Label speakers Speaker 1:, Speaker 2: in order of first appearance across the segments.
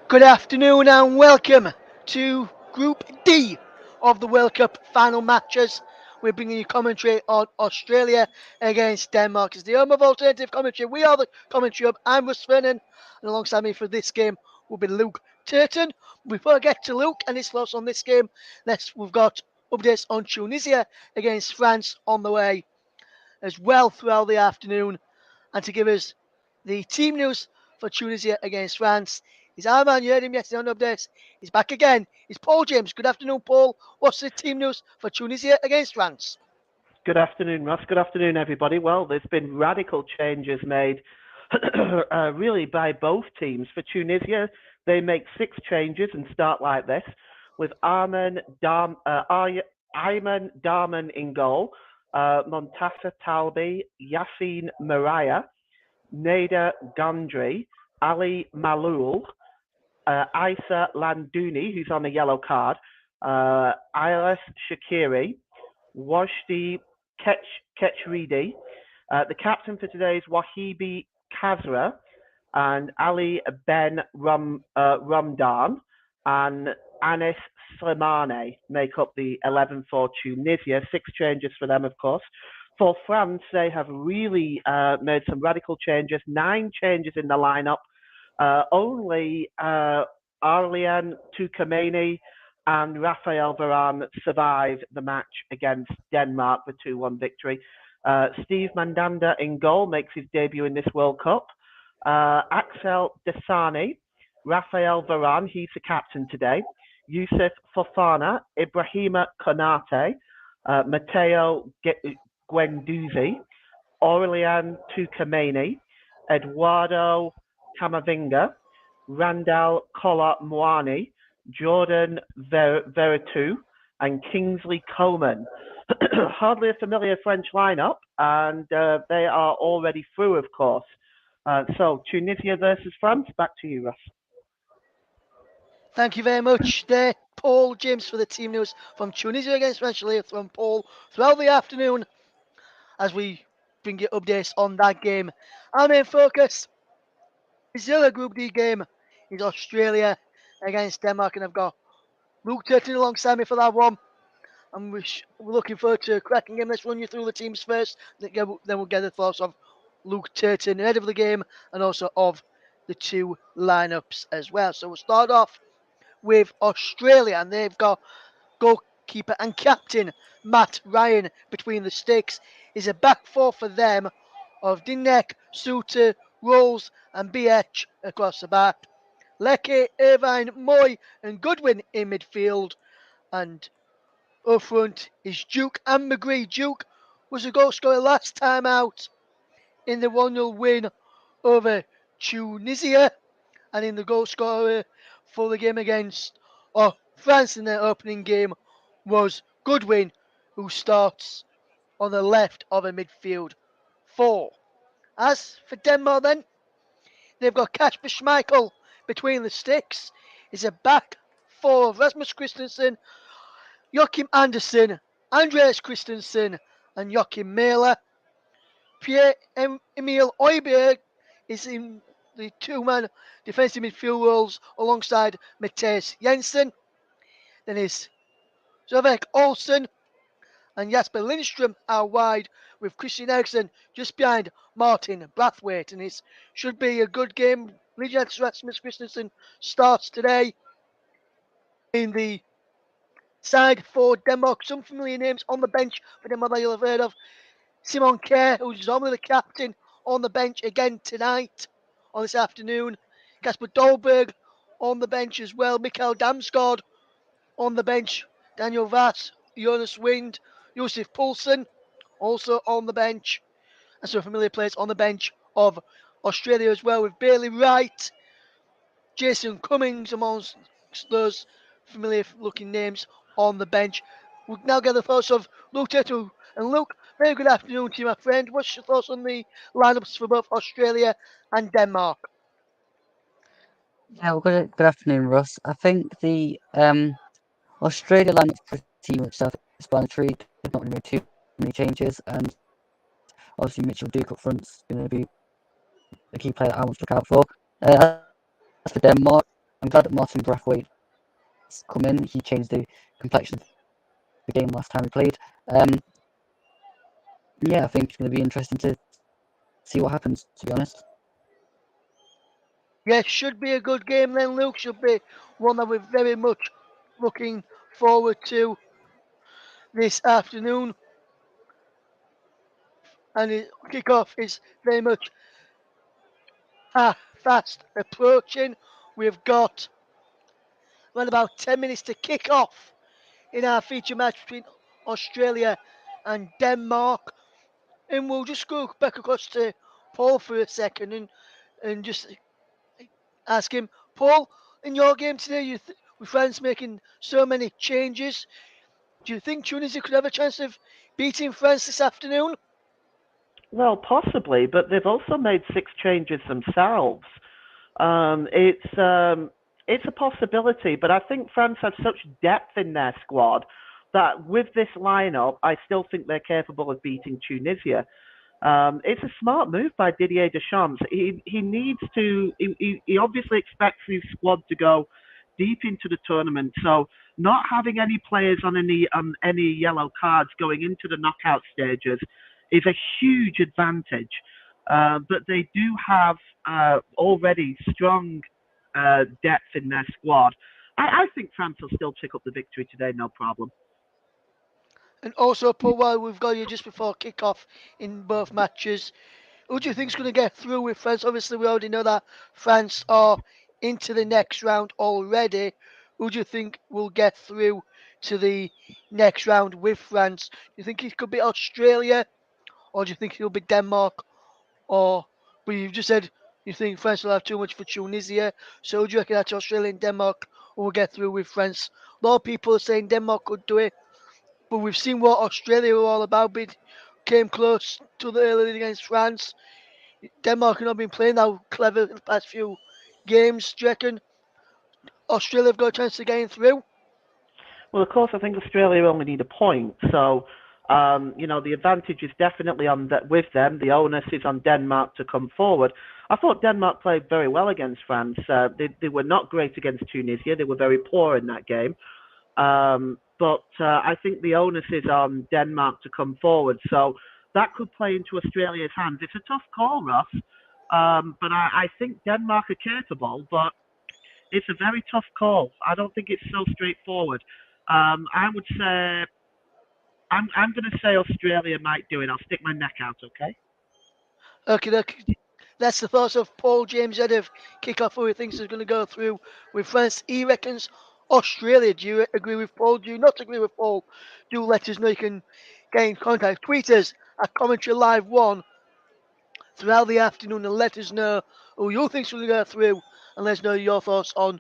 Speaker 1: Good afternoon and welcome to Group D of the World Cup final matches. We're bringing you commentary on Australia against Denmark. It's the home of alternative commentary. We are the commentary hub. I'm Russ Vernon, and alongside me for this game will be Luke Turton. Before I get to Luke and his thoughts on this game, we've got updates on Tunisia against France on the way as well throughout the afternoon. And to give us the team news for Tunisia against France is our man. You heard him yesterday on updates. He's back again. It's Paul James. Good afternoon, Paul. What's the team news for Tunisia against France?
Speaker 2: Good afternoon, Ross. Good afternoon, everybody. Well, there's been radical changes made really by both teams. For Tunisia, they make 6 changes and start like this, with Ayman Darman in goal, Montasa Talbi, Yassine Maraya, Nader Gandri, Ali Maloul, Isa Landouni, who's on a yellow card, Ilis Shakiri, Wajdi Ketchridi. The captain for today is Wahibi Kazra, and Ali Ben Rumdan and Anis Slimane make up the 11 for Tunisia. 6 changes for them, of course. For France, they have really made some radical changes. 9 changes in the lineup. Only Arlian Tukameni and Raphael Varane survived the match against Denmark for 2-1 victory. Steve Mandanda in goal makes his debut in this World Cup. Axel Desani, Raphael Varane, he's the captain today. Youssef Fofana, Ibrahima Konate, Matteo Guendouzi, Aurelian Tukameni, Eduardo Camavinga, Randall Kola Moani, Jordan Veretout, and Kingsley Coman. Hardly a familiar French lineup, and they are already through, of course. So, Tunisia versus France, back to you, Russ.
Speaker 1: Thank you very much there, Paul James, for the team news from Tunisia against France. From Paul throughout the afternoon as we bring you updates on that game. Our main focus is the other Group D game is Australia against Denmark, and I've got Luke Turton alongside me for that one. And we're looking forward to a cracking game. Let's run you through the teams first, then we'll get the thoughts of Luke Turton ahead of the game and also of the 2 lineups as well. So we'll start off with Australia, and they've got goalkeeper and captain Matt Ryan between the sticks. Is a back 4 for them of Dinek, Suter, Rolls and BH across the back. Leckie, Irvine, Moy and Goodwin in midfield, and up front is Duke and McGree. Duke was a goal scorer last time out in the 1-0 win over Tunisia, and in the goal scorer for the game against France in their opening game was Goodwin, who starts on the left of a midfield 4. As for Denmark then, they've got Kasper Schmeichel between the sticks. Is a back 4 of Rasmus Christensen, Joachim Andersen, Andreas Christensen and Joachim Mæhle. Pierre-Emile Højbjerg is in the 2-man defensive midfield roles alongside Mathias Jensen. Then is Zovek Olsen and Jasper Lindström are wide, with Christian Eriksen just behind Martin Brathwaite. And it should be a good game. Rasmus Christensen starts today in the side for Denmark. Some familiar names on the bench for Denmark that you'll have heard of. Simon Kjær, who's normally the captain, on the bench again tonight, on this afternoon. Kasper Dolberg on the bench as well. Mikael Damsgaard on the bench. Daniel Vass, Jonas Wind, Josef Poulsen also on the bench. And some familiar players on the bench of Australia as well, with Bailey Wright, Jason Cummings amongst those familiar looking names on the bench. We'll now get the thoughts of Luke Tetu. And Luke, very good afternoon to you, my friend. What's your thoughts on the lineups for both Australia and Denmark?
Speaker 3: Yeah, well, good afternoon, Russ. I think the Australia lineup's pretty much self-explanatory. They've not really made too many changes, and obviously Mitchell Duke up front's going to be the key player that I want to look out for. As for Denmark, I'm glad that Martin Braithwaite's come in. He changed the complexion of the game last time we played. Yeah, I think it's going to be interesting to see what happens, to be honest.
Speaker 1: Yeah, should be a good game then, Luke. Should be one that we're very much looking forward to this afternoon. And the kickoff is very much fast approaching. We've got around about 10 minutes to kick off in our feature match between Australia and Denmark. And we'll just go back across to Paul for a second and just ask him, Paul, in your game today, with France making so many changes, do you think Tunisia could have a chance of beating France this afternoon?
Speaker 2: Well, possibly, but they've also made 6 changes themselves. It's a possibility, but I think France has such depth in their squad that with this lineup, I still think they're capable of beating Tunisia. It's a smart move by Didier Deschamps. He needs to. He obviously expects his squad to go deep into the tournament. So not having any players on any yellow cards going into the knockout stages is a huge advantage. But they do have already strong depth in their squad. I think France will still pick up the victory today, no problem.
Speaker 1: And also, Paul, while we've got you just before kick-off in both matches, who do you think's going to get through with France? Obviously, we already know that France are into the next round already. Who do you think will get through to the next round with France? Do you think it could be Australia, or do you think it'll be Denmark? Or, but you've just said you think France will have too much for Tunisia. So do you reckon that's Australia and Denmark who will get through with France? A lot of people are saying Denmark could do it, but we've seen what Australia were all about. But came close to the early against France. Denmark have not been playing that clever in the past few games. Do you reckon Australia have got a chance of getting through?
Speaker 2: Well, of course, I think Australia only need a point. So, the advantage is definitely on that with them. The onus is on Denmark to come forward. I thought Denmark played very well against France. They were not great against Tunisia. They were very poor in that game. But I think the onus is on Denmark to come forward. So that could play into Australia's hands. It's a tough call, Ross. But I think Denmark are capable, but it's a very tough call. I don't think it's so straightforward. I would say I'm going to say Australia might do it. I'll stick my neck out. Okay.
Speaker 1: Okay, that's the thoughts of Paul James head of kickoff who he thinks is going to go through with France. He reckons Australia. Do you agree with Paul? Do you not agree with Paul? Do let us know. You can get in contact. Tweet us at Commentary Live 1 throughout the afternoon and let us know who you think's going to go through and let us know your thoughts on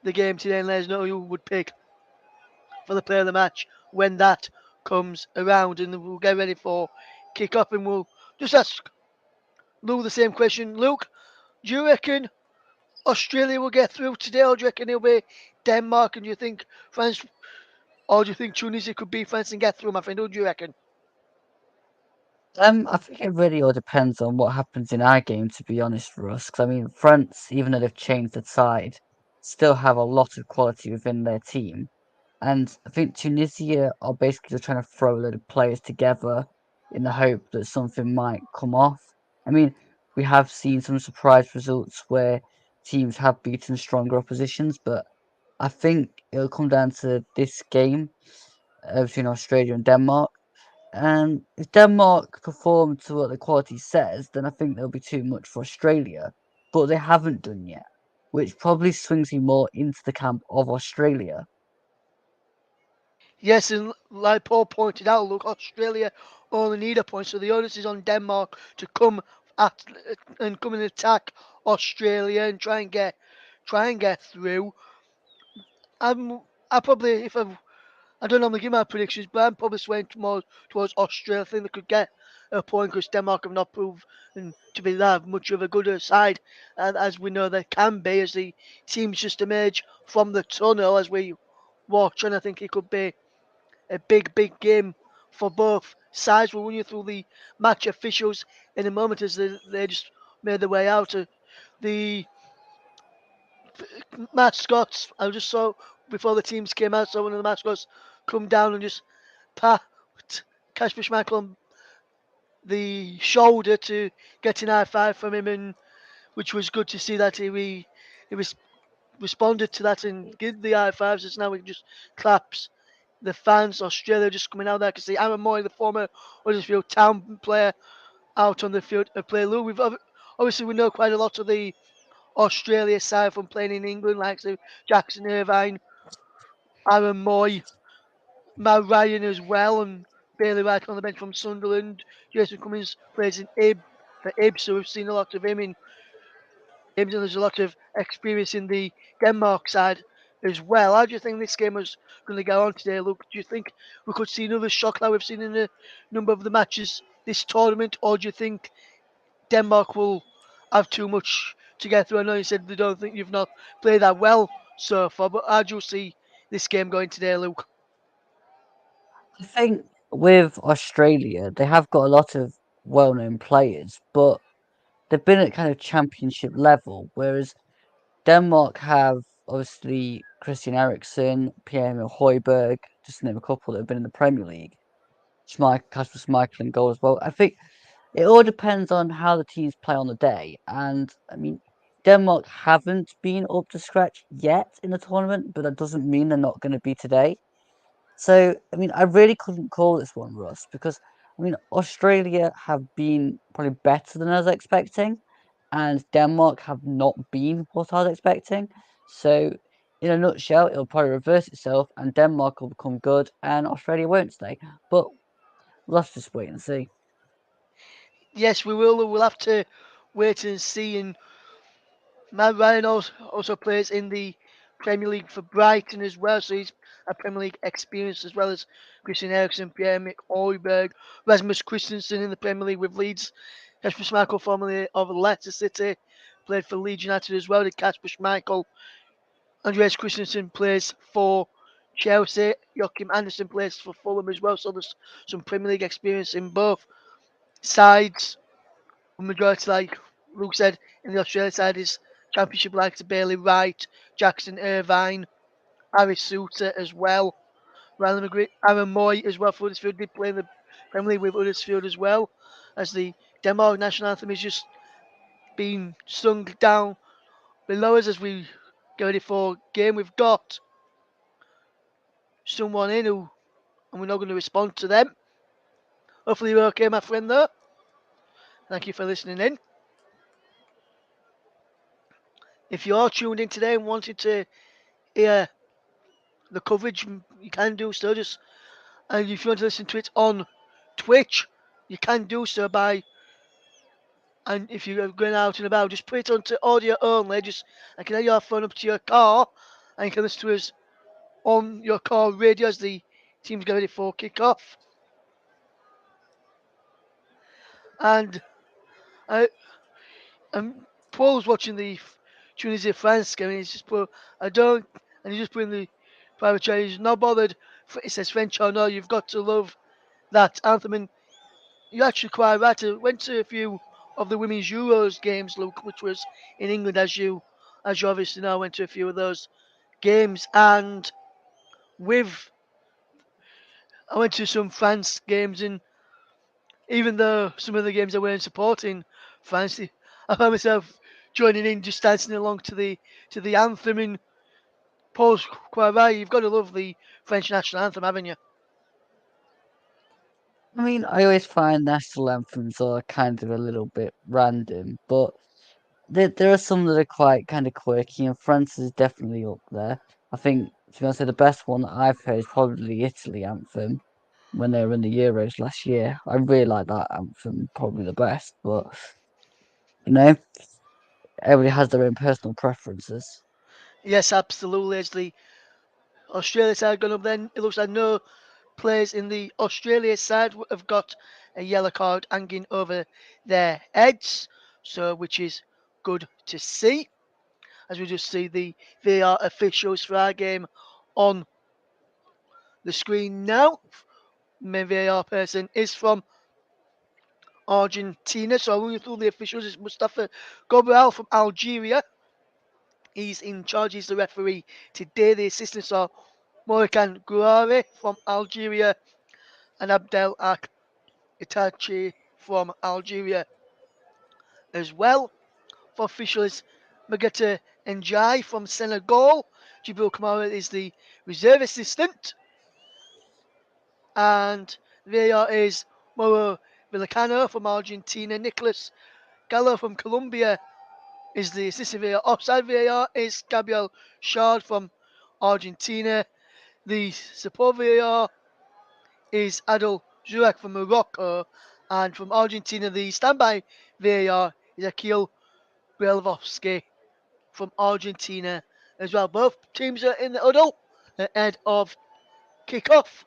Speaker 1: the game today and let us know who you would pick for the player of the match when that comes around and we'll get ready for kick off and we'll just ask Luke the same question. Luke, do you reckon Australia will get through today or do you reckon it'll be Denmark and do you think France or do you think Tunisia could beat France and get through, my friend? Who do you reckon?
Speaker 3: I think it really all depends on what happens in our game, to be honest, for us. Because I mean, France, even though they've changed the side, still have a lot of quality within their team. And I think Tunisia are basically just trying to throw a load of players together in the hope that something might come off. I mean, we have seen some surprise results where teams have beaten stronger oppositions, but I think it'll come down to this game between Australia and Denmark. And if Denmark perform to what the quality says, then I think there'll be too much for Australia. But they haven't done yet, which probably swings me more into the camp of Australia.
Speaker 1: Yes, and like Paul pointed out, look, Australia only need a point, so the onus is on Denmark to come at and come and attack Australia and try and get through. I probably I don't normally give my predictions, but I'm probably swaying more towards Australia. I think they could get a point because Denmark have not proven to be that much of a good side, and as we know they can be as the teams just emerge from the tunnel as we watch, and I think it could be a big game for both sides. We'll run you through the match officials in a moment as they just made their way out. The mascots. I just saw before the teams came out, so one of the mascots come down and just pat Kasper Schmeichel on the shoulder to get an high five from him, and which was good to see that he was responded to that and give the high fives. It's now he just claps. The fans, Australia, just coming out there. I can see Aaron Moy, the former Huddersfield Town player, out on the field to play. Lou, obviously we know quite a lot of the Australia side from playing in England, like so Jackson Irvine, Aaron Moy, Mal Ryan as well, and Bailey Wright on the bench from Sunderland. Jason Cummings plays in for Ib, so we've seen a lot of him in games, and there's a lot of experience in the Denmark side as well. How do you think this game is going to go on today, Luke? Do you think we could see another shock like we've seen in a number of the matches this tournament, or do you think Denmark will have too much to get through? I know you said they don't think you've not played that well so far, but how do you see this game going today, Luke?
Speaker 3: I think with Australia, they have got a lot of well-known players, but they've been at kind of championship level, whereas Denmark have obviously Christian Eriksen, Pierre-Emil Højbjerg, just to name a couple that have been in the Premier League. Kasper Schmeichel in goal as well. I think it all depends on how the teams play on the day, and I mean, Denmark haven't been up to scratch yet in the tournament, but that doesn't mean they're not going to be today. So, I mean, I really couldn't call this one, Russ, because I mean, Australia have been probably better than I was expecting, and Denmark have not been what I was expecting. So, in a nutshell, it'll probably reverse itself, and Denmark will become good, and Australia won't stay. But let's just wait and see.
Speaker 1: Yes, we will. We'll have to wait and see. And Matt Ryan also plays in the Premier League for Brighton as well, so he's a Premier League experience as well as Christian Eriksen, Pierre-Emil Højbjerg, Rasmus Christensen in the Premier League with Leeds. Kasper Schmeichel, formerly of Leicester City, played for Leeds United as well. Did Kasper Schmeichel. Andreas Christensen plays for Chelsea. Joachim Andersen plays for Fulham as well, so there's some Premier League experience in both sides. The majority, like Luke said, in the Australia side is Championship like to Bailey Wright, Jackson Irvine, Harry Suter as well. Aaron Moy as well for Huddersfield did play in the Premier League with Huddersfield as well, as the Denmark national anthem is just being sung down below us as we get ready for game. We've got someone in who, and we're not going to respond to them. Hopefully you're okay, my friend, though. Thank you for listening in. If you are tuned in today and wanted to hear the coverage, you can do so. And if you want to listen to it on Twitch, you can do so by, and if you're going out and about, just put it onto audio only. Just I can have your phone up to your car, and you can listen to us on your car radio as the teams get ready for kick-off. And I, Paul's watching the Tunisia France game, and he's just put, I don't, and he's just put in the private chat, he's not bothered. It says French or no, you've got to love that anthem. And you're actually quite right. I went to a few of the women's Euros games, Luke, which was in England, as you obviously know. I went to a few of those games, and with I went to some France games, and even though some of the games I weren't supporting France, I found myself joining in, just dancing along to the anthem. And Paul's quite right. You've got to love the French national anthem, haven't you?
Speaker 3: I mean, I always find national anthems are kind of a little bit random, but there are some that are quite kind of quirky, and France is definitely up there. I think, to be honest, the best one that I've heard is probably the Italy anthem when they were in the Euros last year. I really like that anthem, probably the best, but you know, everybody has their own personal preferences.
Speaker 1: Yes, absolutely. As the Australia side gone up, then it looks like no players in the Australia side have got a yellow card hanging over their heads, so which is good to see. As we just see the VAR officials for our game on the screen now. Main VAR person is from Argentina, so I'll run you through the officials. It's Mustafa Gobral from Algeria. He's in charge. He's the referee today. The assistants are Morkan Gouare from Algeria and Abdel Itachi from Algeria as well. For officials, Magata Njai from Senegal. Jibril Kamara is the reserve assistant. And VAR is Moro Villicano from Argentina. Nicolas Gallo from Colombia is the assistant VAR. Offside VAR is Gabriel Shard from Argentina. The support VAR is Adel Zouak from Morocco. And from Argentina, the standby VAR is Akil Belvovsky from Argentina as well. Both teams are in the huddle ahead of kickoff.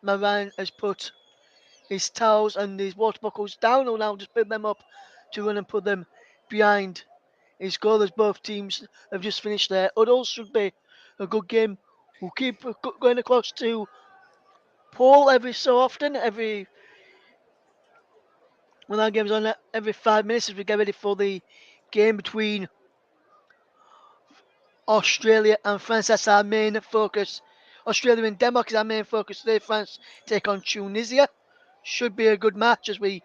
Speaker 1: Maran has put his towels and his water bottles down, and now just put them up to run and put them behind his goal as both teams have just finished their huddles. Should be a good game. We'll keep going across to Paul every so often, every when our game's on every 5 minutes as we get ready for the game between Australia and France. That's our main focus. Australia and Denmark is our main focus today. France take on Tunisia. Should be a good match as we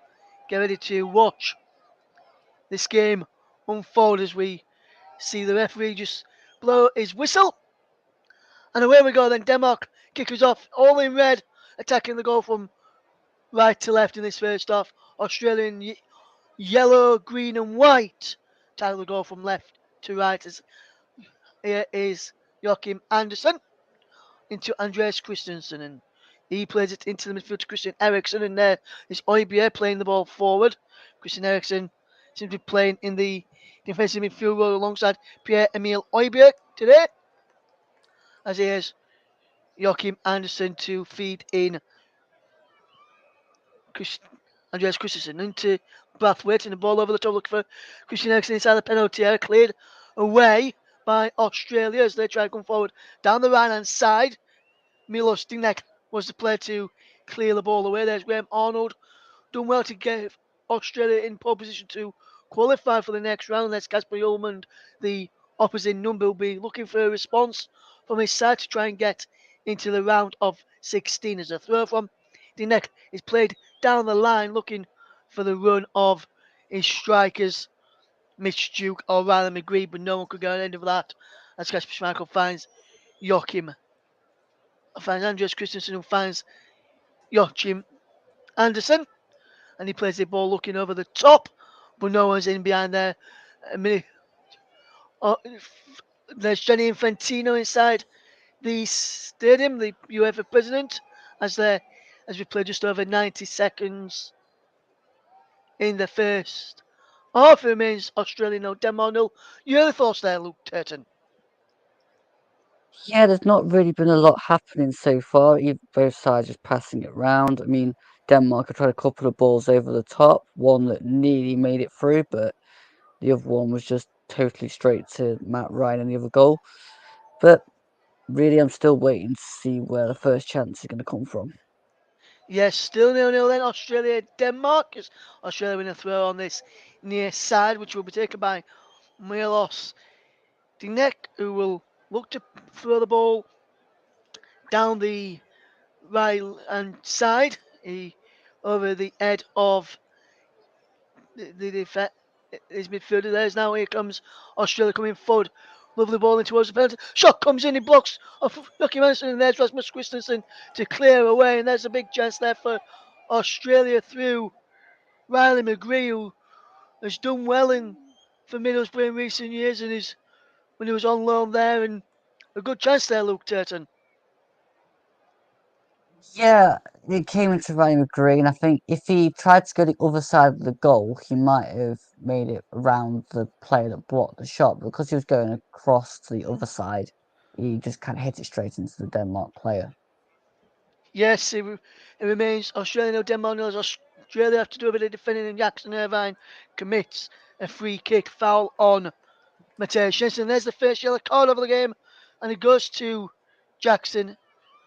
Speaker 1: get ready to watch this game unfold as we see the referee just blow his whistle. And away we go then. Denmark kickers off, all in red, attacking the goal from right to left in this first half. Australia in yellow, green, and white tackle the goal from left to right. As here is Joachim Andersen into Andreas Christensen, and he plays it into the midfield to Christian Eriksen, and there is Oibie playing the ball forward. Christian Eriksen seems to be playing in the defensive midfield role alongside Pierre-Emile Oibie today, as he has Joachim Andersen to feed in Andreas Christensen into Brathwaite, and the ball over the top looking for Christian Eriksen inside the penalty area, cleared away by Australia as they try to come forward down the right hand side. Milos Dinek was the player to clear the ball away. There's Graham Arnold, done well to get Australia in pole position to qualify for the next round. That's Casper Ullman, the opposite number, will be looking for a response from his side to try and get into the round of 16 as a throw from Dinek is played down the line looking for the run of his strikers, Mitch Duke or Riley McGree, but no one could get an end of that as Casper Schmeichel finds Joachim finds Andreas Christensen, who finds Joachim Andersen, and he plays the ball looking over the top, but no one's in behind there. Oh, there's Gianni Infantino inside the stadium, the UEFA president, as we play just over 90 seconds in the first half. It remains Australia 0, Denmark 0. Your thoughts there, Luke Turton?
Speaker 3: Yeah, there's not really been a lot happening so far. Both sides just passing it round. I mean, Denmark have tried a couple of balls over the top, one that nearly made it through, but the other one was just totally straight to Matt Ryan and the other goal. But really, I'm still waiting to see where the first chance is going to come from.
Speaker 1: Yes, still 0-0 then. Australia, Denmark. As Australia win a throw on this near side, which will be taken by Milos Dinek, who will look to throw the ball down the right hand side. Over the head of his midfielder. There's now, here comes Australia coming forward. Lovely ball in towards the penalty. Shot comes in, he blocks off Joachim Andersen, and there's Rasmus Christensen to clear away. And there's a big chance there for Australia through Riley McGree, who has done well for Middlesbrough in recent years and when he was on loan there. And a good chance there, Luke Turton.
Speaker 3: Yeah, it came into Ryan McGree, and I think if he tried to go the other side of the goal, he might have made it around the player that blocked the shot. But because he was going across to the other side, he just kind of hit it straight into the Denmark player.
Speaker 1: Yes, it remains Australia 0, Denmark 0. Australia have to do a bit of defending, and Jackson Irvine commits a free kick foul on Mateus Jensen. There's the first yellow card of the game, and it goes to Jackson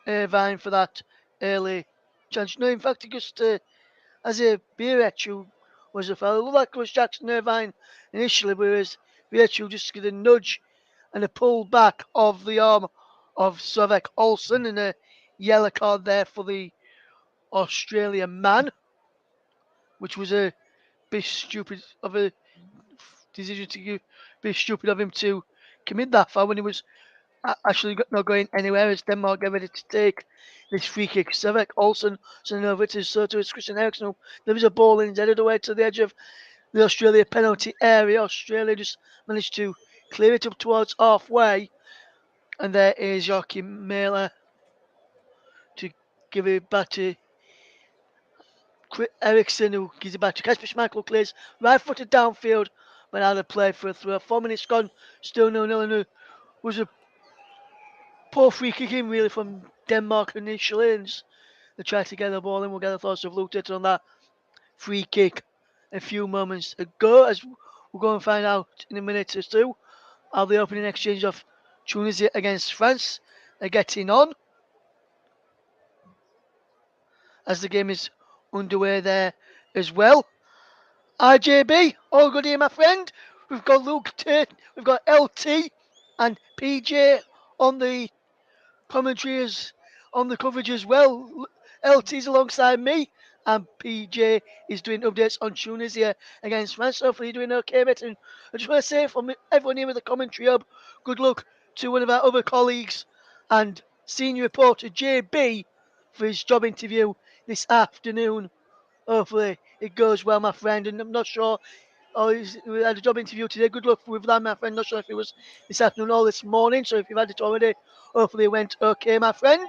Speaker 1: Irvine for that early chance. No, in fact, it goes to Azir Birech, who was a foul. It looked like it was Jackson Irvine initially, whereas Birech just get a nudge and a pull back of the arm of Sovek Olsen, and a yellow card there for the Australian man, which was a bit stupid of a decision to be stupid of him to commit that foul when he was actually not going anywhere as Denmark get ready to take this free kick. Sovek Olsen sending over to Soto. It's Christian Eriksen. There was a ball in, headed away to the edge of the Australia penalty area. Australia just managed to clear it up towards halfway. And there is Joachim Mailer to give it back to Ericsson, who gives it back to Kasper Schmeichel, clears right footed downfield, but out of play for a throw. 4 minutes gone, still 0-0, and it was a poor free kick in really from Denmark initially, and they tried to get the ball in. We'll get the thoughts of Luke Titton on that free kick a few moments ago, as we'll go and find out in a minute or two how the opening exchange of Tunisia against France are getting on as the game is underway there as well. RJB, all good here, my friend. We've got Luke Tate, we've got LT and PJ on the commentaries, on the coverage as well. LT's alongside me, and PJ is doing updates on Tunisia against France. Hopefully, you're doing okay, mate. And I just want to say from everyone here with the commentary hub, good luck to one of our other colleagues and senior reporter JB for his job interview this afternoon. Hopefully, it goes well, my friend. And I'm not sure. Oh, we had a job interview today. Good luck with that, my friend. Not sure if it was this afternoon or this morning. So if you've had it already, hopefully it went okay, my friend.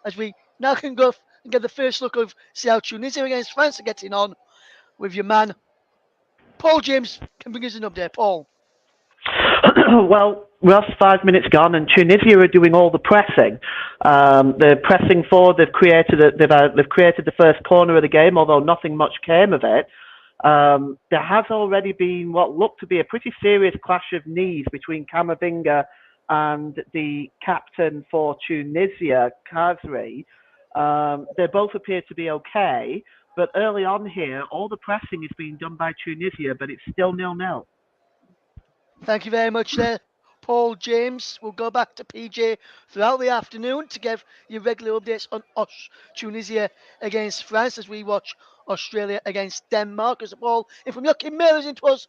Speaker 1: As we now can go and get the first look of see how Tunisia against France are getting on with your man, Paul James. Can bring us an update, Paul.
Speaker 2: Well, Ross, 5 minutes gone, and Tunisia are doing all the pressing. They're pressing forward. They've created the first corner of the game, although nothing much came of it. There has already been what looked to be a pretty serious clash of knees between Camavinga and the captain for Tunisia, Kazri. They both appear to be okay, but early on here, all the pressing is being done by Tunisia, but it's still 0-0.
Speaker 1: Thank you very much there, Paul James. We'll go back to PJ throughout the afternoon to give you regular updates on Tunisia against France as we watch Australia against Denmark. As a ball in from Joachim Mailer into us,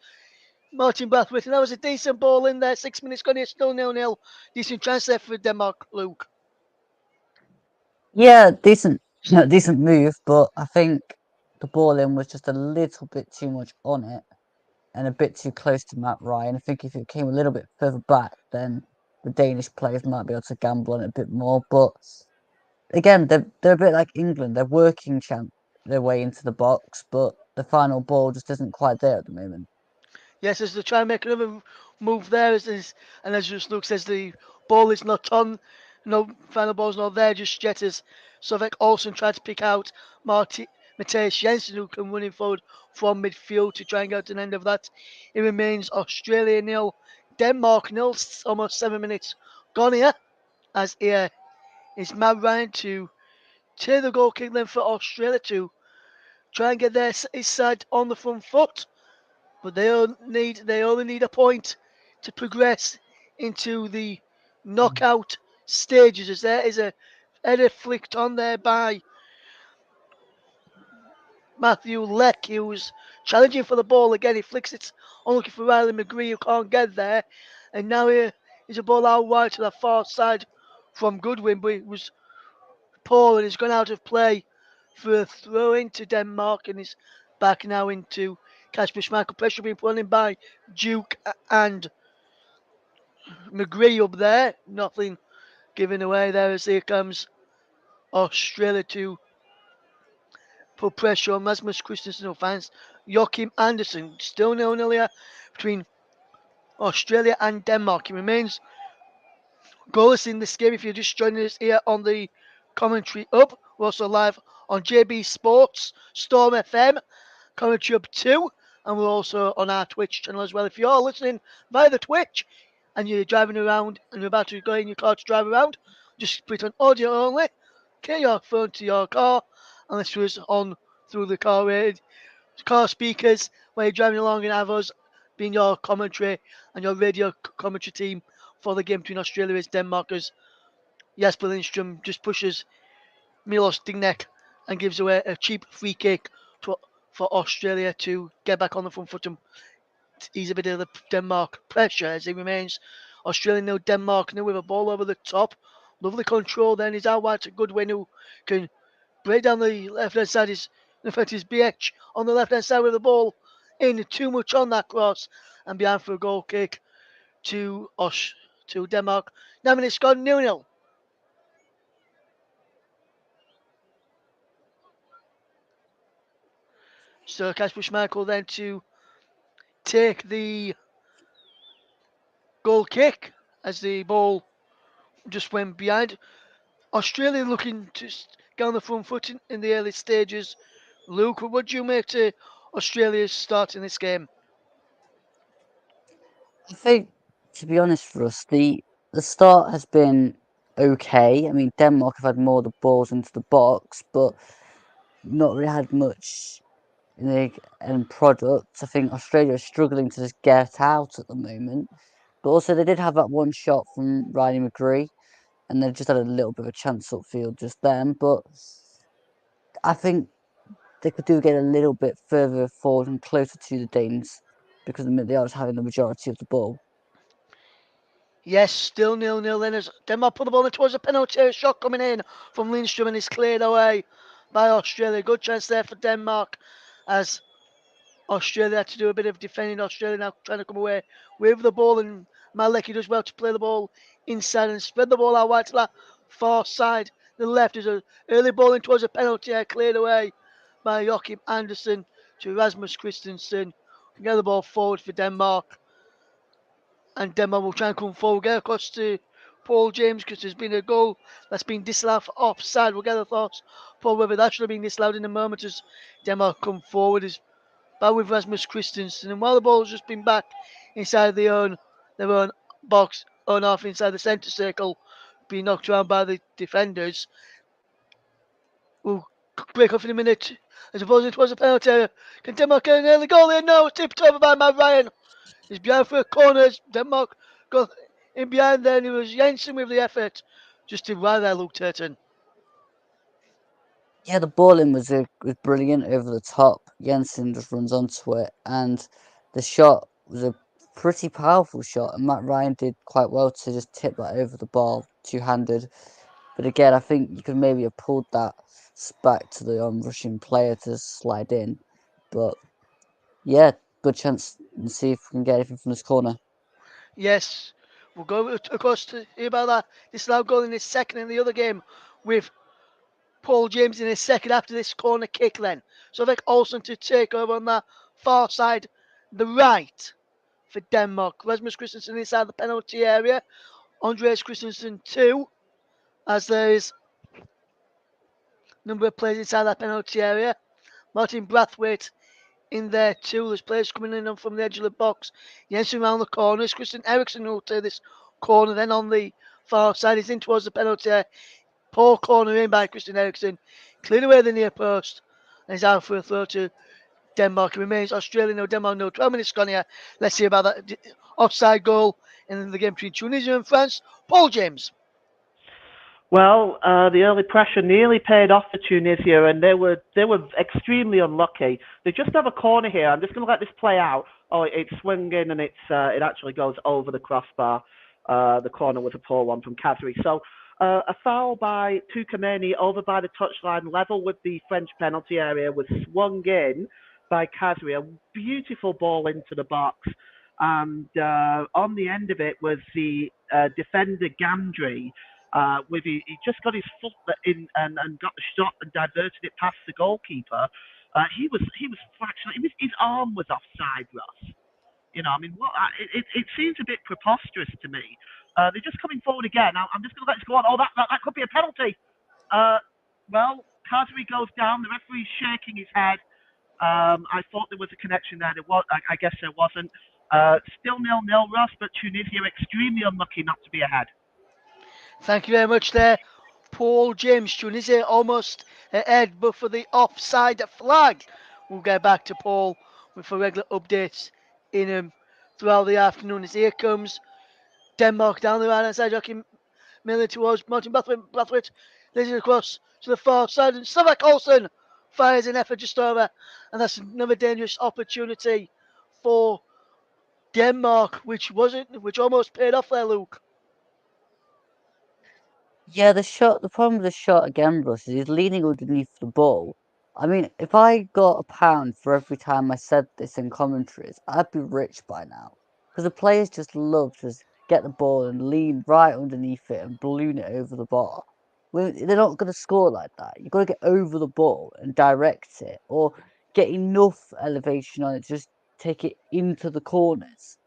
Speaker 1: Martin Brathwaite, and that was a decent ball in there. 6 minutes gone here, still 0-0. Decent chance there for Denmark, Luke.
Speaker 3: Yeah, decent, decent move, but I think the ball in was just a little bit too much on it and a bit too close to Matt Ryan. I think if it came a little bit further back, then the Danish players might be able to gamble on it a bit more. But again, they're a bit like England. They're working their way into the box, but the final ball just isn't quite there at the moment.
Speaker 1: Yes, as they try and make another move there, and as just Luke says, the ball is not on. No final ball's not there just yet. As Sovek Olsen tried to pick out Matthias Jensen, who come running forward from midfield to try and get to an end of that. It remains Australia nil, Denmark nil. Almost 7 minutes gone here. As here is Matt Ryan to take the goal kick then for Australia to try and get his side on the front foot. But they only need a point to progress into the knockout stages. As there is a header flicked on there by Matthew Leck, who's challenging for the ball again. He flicks it on looking for Riley McGree, who can't get there. And now here is a ball out wide to the far side from Goodwin, but it was poor and he's gone out of play for a throw into Denmark and is back now into Kasper Schmeichel. Pressure being put on him by Duke and McGree up there. Nothing given away there as here comes Australia to put pressure on Rasmus Christensen fans. Joachim Andersen still 0-0 here between Australia and Denmark. It remains goalless in this game. If you're just joining us here on the commentary up, we're also live on JB Sports, Storm FM, commentary up 2, and we're also on our Twitch channel as well. If you're listening via the Twitch and you're driving around and you're about to go in your car to drive around, just put on audio only, get your phone to your car and listen to us on through the car speakers while you're driving along and have us being your commentary and your radio commentary team for the game between Australia is Denmark, as Jasper Lindstrom just pushes Milos Dignek and gives away a cheap free kick to, for Australia to get back on the front foot and ease a bit of the Denmark pressure as it remains Australia nil, Denmark nil, with a ball over the top. Lovely control then is out wide to Goodwin, who can break down the left hand side. In fact, is BH on the left hand side with the ball in too much on that cross and behind for a goal kick to to Denmark. 9 minutes gone, 0-0. So Kasper Schmeichel then to take the goal kick as the ball just went behind. Australia looking to get on the front foot in the early stages. Luke, what do you make to Australia's start in this game?
Speaker 3: I think, to be honest, for us, the start has been okay. I mean, Denmark have had more of the balls into the box, but not really had much in the end product. I think Australia is struggling to just get out at the moment. But also, they did have that one shot from Riley McGree, and they just had a little bit of a chance upfield just then. But I think they could do get a little bit further forward and closer to the Danes because they are just having the majority of the ball.
Speaker 1: Yes, still 0-0 then as Denmark put the ball in towards a penalty. A shot coming in from Lindstrom and is cleared away by Australia. Good chance there for Denmark as Australia had to do a bit of defending. Australia now trying to come away with the ball, and Malecki does well to play the ball inside and spread the ball out wide to that far side. The left is an early ball in towards a penalty area, cleared away by Joachim Andersen to Rasmus Christensen. Can get the ball forward for Denmark, and Denmark will try and come forward, get across to Paul James because there's been a goal that's been disallowed for offside. We'll get the thoughts, Paul, whether that should have been disallowed in a moment as Denmark come forward. Is back with Rasmus Christensen, and while the ball's just been back inside their own box, own half inside the centre circle, being knocked around by the defenders, will break off in a minute. I suppose it was a penalty area. Can Denmark get an early goal here? No, tipped over by Matt Ryan. He's behind for a corner. Denmark got in behind there, and it was Jensen with the effort. Just did right there, Luke Turton.
Speaker 3: Yeah, the balling was brilliant over the top. Jensen just runs onto it, and the shot was a pretty powerful shot. And Matt Ryan did quite well to just tip that over the ball two handed. But again, I think you could maybe have pulled that back to the Russian player to slide in. But yeah, good chance and see if we can get anything from this corner.
Speaker 1: Yes, we'll go across to hear about that. This is now goal in his second in the other game with Paul James in his second after this corner kick then. So Vic Olsen to take over on that far side, the right for Denmark. Rasmus Christensen inside the penalty area. Andreas Christensen too, as there is a number of players inside that penalty area. Martin Brathwaite in there too. There's players coming in from the edge of the box. Jensen around the corners. Christian Eriksen will take this corner then on the far side. He's in towards the penalty area. Poor corner in by Christian Eriksen. Cleared away the near post. And he's out for a throw to Denmark. It remains Australia no, Denmark no. 12 minutes gone here. Let's see about that offside goal in the game between Tunisia and France. Paul James.
Speaker 2: Well, the early pressure nearly paid off for Tunisia, and they were extremely unlucky. They just have a corner here. I'm just going to let this play out. Oh, it's swung in, and it actually goes over the crossbar. The corner was a poor one from Kadri. So a foul by Tukameni over by the touchline, level with the French penalty area, was swung in by Kadri. A beautiful ball into the box. And on the end of it was the defender Gandry, with he just got his foot in and got the shot and diverted it past the goalkeeper. He was fractional. His arm was offside, Ross. You know, I mean, it seems a bit preposterous to me. They're just coming forward again. I'm just going to let this go on. Oh, that could be a penalty. Well, Kazri goes down. The referee's shaking his head. I thought there was a connection there. There was. I guess there wasn't. Still 0-0, Ross, but Tunisia extremely unlucky not to be ahead.
Speaker 1: Thank you very much there, Paul James. Tunisia almost ahead, but for the offside flag. We'll get back to Paul with for regular updates in throughout the afternoon. As here comes Denmark down the right hand side, Joachim Miller towards Martin Brathwaite. Lays it across to the far side, and Slovak Olsen fires an effort just over, and that's another dangerous opportunity for Denmark, which almost paid off there, Luke.
Speaker 3: Yeah, the problem with the shot again, Russ, is he's leaning underneath the ball. I mean, if I got £1 for every time I said this in commentaries, I'd be rich by now. Because the players just love to just get the ball and lean right underneath it and balloon it over the bar. Well, they're not going to score like that. You've got to get over the ball and direct it, or get enough elevation on it to just take it into the corners.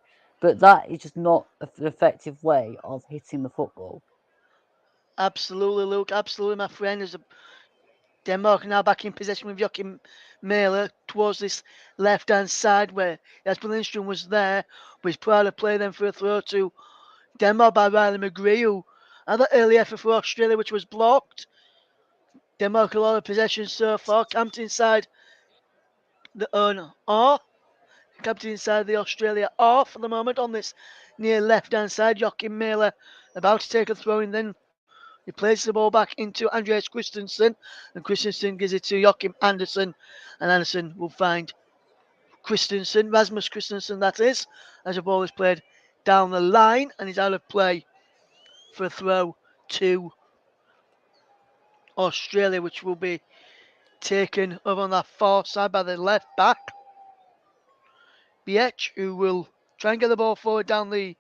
Speaker 3: But that is just not an effective way of hitting the football.
Speaker 1: Absolutely, Luke. Absolutely, my friend. As Denmark now back in possession with Joachim Mæhle towards this left-hand side where Jasper Lindstrom was there, but he's proud to play them for a throw to Denmark by Riley McGree, who had that early effort for Australia, which was blocked. Denmark a lot of possession so far, camped inside the own R, camped inside the Australia R for the moment on this near left-hand side. Joachim Mæhle about to take a throw in, then he plays the ball back into Andreas Christensen, and Christensen gives it to Joachim Andersen, and Andersen will find Christensen, Rasmus Christensen that is, as the ball is played down the line, and he's out of play for a throw to Australia, which will be taken over on that far side by the left back, Biech, who will try and get the ball forward down the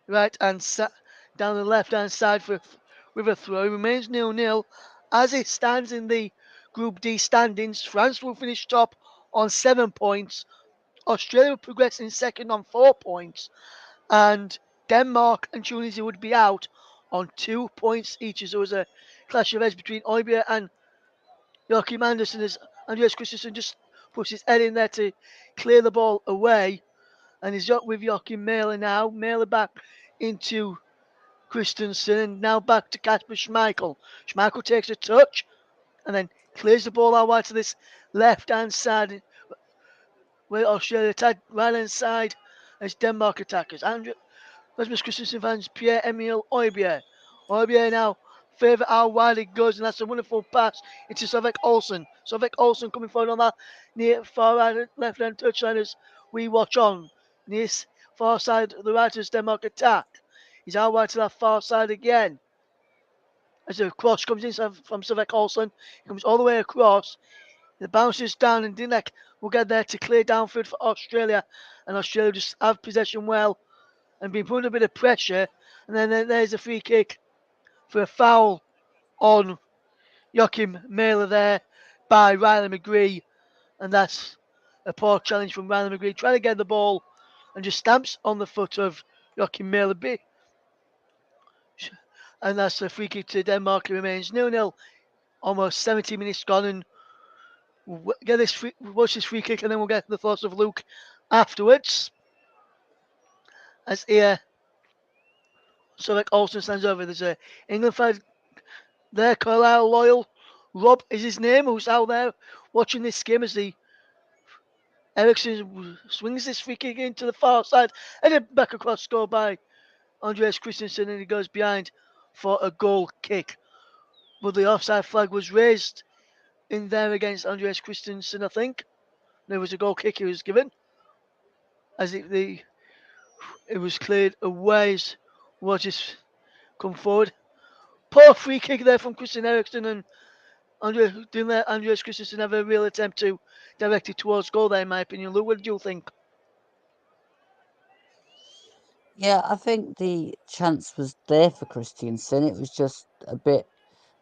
Speaker 1: down the left hand side with a throw. It remains 0-0 as it stands in the Group D standings. France will finish top on 7 points. Australia will progress in second on 4 points, and Denmark and Tunisia would be out on 2 points each. As there was a clash of heads between Oibia and Joachim Andersen as Andreas Christensen just puts his head in there to clear the ball away, and he's got with Joachim Mæhle now. Mæhle back into Christensen, and now back to Kasper Schmeichel. Schmeichel takes a touch and then clears the ball out wide to this left hand side where Australia attack right hand side as Denmark attackers. Rasmus Christensen finds Pierre Emile Oibia. Oibia now further out wide it goes, and that's a wonderful pass into Slovak Olsen. Slovak Olsen coming forward on that near far right left hand touchline as we watch on. Near far side of the right as Denmark attack. He's out wide to that far side again. As the cross comes in from Slovak Olsen, he comes all the way across. The bounces down, and Dinek will get there to clear downfield for Australia, and Australia just have possession well and been put under a bit of pressure. And then there's a free kick for a foul on Joachim Mæhle there by Riley McGree, and that's a poor challenge from Riley McGree trying to get the ball and just stamps on the foot of Joachim Mæhle. And that's a free kick to Denmark. It remains 0-0. Almost 70 minutes gone, and we'll watch this free kick, and then we'll get the thoughts of Luke afterwards. As here, so like Olsen stands over. There's a England fan there, Carlisle Loyal. Rob is his name, who's out there watching this game as the Ericsson swings this free kick into the far side, and then back across, scored by Andreas Christensen, and he goes behind for a goal kick. But the offside flag was raised in there against Andreas Christensen, I think. There was a goal kick he was given as it was cleared away as Rogers come forward. Poor free kick there from Christian Eriksen, and Andreas Christensen have a real attempt to direct it towards goal there, in my opinion. Luke, what did you think?
Speaker 3: Yeah, I think the chance was there for Christiansen. It was just a bit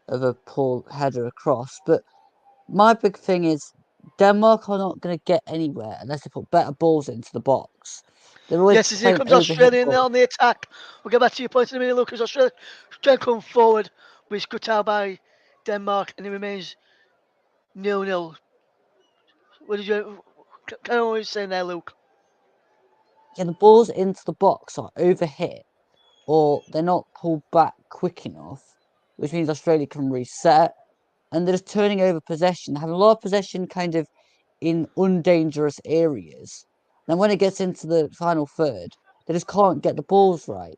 Speaker 3: of a poor header across. But my big thing is Denmark are not going to get anywhere unless they put better balls into the box. They're always
Speaker 1: Yes, as here
Speaker 3: playing
Speaker 1: comes
Speaker 3: overhit
Speaker 1: Australia
Speaker 3: balls.
Speaker 1: on the attack. We'll get back to your point in a minute, Luke, as Australia try to come forward, but it's cut out by Denmark, and it remains 0-0. What did you kind of what you saying there, Luke?
Speaker 3: Yeah, the balls into the box are overhit or they're not pulled back quick enough, which means Australia can reset. And they're just turning over possession, having a lot of possession kind of in undangerous areas. Then when it gets into the final third, they just can't get the balls right.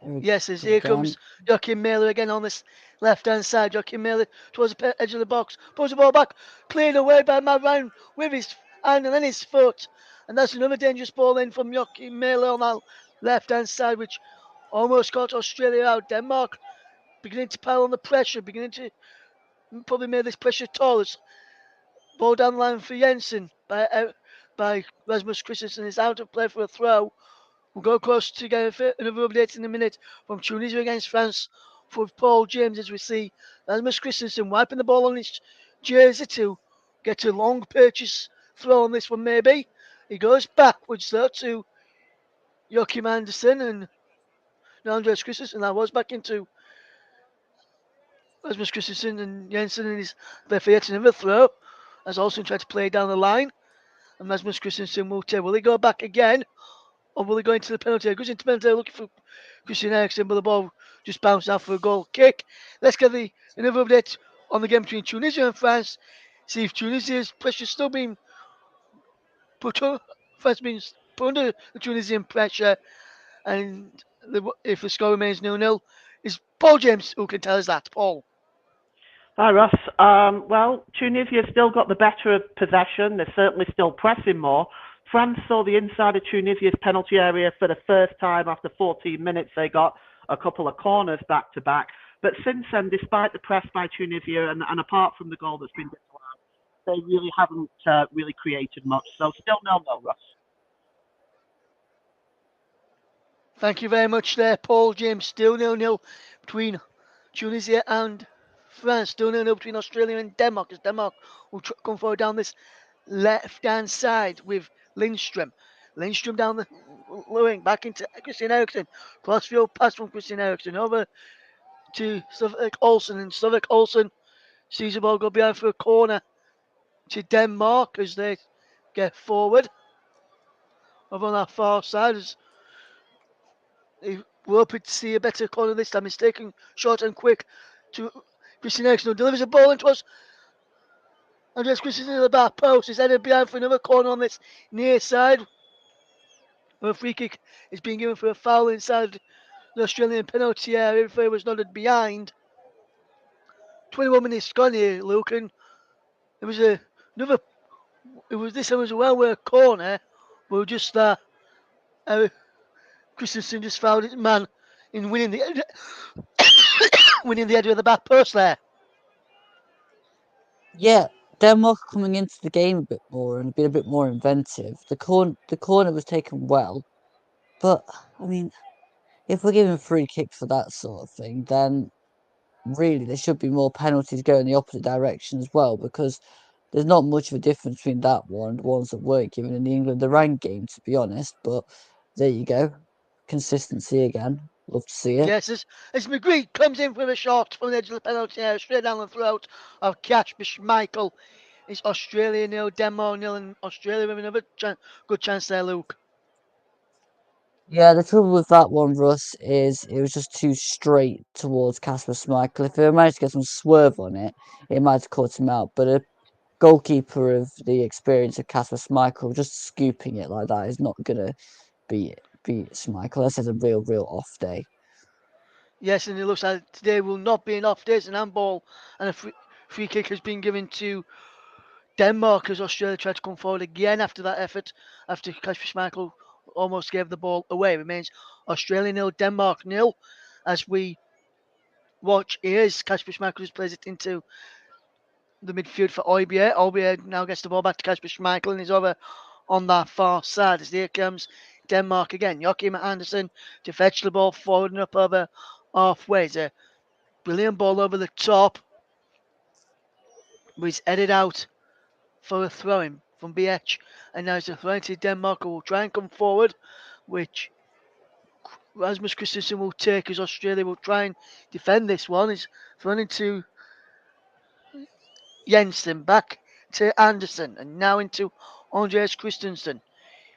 Speaker 3: Here we
Speaker 1: Yes, as
Speaker 3: go
Speaker 1: here
Speaker 3: again.
Speaker 1: comes Joachim Mailer again on this left-hand side. Joachim Mailer towards the edge of the box. Pulls the ball back. Cleared away by Matt Ryan with his hand and then his foot. And that's another dangerous ball in from Joachim Mailer on that left-hand side, which almost caught Australia out. Denmark beginning to pile on the pressure, beginning to probably make this pressure taller. Ball down the line for Jensen by Rasmus Christensen is out of play for a throw. We'll go close to get another update in a minute from Tunisia against France for Paul James as we see Rasmus Christensen wiping the ball on his jersey to get a long purchase throw on this one maybe. He goes backwards though to Joachim Andersen and Andreas Christensen. That was back into Rasmus Christensen and Jensen and his there for yet another throw as Olsen tried to play down the line. And Rasmus Christensen will take. Will he go back again? Or will he go into the penalty area? Goes into penalty area looking for Christian Eriksen, but the ball just bounced out for a goal kick. Let's get another update on the game between Tunisia and France. See if Tunisia's pressure still being put on. France being put under the Tunisian pressure, and if the score remains 0-0, is Paul James who can tell us that. Paul.
Speaker 2: Hi, Ross. Well, Tunisia still got the better of possession. They're certainly still pressing more. France saw the inside of Tunisia's penalty area for the first time after 14 minutes. They got a couple of corners back to back. But since then, despite the press by Tunisia and apart from the goal that's been disallowed, they really haven't really created much. So still 0-0, Ross.
Speaker 1: Thank you very much there, Paul James. Still 0-0 between Tunisia and France. Still 0-0 between Australia and Denmark as Denmark will come forward down this left-hand side with Lindstrom. Lindstrom down the wing, back into Christian Eriksen. Crossfield pass from Christian Eriksen over to Suffolk Olsen. And Suffolk Olsen sees the ball go behind for a corner to Denmark as they get forward. Over on that far side as we're hoping to see a better corner this time. It's taken short and quick to Christian Eriksen, who delivers a ball into us. Andreas Christensen in the back post is headed behind for another corner on this near side. A free kick is being given for a foul inside the Australian penalty area if it was nodded behind. 21 minutes gone here, Luke, and it was another. This one was a well-worked corner. But just Christensen just fouled his man in winning the winning the header of the back post there.
Speaker 3: Yeah, Denmark coming into the game a bit more and being a bit more inventive. The corner was taken well, but I mean, if we're giving free kicks for that sort of thing, then really there should be more penalties going the opposite direction as well because there's not much of a difference between that one and the ones that weren't given in the England-Iran game, to be honest. But there you go, consistency again. Love to see it.
Speaker 1: Yes, as McGree comes in with a shot from the edge of the penalty area, straight down the throat of Kasper Schmeichel. It's Australia 0, Denmark 0, and Australia with another good chance there, Luke.
Speaker 3: Yeah, the trouble with that one, Russ, is it was just too straight towards Kasper Schmeichel. If he managed to get some swerve on it, it might have caught him out. But a goalkeeper of the experience of Kasper Schmeichel just scooping it like that is not gonna beat Schmeichel. Unless it's a real off day.
Speaker 1: Yes, and it looks like today will not be an off day. It's an handball, and a free kick has been given to Denmark as Australia tried to come forward again after that effort, after Kasper Schmeichel almost gave the ball away. It remains Australia 0, Denmark 0, as we watch here as Kasper Schmeichel just plays it into the midfield for Oibier. Oibier now gets the ball back to Kasper Schmeichel and he's over on that far side. As here comes Denmark again. Joachim Andersen to fetch the ball forward and up over halfway. It's a brilliant ball over the top. But he's headed out for a throw-in from BH. And now it's a throw to Denmark who will try and come forward, which Rasmus Christensen will take as Australia will try and defend this one. He's thrown into Jensen, back to Anderson, and now into Andreas Christensen.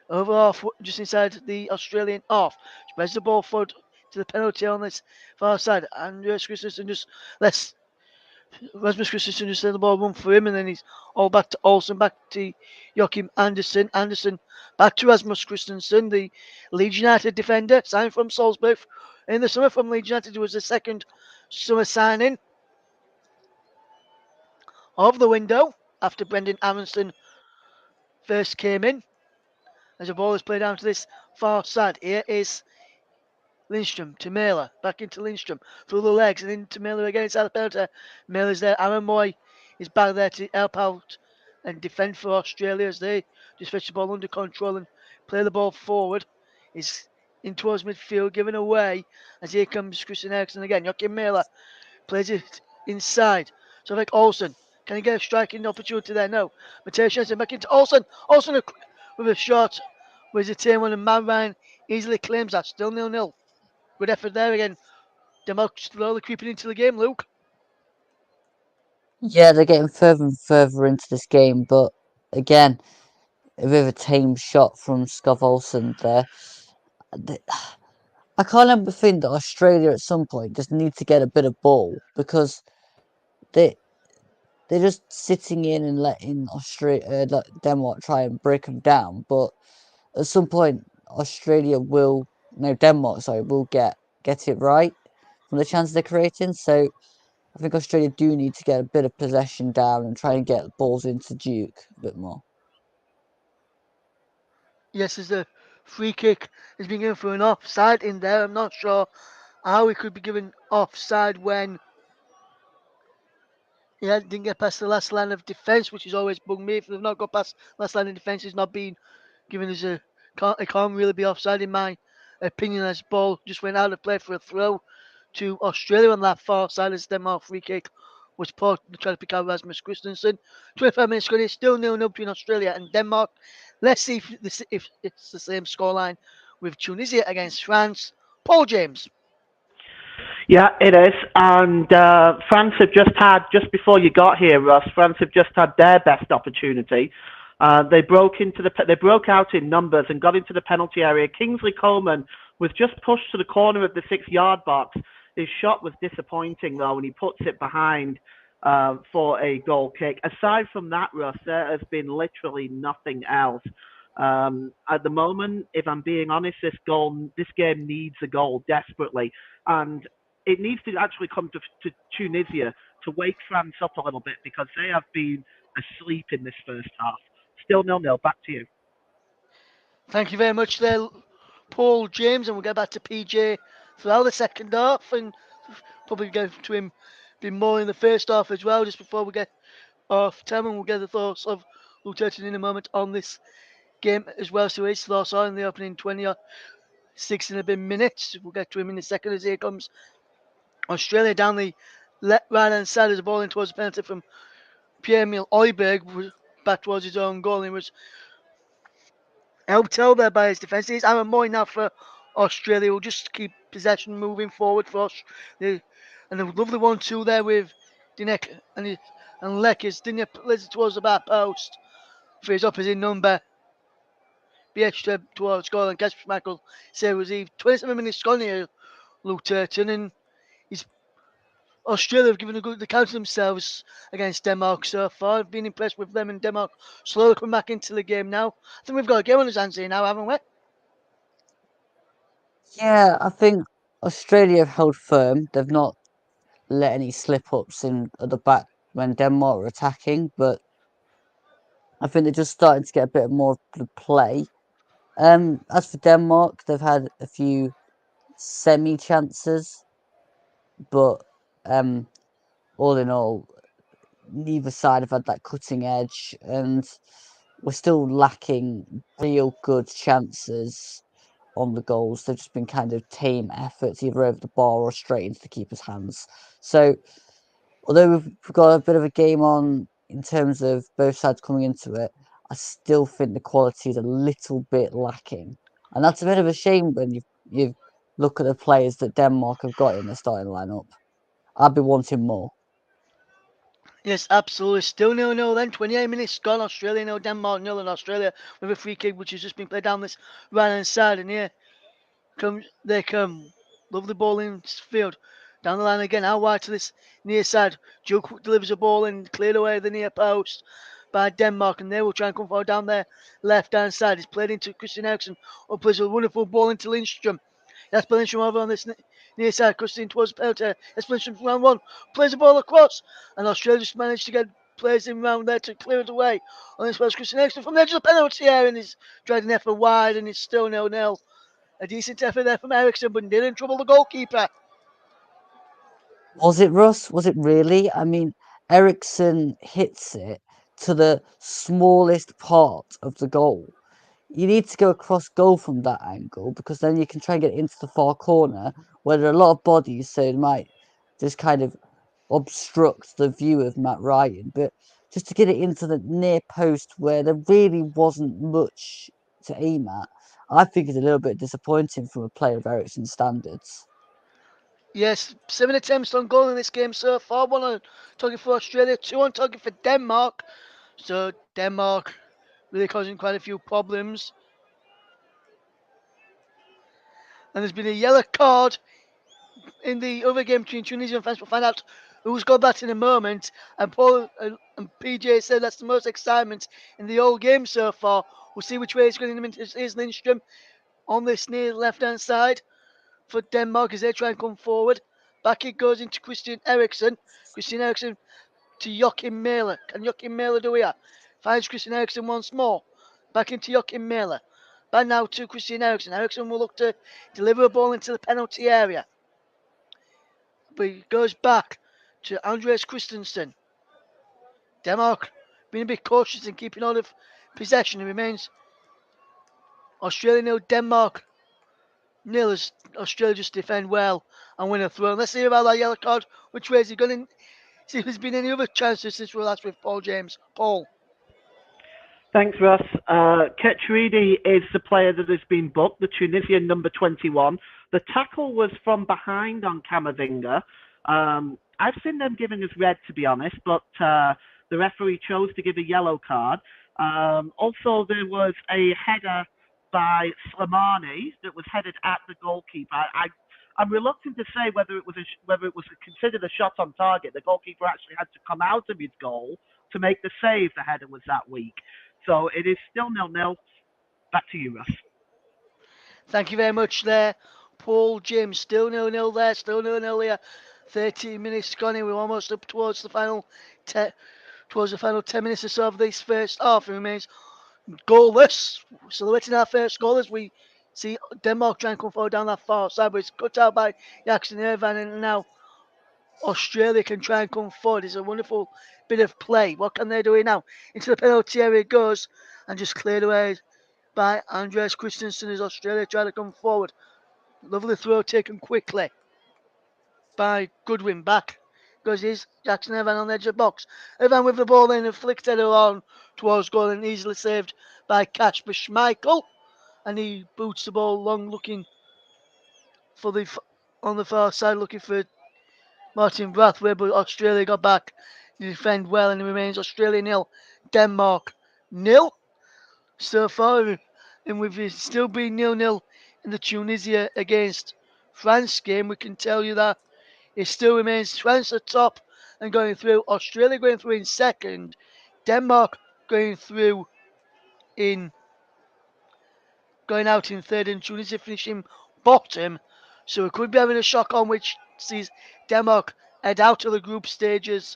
Speaker 1: Over half, just inside the Australian half. Spreads the ball forward to the penalty on this far side. Andreas Christensen just lets Rasmus Christensen just let the ball run for him, and then he's all back to Olsen, back to Joachim Andersen. Andersen back to Rasmus Christensen, the Leeds United defender, signed from Salzburg in the summer from Leeds United. It was the second summer signing of the window after Brendan Aronson first came in. As the ball is played down to this far side, here is Lindstrom to Mailer, back into Lindstrom, through the legs and into Mailer again inside the penalty. Mailer's there, Aaron Moy is back there to help out and defend for Australia as they just fetch the ball under control and play the ball forward. Is in towards midfield, given away as here comes Christian Eriksen again. Joachim Mailer plays it inside. So like Olsen, can he get a striking opportunity there? No. Mateus Jensen back into Olsen. Olsen with a shot. With a team when Man Ryan easily claims that. Still 0-0. Good effort there again. Denmark slowly creeping into the game, Luke.
Speaker 3: Yeah, they're getting further and further into this game, but again, a bit of a tame shot from Scott Olsen there. Th- I can't help but think that Australia at some point just need to get a bit of ball because they they're just sitting in and letting Australia, Denmark try and break them down. But at some point, Australia will, no, Denmark, sorry, will get it right from the chances they're creating. So I think Australia do need to get a bit of possession down and try and get balls into Duke a bit more.
Speaker 1: Yes, as the free kick is being given for an offside in there. I'm not sure how it could be given offside when yeah, didn't get past the last line of defence, which has always bugged me. If they've not got past last line of defence, it's not been given as a it can't really be offside in my opinion. As ball just went out of play for a throw to Australia on that far side as Denmark free kick was put to try to pick out Rasmus Christensen. 25 minutes ago, it's still 0-0 between Australia and Denmark. Let's see if it's the same scoreline with Tunisia against France. Paul James.
Speaker 2: Yeah, it is. And France have just had, just before you got here, Russ, France have just had their best opportunity. They broke out in numbers and got into the penalty area. Kingsley Coleman was just pushed to the corner of the 6-yard box. His shot was disappointing though, and he puts it behind for a goal kick. Aside from that, Russ, there has been literally nothing else. At the moment, if I'm being honest, this game needs a goal desperately, and it needs to actually come to Tunisia to wake France up a little bit because they have been asleep in this first half. Still 0-0. Back to you.
Speaker 1: Thank you very much there, Paul James, and we'll get back to PJ throughout the second half and probably go to him be more in the first half as well, just before we get off time, and we'll get the thoughts of Luton in a moment on this game as well. So his thoughts are in the opening 20 or 6 and a bit minutes. We'll get to him in a second as here comes Australia down the right hand side as the ball in towards the penalty from Pierre-Emile Højbjerg back towards his own goal. And it was helped out there by his defence. It's Aaron Moy now for Australia. Will just keep possession moving forward for us. And a lovely 1-2 there with Dinek and Lek as Dinek plays it towards the back post for his opposite number. BH towards goal and Kasper Schmeichel say was 27 minutes gone here, Luke Turton, and he's Australia have given a good account of themselves against Denmark so far. I've been impressed with them, and Denmark slowly coming back into the game now. I think we've got a game on his hands here now, haven't we?
Speaker 3: Yeah, I think Australia have held firm. They've not let any slip ups in at the back when Denmark were attacking, but I think they're just starting to get a bit more of the play. As for Denmark, they've had a few semi chances, but um, all in all, neither side have had that cutting edge, and we're still lacking real good chances on the goals. They've just been kind of tame efforts, either over the bar or straight into the keeper's hands. So, although we've got a bit of a game on in terms of both sides coming into it, I still think the quality is a little bit lacking, and that's a bit of a shame when you look at the players that Denmark have got in their starting lineup. I'd be wanting more.
Speaker 1: Yes, absolutely. Still 0-0 then. 28 minutes gone. Australia 0, Denmark 0, and Australia with a free kick which has just been played down this right hand side. And here they come. Lovely ball in field. Down the line again, out wide to this near side. Duke delivers a ball and cleared away the near post by Denmark, and they will try and come forward down their left hand side. It's played into Christian Eriksen, who plays a wonderful ball into Lindstrom. That's Lindstrom over on this near side, crossing towards the penalty. That's Lindstrom round one, plays the ball across, and Australia just managed to get players in round there to clear it away. On this was Christian Eriksen from the edge of the penalty area, and he's tried an effort wide, and it's still 0-0. A decent effort there from Eriksen, but didn't trouble the goalkeeper.
Speaker 3: Was it Russ? Was it really? I mean, Ericsson hits it to the smallest part of the goal. You need to go across goal from that angle because then you can try and get into the far corner where there are a lot of bodies, so it might just kind of obstruct the view of Matt Ryan. But just to get it into the near post where there really wasn't much to aim at, I think it's a little bit disappointing from a player of Ericsson's standards.
Speaker 1: Yes, 7 attempts on goal in this game so far. 1 on target for Australia, 2 on target for Denmark. So Denmark really causing quite a few problems. And there's been a yellow card in the other game between Tunisia and France. We'll find out who's got that in a moment. And Paul and PJ said that's the most excitement in the whole game so far. We'll see which way it's going in a minute. Here's Lindstrom on this near left-hand side for Denmark as they try and come forward. Back it goes into Christian Eriksen. Christian Eriksen to Joachim Mæhle. Can Joachim Mæhle do it? Finds Christian Eriksen once more. Back into Joachim Mæhle. Back now to Christian Eriksen. Eriksen will look to deliver a ball into the penalty area. But he goes back to Andreas Christensen. Denmark being a bit cautious in keeping hold of possession. It remains Australia nil, Denmark nil as Australia just defend well and win a throw. Let's see about that yellow card. Which way is he going? See if there's been any other chances since we were last with Paul James. Paul.
Speaker 2: Thanks, Russ. Ketcheridi is the player that has been booked, the Tunisian number 21. The tackle was from behind on Camavinga. I've seen them giving us red, to be honest, but the referee chose to give a yellow card. Also, there was a header by Slimani that was headed at the goalkeeper. I'm reluctant to say whether it was considered a shot on target. The goalkeeper actually had to come out of his goal to make the save. The header was that weak. So it is still 0-0. Back to you, Russ.
Speaker 1: Thank you very much there, Paul James. Still 0-0 there, still 0-0 here. 13 minutes gone in. We're almost up towards the final 10 minutes or so of this first half. It remains goalless. So awaiting our first goal as we see Denmark try and come forward down that far side, but it's cut out by Jackson Irvan, and now Australia can try and come forward. It's a wonderful bit of play. What can they do now? Into the penalty area it goes and just cleared away by Andreas Christensen as Australia try to come forward. Lovely throw taken quickly by Goodwin. Back goes his Jackson Evan on the edge of the box. Evan with the ball in and flicked it on towards goal and easily saved by Kasper Schmeichel. And he boots the ball long, looking for the on the far side, looking for Martin Brathwaite, but Australia got back to defend well, and it remains Australia nil, Denmark nil so far, and with it still being 0-0 in the Tunisia against France game, we can tell you that it still remains France at top and going through, Australia going through in second, Denmark going through in going out in third, and Tunisia finishing bottom. So we could be having a shock on which sees Denmark head out of the group stages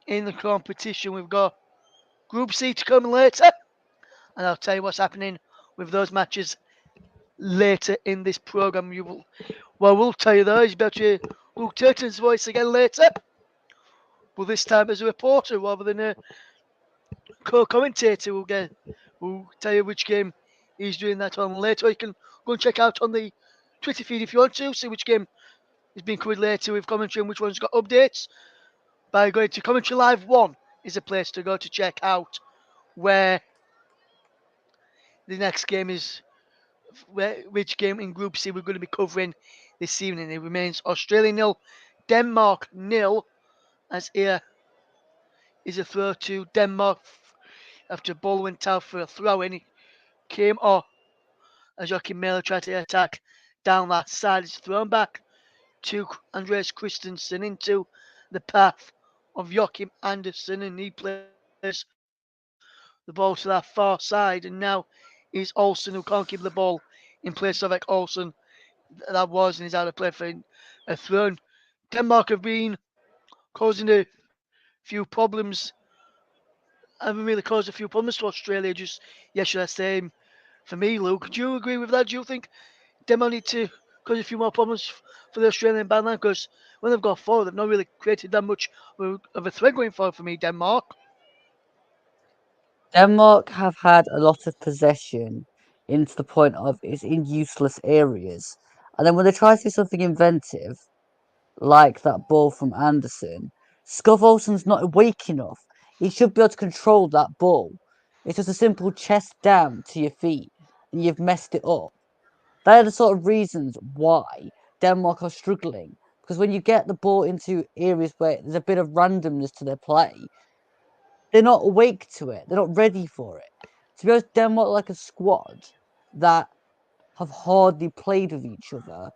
Speaker 1: in the competition. We've got Group C to come later, and I'll tell you what's happening with those matches later in this program. We'll tell you though is about to hear Luke Turton's voice again later, but this time as a reporter rather than a co-commentator. We'll tell you which game he's doing that on later. You can go and check out on the Twitter feed if you want to see which game is being covered later with commentary and which one's got updates. By going to Commentary Live 1 is a place to go to check out where the next game is, which game in Group C we're going to be covering this evening. It remains Australia nil, Denmark nil, as here is a throw to Denmark after ball went out for a throw in. It came off as Joachim Mæhle tried to attack down that side. It's thrown back to Andreas Christensen into the path of Joachim Andersen, and he plays the ball to that far side. And now is Olsen who can't keep the ball in place of Olsen. That was and is out of play for a thrown. Denmark have been causing a few problems. Haven't really caused a few problems to Australia. Just yes, should I say for me, Luke? Do you agree with that? Do you think Denmark need to cause a few more problems for the Australian bandline? Because when they've got forward, they've not really created that much of a threat going forward for me, Denmark.
Speaker 3: Denmark have had a lot of possession into the point of it's in useless areas. And then when they try to do something inventive, like that ball from Anderson, Scott Olsen's not awake enough. He should be able to control that ball. It's just a simple chest down to your feet, and you've messed it up. They are the sort of reasons why Denmark are struggling. Because when you get the ball into areas where there's a bit of randomness to their play, they're not awake to it. They're not ready for it. To be honest, Denmark are like a squad that have hardly played with each other,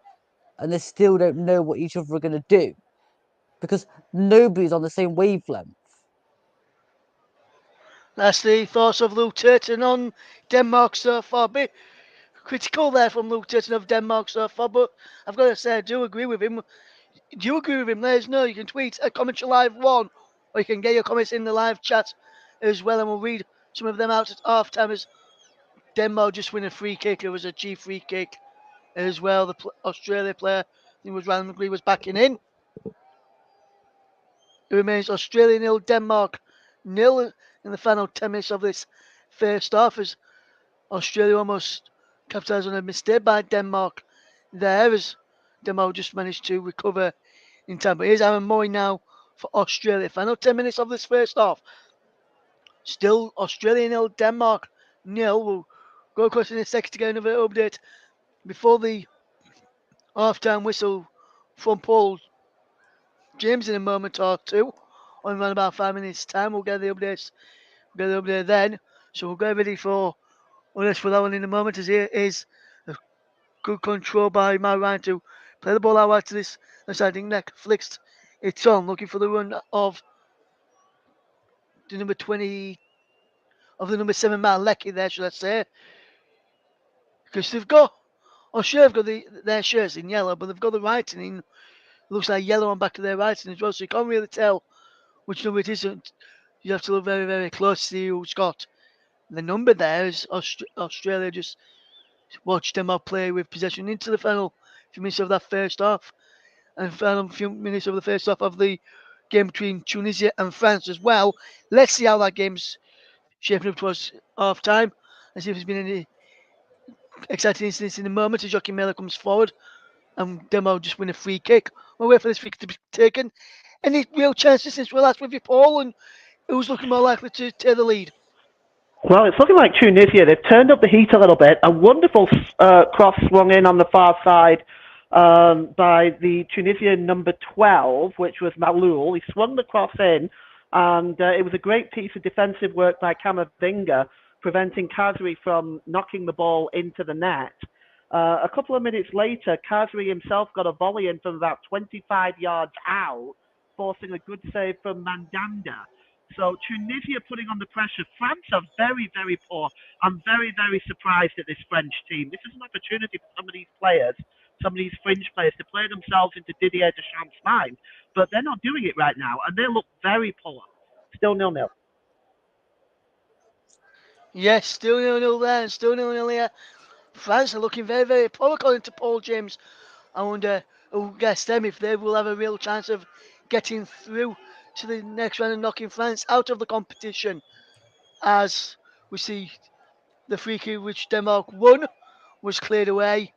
Speaker 3: and they still don't know what each other are going to do because nobody's on the same wavelength.
Speaker 1: That's the thoughts of Luke Turton on Denmark so far. Bit critical there from Luke Turton of Denmark so far, but I've got to say I do agree with him. Do you agree with him? Let us know. You can tweet at Commentary Live 1, or you can get your comments in the live chat as well, and we'll read some of them out at half time as Denmark just win a free kick. It was a G free kick as well. The Australia player, I think it was Ryan McGree, was backing in. It remains Australia nil, Denmark nil in the final 10 minutes of this first half as Australia almost capitalised on a mistake by Denmark there as Denmark just managed to recover in time. But here's Aaron Moy now for Australia. Final 10 minutes of this first half. Still Australia nil, Denmark nil. We'll go across in a second to get another update before the half-time whistle from Paul James in a moment or two. On around about 5 minutes time, we'll get the updates. We'll get the update then. So we'll get ready for us for that one in a moment. As here is a good control by Matt Ryan to play the ball out wide to this side. Neck flicks it's on, looking for the run of the number 20 of the number 7 Matt Leckie there, should I say? Because they've got, sure they've got their shirts in yellow, but they've got the writing in. It looks like yellow on back of their writing as well, so you can't really tell which number it isn't. You have to look very, very close to see who's got the number there. As Australia just watched them all play with possession into the final few minutes of that first half, and final few minutes of the first half of the game between Tunisia and France as well. Let's see how that game's shaping up towards half time and see if there's been any exciting incidents in the moment as Joachim Miller comes forward and Demo just win a free kick. We'll wait for this free kick to be taken. Any real chances since we last with you, Paul? And who's looking more likely to take the lead?
Speaker 2: Well, it's looking like Tunisia. They've turned up the heat a little bit. A wonderful cross swung in on the far side by the Tunisian number 12, which was Maloul. He swung the cross in, and it was a great piece of defensive work by Camavinga, preventing Kazri from knocking the ball into the net. A couple of minutes later, Kazri himself got a volley in from about 25 yards out, forcing a good save from Mandanda. So Tunisia putting on the pressure. France are very, very poor. I'm very, very surprised at this French team. This is an opportunity for some of these players, some of these fringe players, to play themselves into Didier Deschamps' mind. But they're not doing it right now, and they look very poor. Still 0-0.
Speaker 1: Yes, still 0-0 there and still 0-0 here. France are looking very, very poor according to Paul James. I wonder who guess them if they will have a real chance of getting through to the next round and knocking France out of the competition. As we see the free kick which Denmark won was cleared away,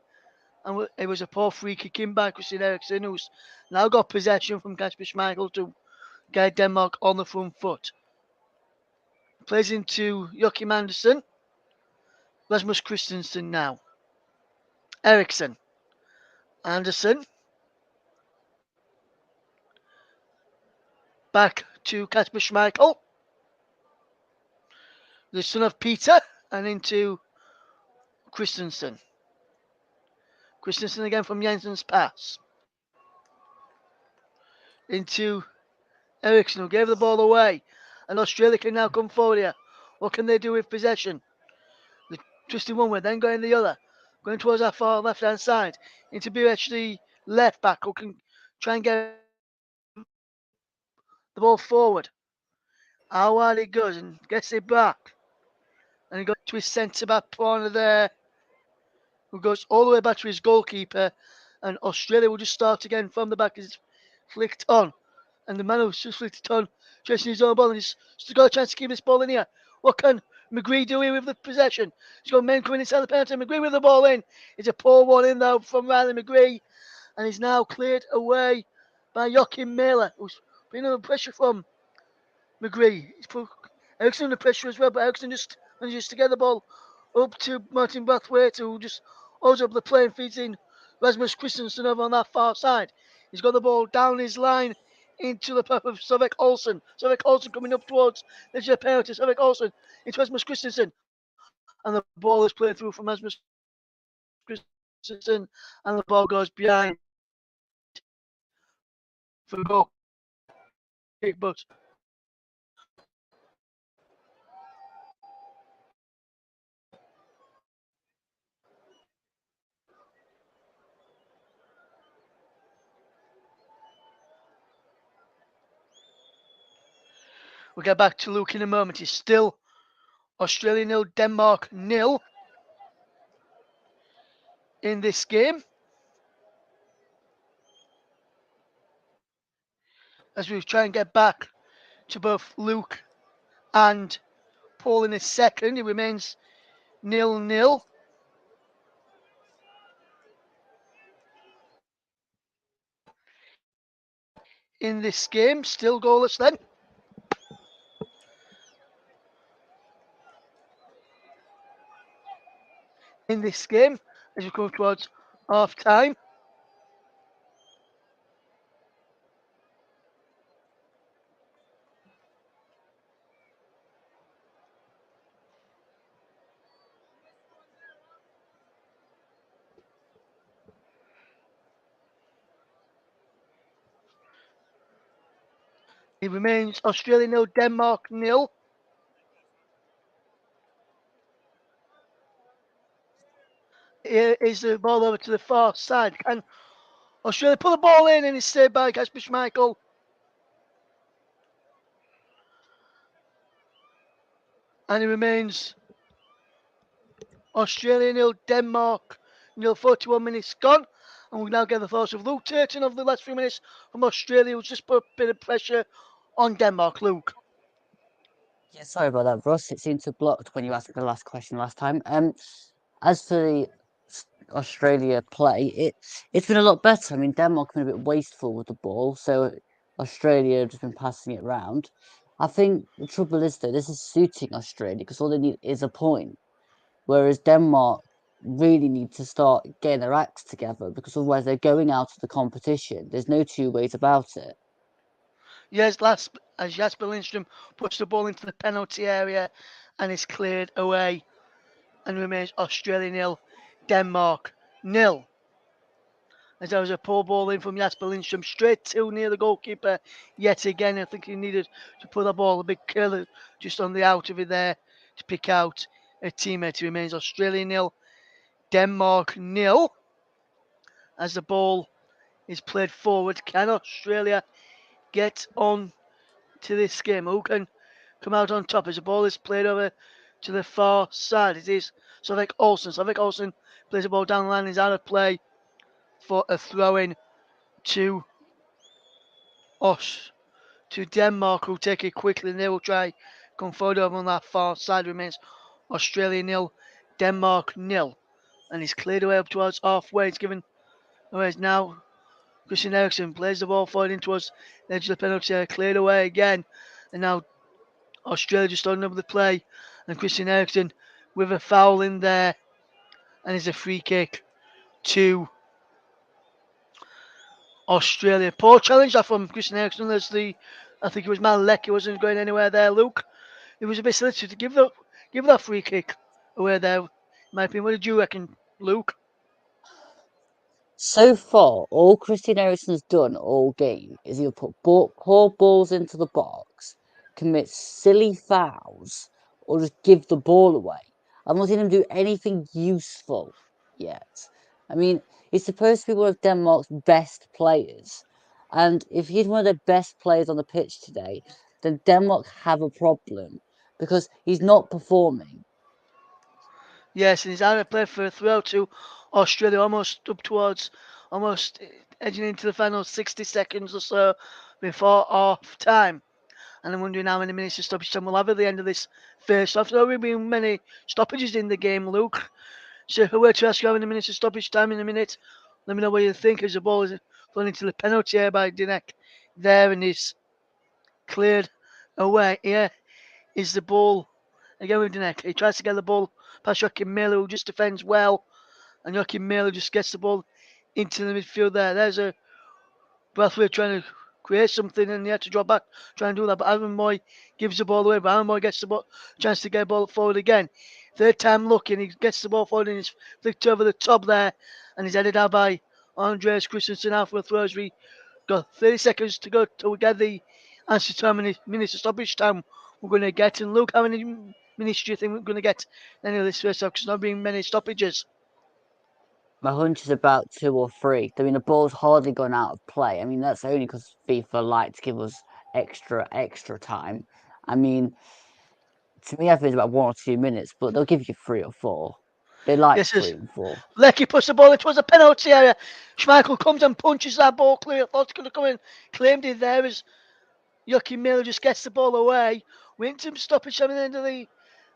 Speaker 1: and it was a poor free kick in by Christian Eriksen, who's now got possession from Kasper Schmeichel to get Denmark on the front foot. Plays into Joachim Andersen. Rasmus Christensen now. Eriksen. Andersen. Back to Kasper Schmeichel. The son of Peter. And into Christensen. Christensen again from Jensen's pass. into Ericsson, who gave the ball away. And Australia can now come forward here. What can they do with possession? The twisting one way, then going the other. Going towards our far left hand side. Into BH, the left back, who can try and get the ball forward. How wide it goes and gets it back. And he goes to his centre back corner there, who goes all the way back to his goalkeeper. And Australia will just start again from the back as it's flicked on. And the man who's just flicked it on, chasing his own ball, and he's still got a chance to keep this ball in here. What can McGree do here with the possession? He's got men coming inside the penalty. McGree with the ball in. It's a poor one in though from Riley McGree. And he's now cleared away by Joachim Mailer, who's been under pressure from McGree. He's put Ericsson under pressure as well, but Ericsson just manages to get the ball up to Martin Brathwaite, who just holds up the play and feeds in Rasmus Christensen over on that far side. He's got the ball down his line into the path of Sovek Olsen. Sovek Olsen coming up towards the edge of the penalty. Sovek Olsen into Rasmus Christensen. And the ball is played through from Rasmus Christensen. And the ball goes behind for a goal kick, but we'll get back to Luke in a moment. It's still Australia 0, Denmark 0 in this game. As we try and get back to both Luke and Paul in a second, it remains 0-0. In this game, still goalless then. In this game, as we come towards half time. It remains Australia 0, Denmark 0. Here is the ball over to the far side. Can Australia put the ball in and it's saved by Kasper Schmeichel. And it remains Australia 0, Denmark 0, 41 minutes gone. And we now get the thoughts of Luke Turton of the last few minutes from Australia, who's just put a bit of pressure on Denmark. Luke.
Speaker 3: Yeah, sorry about that, Russ. It seemed to have blocked when you asked me the last question last time. As for the Australia play, it's been a lot better. I mean, Denmark have been a bit wasteful with the ball, so Australia have just been passing it round. I think the trouble is though, this is suiting Australia because all they need is a point, whereas Denmark really need to start getting their acts together because otherwise they're going out of the competition. There's no two ways about it.
Speaker 1: Yes, as Jasper Lindstrom puts the ball into the penalty area and is cleared away and remains Australia 0, Denmark 0. As there was a poor ball in from Jasper Lindstrom straight to near the goalkeeper yet again. I think he needed to put the ball a bit clearer just on the out of it there to pick out a teammate. He remains Australia 0, Denmark 0. As the ball is played forward, can Australia get on to this game? Who can come out on top as the ball is played over to the far side? It is Sovek Olsen. Sovek Olsen plays the ball down the line, is out of play for a throw in to to Denmark, who take it quickly and they will try come forward over on that far side. Remains Australia 0, Denmark 0. And he's cleared away up towards halfway. It's given away now. Christian Eriksen plays the ball forward in towards the edge of the penalty area, cleared away again. And now Australia just starting up the play. And Christian Eriksen with a foul in there. And it's a free kick to Australia. Poor challenge that from Christian Eriksen. As I think it was Malek. He wasn't going anywhere there, Luke. It was a bit silly to give that free kick away there. In my opinion, what did you reckon, Luke?
Speaker 3: So far, all Christian Eriksen's done all game is either put poor balls into the box, commit silly fouls, or just give the ball away. I've not seen him do anything useful yet. I mean, he's supposed to be one of Denmark's best players. And if he's one of their best players on the pitch today, then Denmark have a problem because he's not performing.
Speaker 1: Yes, and he's out of play for a throw to Australia, almost up towards, almost edging into the final 60 seconds or so before half time. And I'm wondering how many minutes of stoppage time we'll have at the end of this first half. There will be many stoppages in the game, Luke. So if I were to ask you how many minutes of stoppage time in a minute, let me know what you think as the ball is flown into the penalty area by Dinek there and is cleared away. Yeah, is the ball again with Dinek. He tries to get the ball past Joachim Miller, who just defends well, and Joachim Miller just gets the ball into the midfield there. There's a Brathwaite trying to create something and he had to drop back, try and do that. But Aaron Moy gives the ball away, but Aaron Moy gets the ball, chance to get the ball forward again. Third time looking, he gets the ball forward and he's flicked over the top there and he's headed out by Andreas Christensen out for a throw as we got 30 seconds to go till we get the answer to how many minutes of stoppage time we're going to get. And look, how many minutes do you think we're going to get in any of this first half? Because not being many stoppages.
Speaker 3: My hunch is about two or three. I mean, the ball's hardly gone out of play. I mean, that's only because FIFA like to give us extra time. I mean, to me, I think it's about 1 or 2 minutes, but they'll give you 3 or 4. They like
Speaker 1: Yes,
Speaker 3: three
Speaker 1: yes.
Speaker 3: and four.
Speaker 1: Lecky puts the ball into a penalty area. Schmeichel comes and punches that ball clear. Thought it's going to come in. Claimed it there as Joachim Miller just gets the ball away. We need some stoppage at the end of the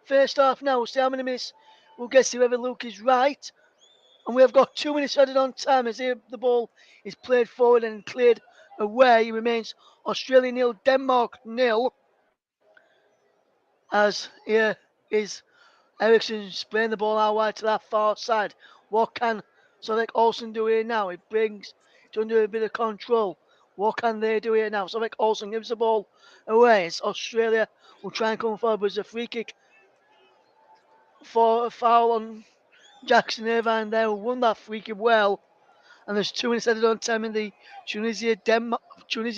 Speaker 1: first half now. We'll see how many minutes we'll get to whether Luke is right. And we have got 2 minutes added on time as the ball is played forward and cleared away. It remains Australia nil, Denmark nil. As here is Eriksen's playing the ball out wide to that far side. What can Sonic Olsen do here now? It brings to under a bit of control. What can they do here now? Sonic Olsen gives the ball away. It's Australia will try and come forward, but it's a free kick for a foul on Jackson Irvine there, who won that free kick well. And there's 2 minutes added on time in the Tunisia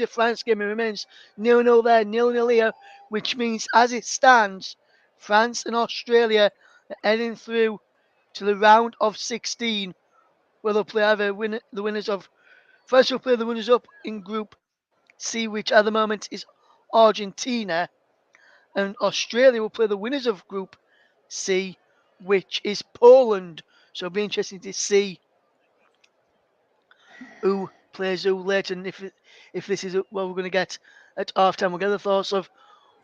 Speaker 1: France game. It remains 0-0 there, 0-0 here, which means as it stands, France and Australia are heading through to the round of 16, where they'll play either the winners of France will play the winners up in Group C, which at the moment is Argentina, and Australia will play the winners of Group C, which is Poland. So it'll be interesting to see who plays who later, and if this is what we're going to get at half time. We'll get the thoughts of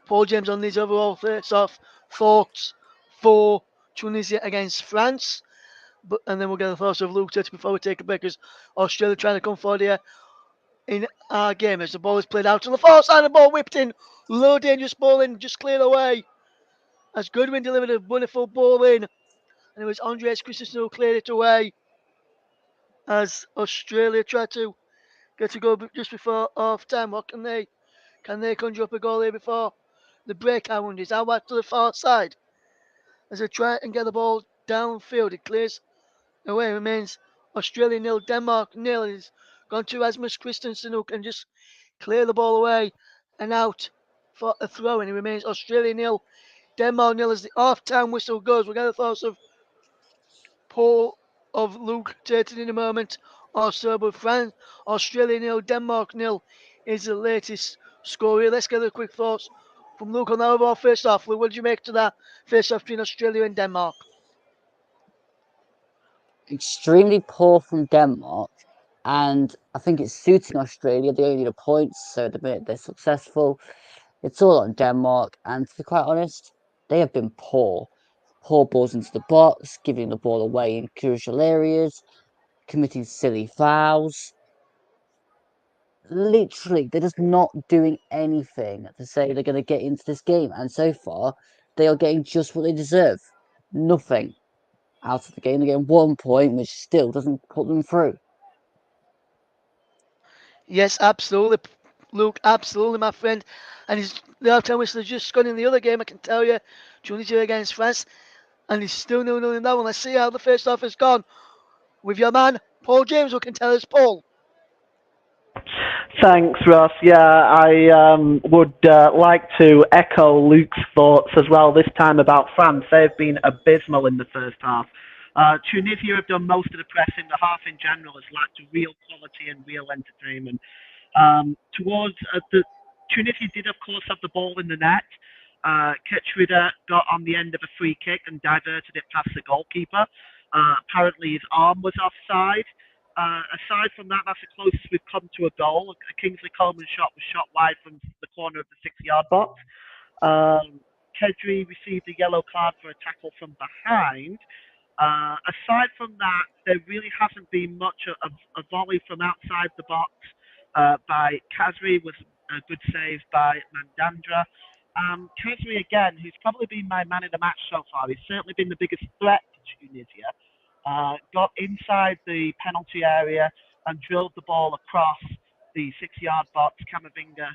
Speaker 1: Paul James on these overall first off thoughts for Tunisia against France. And then we'll get the thoughts of Luke Turtle before we take a break, because Australia trying to come forward here in our game as the ball is played out to the far side. The ball whipped in, low dangerous ball in, just cleared away as Goodwin delivered a wonderful ball in, and it was Andreas Christensen who cleared it away as Australia tried to get a goal just before half time. What can they conjure up a goal here before the break? I wonder. Is out back to the far side as they try and get the ball downfield. It clears away. It remains Australia nil, Denmark nil. It's gone to Rasmus Christensen, who can just clear the ball away and out for a throw. And it remains Australia nil, Denmark nil as the half time whistle goes. We'll get the thoughts of Paul of Luke Turton in a moment or so, but France, Australia nil, Denmark nil is the latest score here. Let's get the quick thoughts from Luke on that overall first half. Luke, what did you make to that first half between Australia and Denmark?
Speaker 3: Extremely poor from Denmark, and I think it's suiting Australia. They only need a point, so the minute they're successful, it's all on Denmark. And to be quite honest, they have been poor. Poor balls into the box, giving the ball away in crucial areas, committing silly fouls. Literally, they're just not doing anything to say they're going to get into this game. And so far, they are getting just what they deserve. Nothing out of the game. They're getting 1 point, which still doesn't put them through.
Speaker 1: Yes, absolutely, Luke, absolutely, my friend. And the half time whistle has just gone in the other game, I can tell you. Tunisia against France, and he's still 0-0 in that one. Let's see how the first half has gone with your man, Paul James, who can tell us, Paul.
Speaker 2: Thanks, Ross. Yeah, I would like to echo Luke's thoughts as well, this time about France. They've been abysmal in the first half. Tunisia have done most of the pressing. The half in general has lacked real quality and real entertainment. Towards the Tunisia did, of course, have the ball in the net. Ketchrider got on the end of a free kick and diverted it past the goalkeeper. Apparently, his arm was offside. Aside from that, that's the closest we've come to a goal. A Kingsley Coleman shot was shot wide from the corner of the 6 yard box. Kedri received a yellow card for a tackle from behind. Aside from that, there really hasn't been much. A volley from outside the box by Kazri was a good save by Mandandra. Kazri, again, who's probably been my man of the match so far, he's certainly been the biggest threat to Tunisia. Got inside the penalty area and drilled the ball across the 6 yard box. Camavinga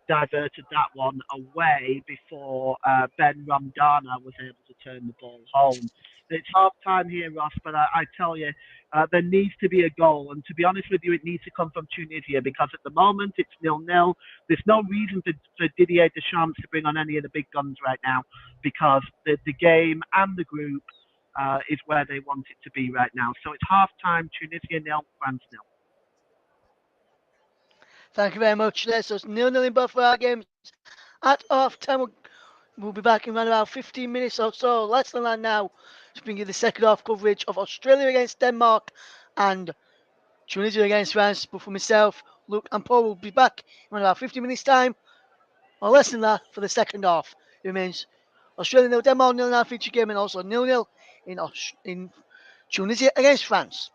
Speaker 2: diverted that one away before Ben Ramdana was able to turn the ball home. It's half time here, Ross, but I tell you, there needs to be a goal. And to be honest with you, it needs to come from Tunisia because at the moment it's 0-0. There's no reason for Didier Deschamps to bring on any of the big guns right now because the game and the group is where they want it to be right now. So it's half time, Tunisia 0, France 0.
Speaker 1: Thank you very much. So it's 0-0 in both of our games. At half time, we'll be back in around about 15 minutes or so, less than that now, to bring you the second half coverage of Australia against Denmark and Tunisia against France. But for myself, Luke and Paul will be back in around about 15 minutes' time, or less than that, for the second half. It remains Australia 0, Denmark 0 in our feature game, and also 0-0 in Tunisia against France.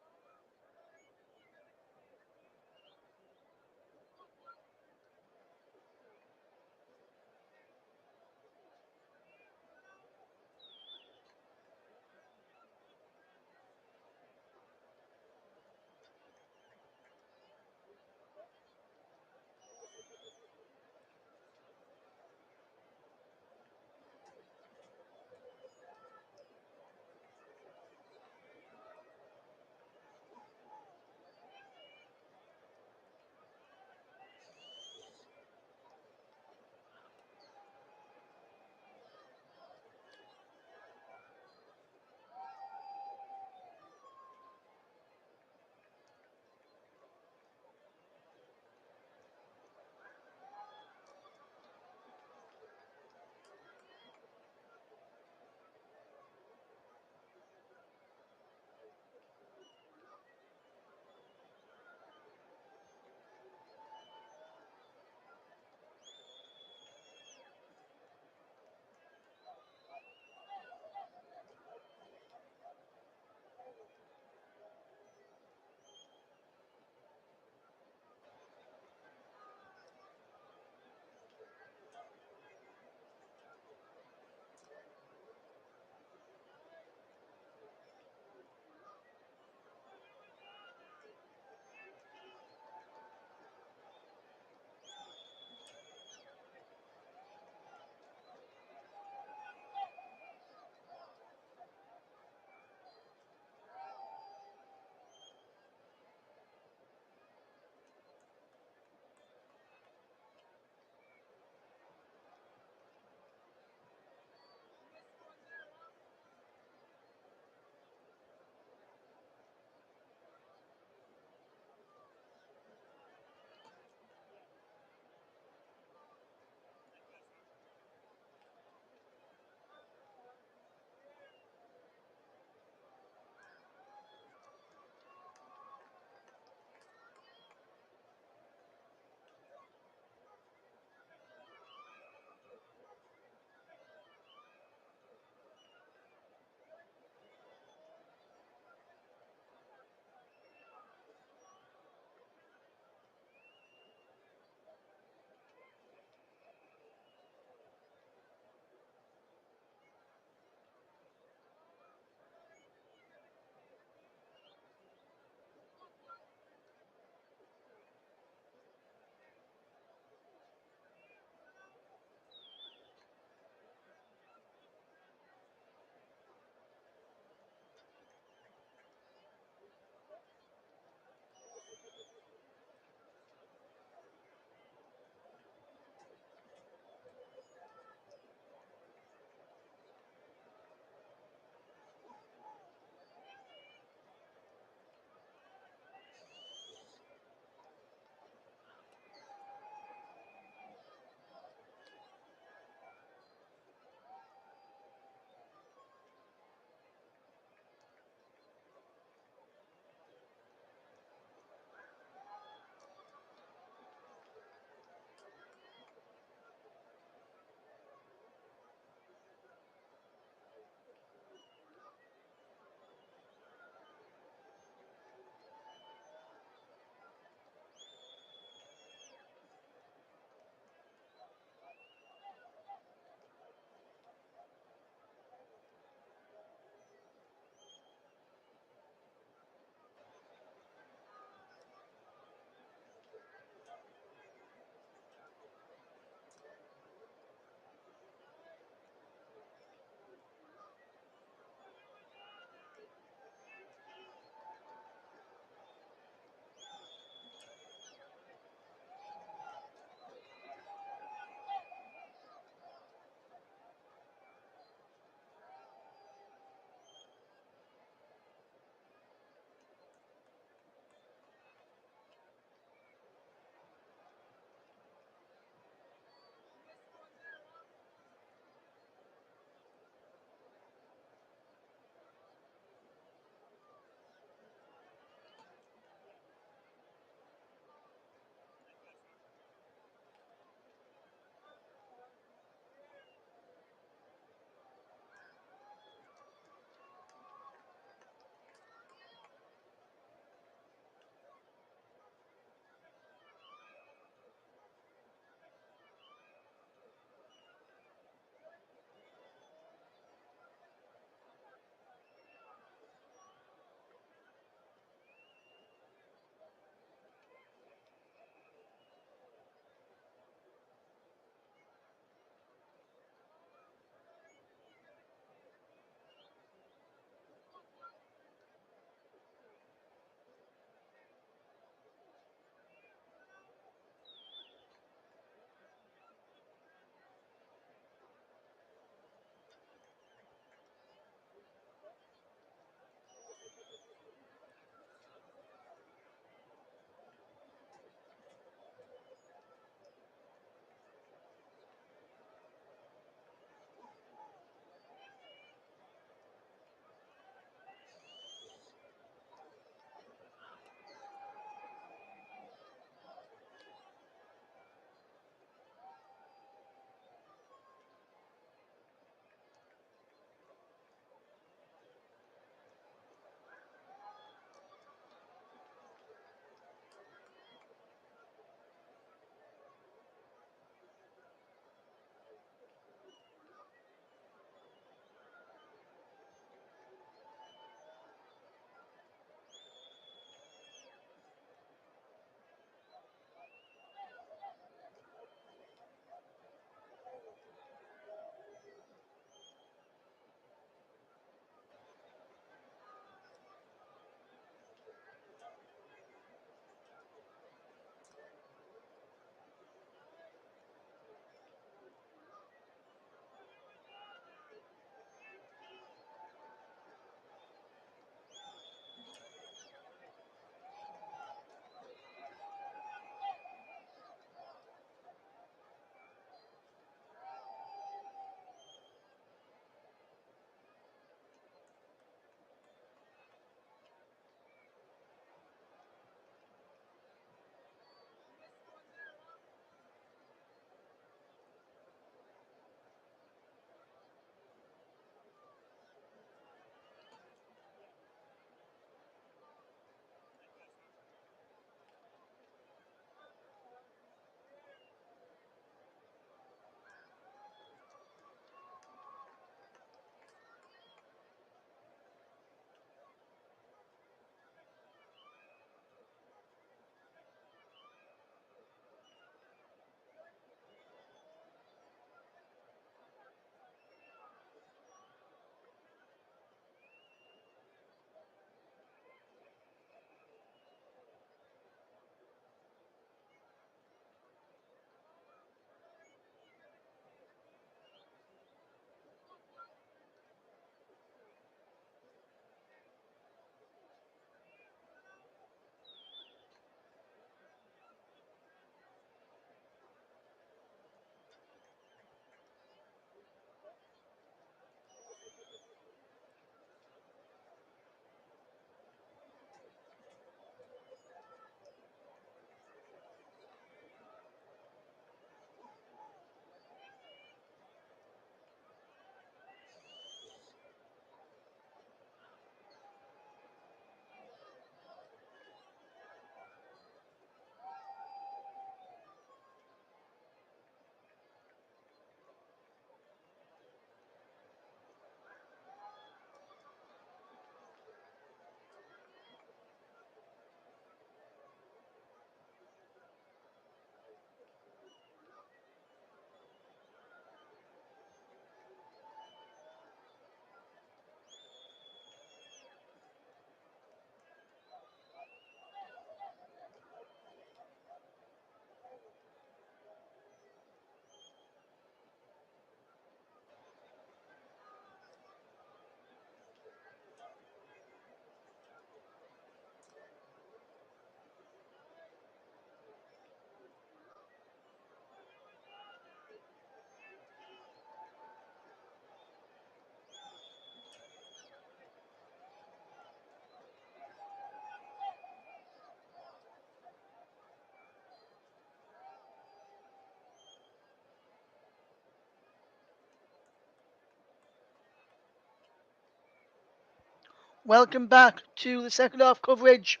Speaker 1: Welcome back to the second half coverage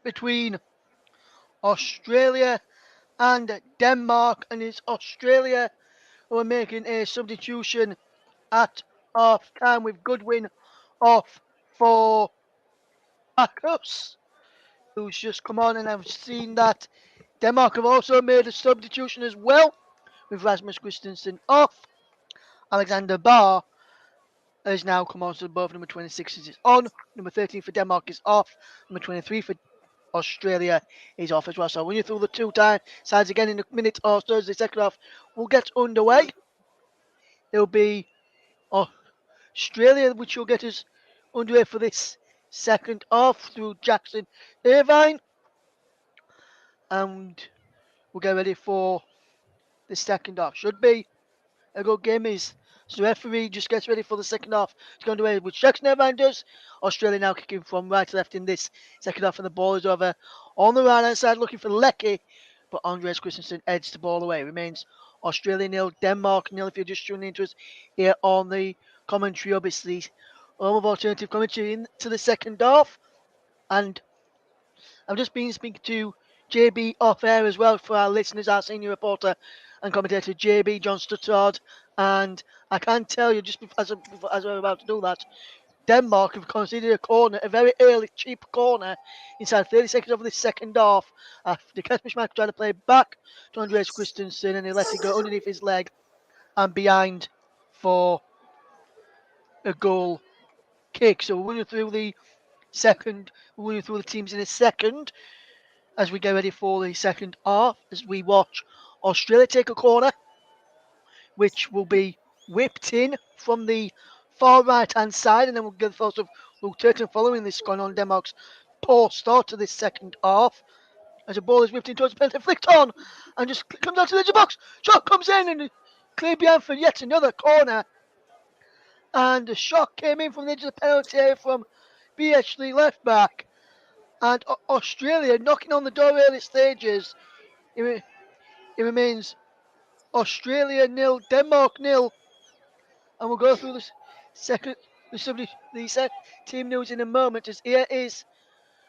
Speaker 1: between Australia and Denmark, and it's Australia who are making a substitution at half time with Goodwin off for Bacchus, who's just come on, and I've seen that Denmark have also made a substitution as well with Rasmus Christensen off. Alexander Barr has now come on, so both number 26 is on. Number 13 for Denmark is off. Number 23 for Australia is off as well. So when you through the two sides again in a minute or so as the second half will get underway, it'll be Australia which will get us underway for this second half through Jackson Irvine, and we'll get ready for the second half. Should be a good game. Is so the referee just gets ready for the second half to go underway, which Jackson Irvine does. Australia now kicking from right to left in this second half, and the ball is over on the right hand side looking for Lecky, but Andres Christensen heads the ball away. It remains Australia nil, Denmark nil. If you're just tuning into us here on the commentary, obviously, home of alternative commentary into the second half, and I've just been speaking to JB off air as well for our listeners, our senior reporter and commentator JB John Stuttard, and I can tell you just as we're about to do that, Denmark have conceded a corner, a very early cheap corner, inside 30 seconds of the second half. After Kasper tried to play back to Andreas Christensen and he let it go underneath his leg and behind for a goal kick. So we're running through the teams in a second as we get ready for the second half, as we watch Australia take a corner, which will be whipped in from the far right hand side, and then we'll get the thoughts of Luke Turton following this going on Denmark's poor start to this second half. As the ball is whipped in towards the penalty, flicked on, and just comes out to the edge of the box. Shot comes in and clear behind for yet another corner. And the shot came in from the edge of the penalty area from BH, the left back. And Australia knocking on the door early stages. It remains Australia nil, Denmark nil, and we'll go through the second, the team news in a moment. As here is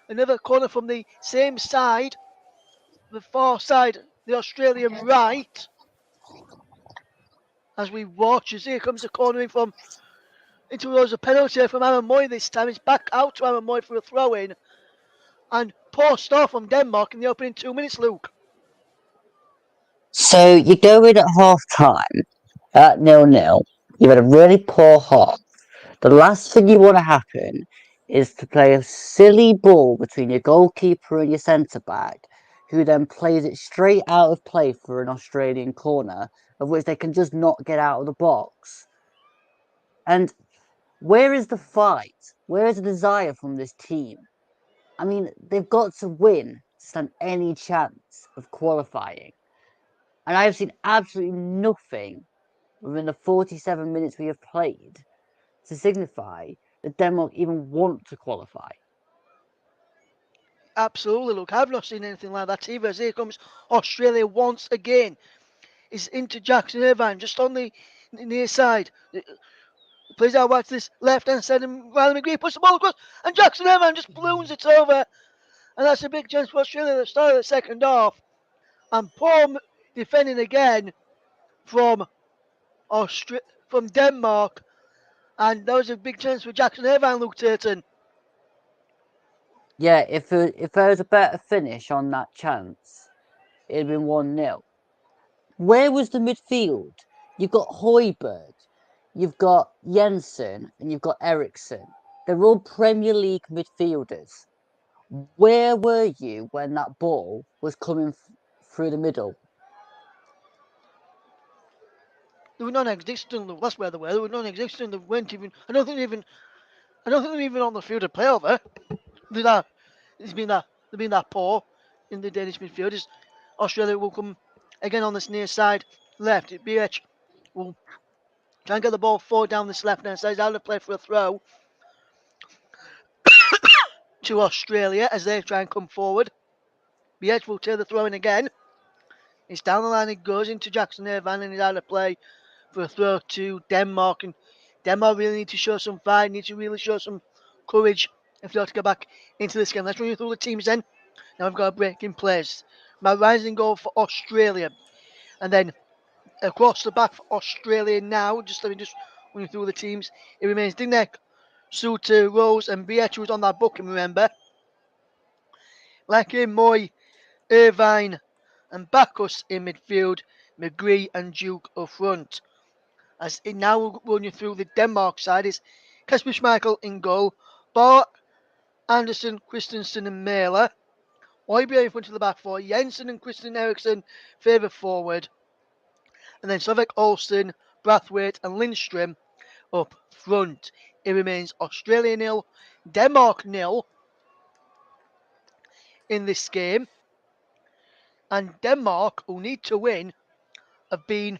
Speaker 1: another corner from the same side, the far side, the Australian right. As we watch, as here comes the corner in from into those a penalty from Aaron Moy this time. It's back out to Aaron Moy for a throw in, and poor start from Denmark in the opening 2 minutes, Luke.
Speaker 3: So you go in at half time at 0-0. You've had a really poor half. The last thing you want to happen is to play a silly ball between your goalkeeper and your centre back, who then plays it straight out of play for an Australian corner, of which they can just not get out of the box. And where is the fight? Where is the desire from this team? I mean, they've got to win to stand any chance of qualifying. And I have seen absolutely nothing within the 47 minutes we have played to signify that Denmark even want to qualify.
Speaker 1: Absolutely, look, I've not seen anything like that either. As here comes Australia once again. It's into Jackson Irvine, just on the near side. Plays out wide to this left hand side, and Riley McGree puts the ball across, and Jackson Irvine just balloons it over. And that's a big chance for Australia at the start of the second half. And poor defending again from from Denmark. And that was a big chance for Jackson Irvine, Luke Turton.
Speaker 3: Yeah, if there was a better finish on that chance, it'd been 1-0. Where was the midfield? You've got Højbjerg, you've got Jensen, and you've got Eriksson. They're all Premier League midfielders. Where were you when that ball was coming through the middle?
Speaker 1: They were non-existent. That's where they were. They were non-existent. They weren't even. I don't think they're even on the field to play over. It's been that they've been that poor in the Danish midfielders. Australia will come again on this near side left. BH will try and get the ball forward down this left hand side. He's out of play for a throw to Australia as they try and come forward. BH will take the throw in again. It's down the line. It goes into Jackson Irvine and he's out of play for a throw to Denmark. And Denmark really need to show some fight. Need to really show some courage if they ought to go back into this game. Let's run you through the teams then. Now we've got a break in place. My rising goal for Australia. And then across the back for Australia now, let me just run you through the teams. It remains Digneck, Suter, Rose, and Biet, who's on that booking, remember. Lecky, Moy, Irvine, and Bacchus in midfield, McGree and Duke up front. As it now will run you through the Denmark side is Kasper Schmeichel in goal, Bart, Anderson, Christensen and Mæhle. Højbjerg in front of the back four, Jensen and Christian Eriksen favour forward, and then Slovak Olsen, Brathwaite and Lindstrom up front. It remains Australia 0, Denmark 0 in this game, and Denmark, who need to win, have been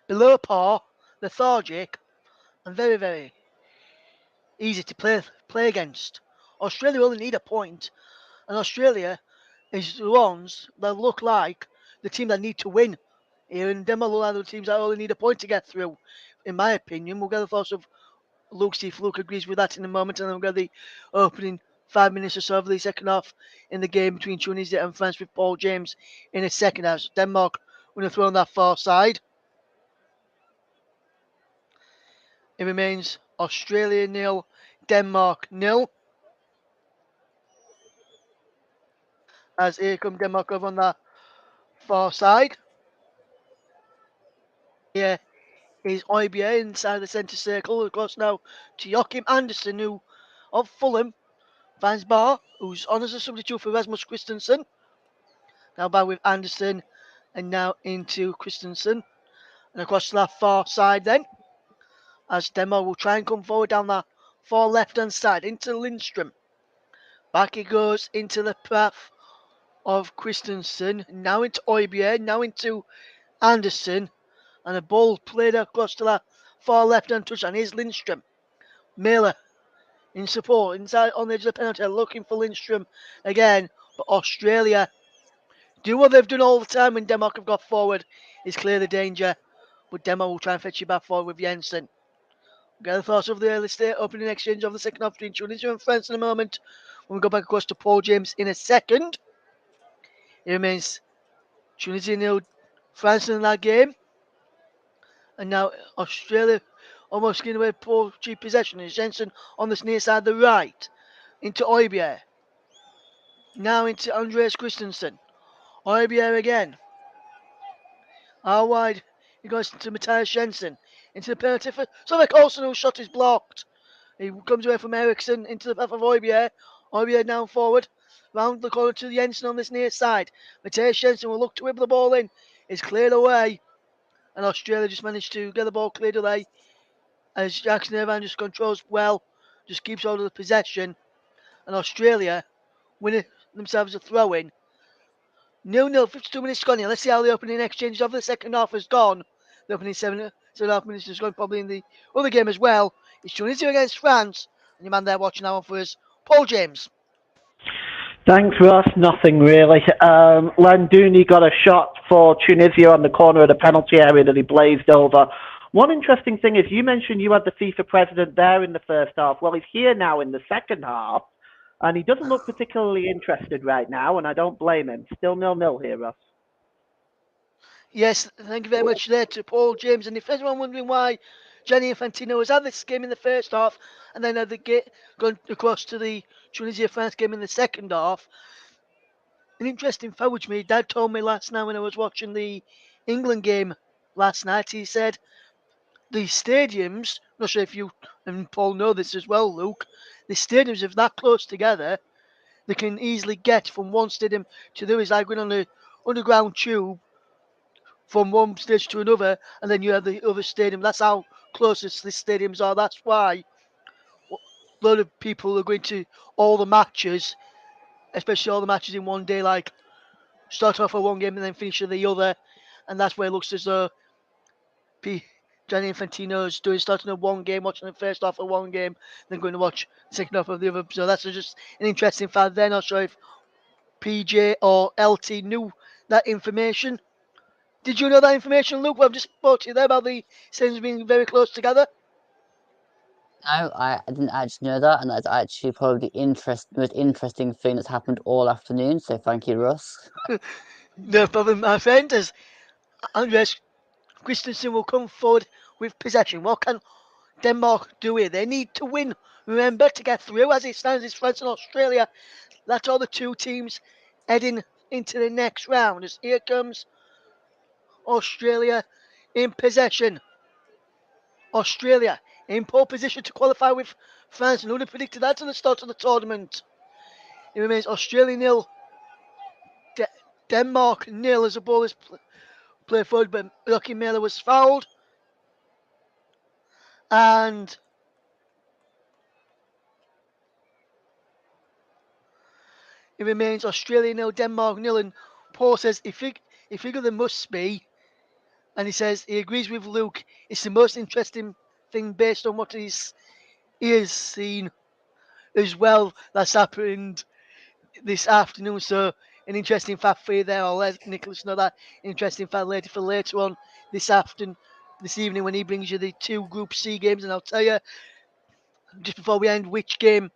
Speaker 1: below par, lethargic, and very, very easy to play against. Australia only need a point, and Australia is the ones that look like the team that need to win. Here and Denmark look like the teams that only need a point to get through. In my opinion, we'll get the thoughts of Luke, see if Luke agrees with that in a moment, and then we'll get the opening 5 minutes or so of the second half in the game between Tunisia and France with Paul James in a second half. Denmark going to throw on that far side. It remains Australia 0, Denmark 0. As here come Denmark over on that far side. Here is Højbjerg inside the centre circle. Of course now to Joachim Andersen, who of Fulham finds Bar, who's on as a substitute for Rasmus Christensen. Now back with Andersen and now into Christensen. And across to that far side then, as Denmark will try and come forward down that far left-hand side into Lindstrom. Back he goes into the path of Christensen. Now into Højbjerg, now into Andersen. And a ball played across to that far left-hand touch. And here's Lindstrom. Mæhle in support, inside on the edge of the penalty, looking for Lindstrom again. But Australia do what they've done all the time when Denmark have got forward, is clear the danger. But Denmark will try and fetch you back forward with Jensen. We'll get the thoughts of the early state opening exchange of the second half between Tunisia and France in a moment. When we go back across to Paul James in a second. It remains Tunisia 0, France in that game. And now Australia almost getting away Paul G possession. Is Jensen on this near side the right. Into Højbjerg. Now into Andreas Christensen. Højbjerg again. How wide? He goes to Matthias Jensen. Into the penalty for Slovak Olsen, whose shot is blocked. He comes away from Eriksson into the path of Højbjerg. Højbjerg now forward. Round the corner to Jensen on this near side. Matthias Jensen will look to whip the ball in. It's cleared away. And Australia just managed to get the ball cleared away. As Jackson Irvine just controls well. Just keeps hold of the possession. And Australia winning themselves a throw-in. 0-0, 52 minutes gone here. Let's see how the opening exchange of the second half has gone. The opening 7.5 minutes has gone probably in the other game as well. It's Tunisia against France. And your man there watching that one for us, Paul James.
Speaker 2: Thanks, Ross. Nothing really. Landuni got a shot for Tunisia on the corner of the penalty area that he blazed over. One interesting thing is you mentioned you had the FIFA president there in the first half. Well, he's here now in the second half, and he doesn't look particularly interested right now, and I don't blame him. Still 0-0 here, Ross.
Speaker 1: Yes, thank you very much there to Paul James. And if anyone wondering why Gianni Infantino has had this game in the first half and then had the gone across to the Tunisia-France game in the second half, an interesting fact which my dad told me last night when I was watching the England game last night. He said the stadiums, not sure if you and Paul know this as well, Luke, the stadiums, if that close together, they can easily get from one stadium to the other. It's like going on an underground tube from one stage to another, and then you have the other stadium. That's how closest the stadiums are. That's why a lot of people are going to all the matches, especially all the matches in one day, like start off at one game and then finish at the other. And that's where it looks as though Gianni Infantino's doing, starting at one game, watching the first half of one game, then going to watch the second half of the other. So that's just an interesting fact. They're not sure if PJ or LT knew that information. Did you know that information, Luke? I've just spoke to you there about the stadiums being very close together.
Speaker 3: No, I didn't actually know that, and that's actually probably the most interesting thing that's happened all afternoon. So thank you, Russ.
Speaker 1: No problem, my friend, as Andres Christensen will come forward with possession. What can Denmark do here? They need to win, remember, to get through. As it stands, it's France and Australia. That's all the two teams heading into the next round. As here comes Australia in possession. Australia in pole position to qualify with France. Nobody predicted that at the start of the tournament. It remains Australia nil, Denmark nil as the ball is played forward, but Lucky Miller was fouled. And it remains Australia nil, Denmark nil. And Paul says he figure there must be, and he says he agrees with Luke. It's the most interesting thing based on what he has seen as well that's happened this afternoon. So an interesting fact for you there. I'll let Nicholas know that interesting fact later on this evening when he brings you the two Group C games, and I'll tell you just before we end which game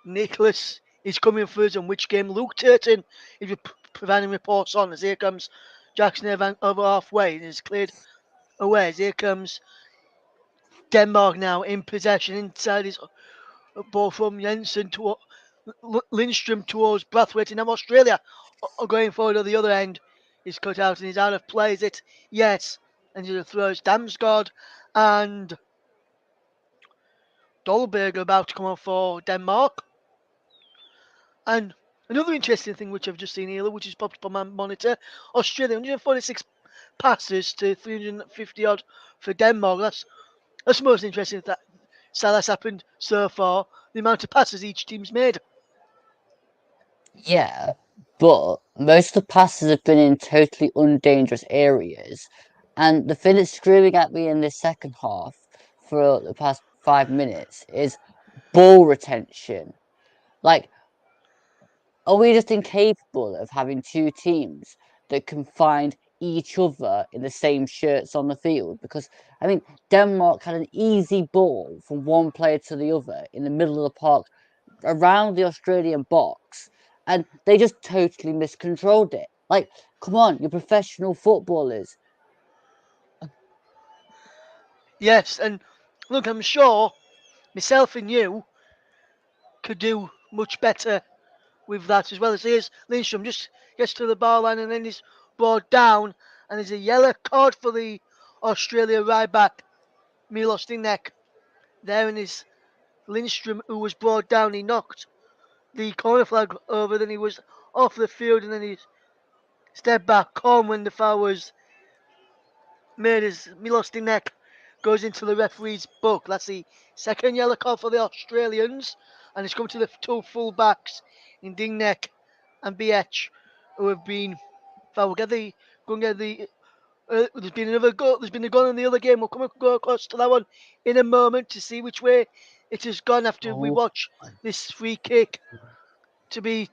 Speaker 1: Nicholas is coming for us and which game Luke Turton is providing reports on. As here comes Jackson Evan over halfway and is cleared away. As here comes Denmark now in possession inside his ball from Jensen to Lindstrom towards Brathwaite, and now Australia are going forward at the other end. He's cut out and he's out of play. Is it? Yes. And he throws Damsgaard and Dolberg about to come on for Denmark. And another interesting thing which I've just seen here, which has popped up on my monitor, Australia 146 passes to 350 odd for Denmark. That's the most interesting that's happened so far. The amount of passes each team's made.
Speaker 3: Yeah, but most of the passes have been in totally undangerous areas, and the thing that's screaming at me in this second half for the past 5 minutes is ball retention. Like, are we just incapable of having two teams that can find each other in the same shirts on the field? Because I think Denmark had an easy ball from one player to the other in the middle of the park around the Australian box, and they just totally miscontrolled it. Like, come on, you're professional footballers.
Speaker 1: Yes, and look, I'm sure myself and you could do much better with that as well. As here's Lindstrom just gets to the bar line and then he's brought down, and there's a yellow card for the Australia right back, Milos Dinek. There and his Lindstrom, who was brought down, he knocked the corner flag over, then he was off the field, and then he stepped back home when the foul was made as Milos Dinek goes into the referee's book. That's the second yellow card for the Australians, and it's come to the two full-backs in Dingnek and BH who have been fouled. We'll go and get the. There's been another goal. There's been a goal in the other game. Go across to that one in a moment to see which way it has gone after we
Speaker 3: Oh,
Speaker 1: watch this free kick to be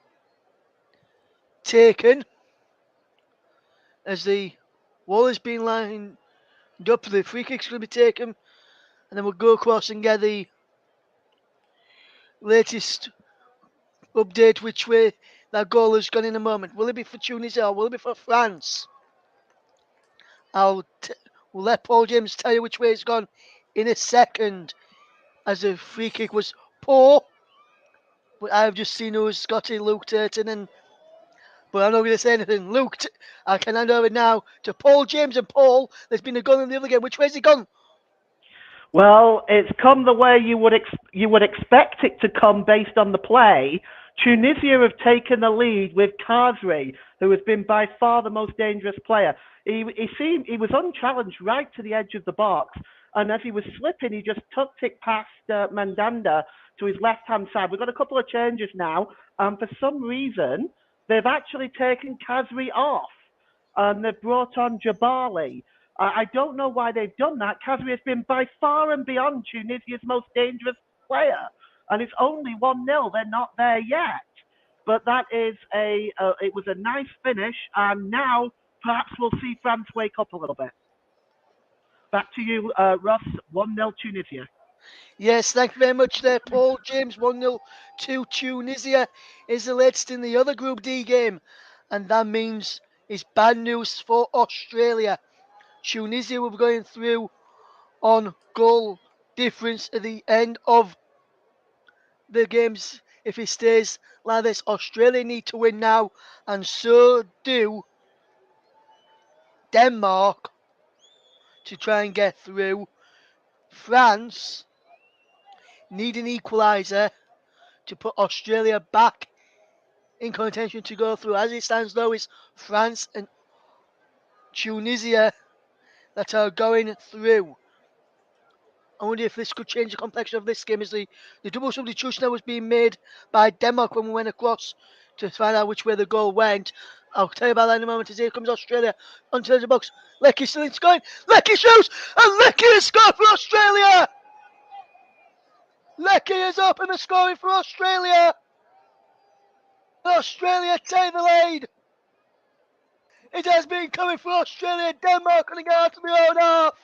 Speaker 1: taken as the wall has been lined up. The free kick's going to be taken, and then we'll go across and get the latest update which way that goal has gone in a moment. Will it be for Tunisia or will it be for France? We'll let Paul James tell you which way it's gone in a second, as the free kick was poor. But I've just seen who's got it, Luke Turton, and but I'm not going to say anything. I can hand over now to Paul James, and Paul, there's been a goal in the other game. Which way's it gone?
Speaker 2: Well, it's come the way you would expect it to come based on the play. Tunisia have taken the lead with Khazri, who has been by far the most dangerous player. He was unchallenged right to the edge of the box, and as he was slipping, he just tucked it past Mandanda to his left hand side. We've got a couple of changes now, and for some reason they've actually taken Khazri off, and they've brought on Jabali. I don't know why they've done that. Kazri has been by far and beyond Tunisia's most dangerous player, and it's only 1-0. They're not there yet, but it was a nice finish, and now perhaps we'll see France wake up a little bit. Back to you, Russ. 1-0 Tunisia.
Speaker 1: Yes, thank you very much there, Paul. James 1-0 to Tunisia is the latest in the other Group D game, and that means it's bad news for Australia. Tunisia will be going through on goal difference at the end of the games. If it stays like this, Australia need to win now, and so do Denmark to try and get through. France need an equaliser to put Australia back in contention to go through. As it stands, though, it's France and Tunisia that are going through. I wonder if this could change the complexion of this game. As the double substitution that was being made by Denmark when we went across to find out which way the goal went. I'll tell you about that in a moment. As here comes Australia onto the box. Lecky still in scoring. Lecky shoots, and Lecky has scored for Australia. Lecky has opened the scoring for Australia. Australia take the lead. It has been coming for Australia. Denmark going to get out to the own half.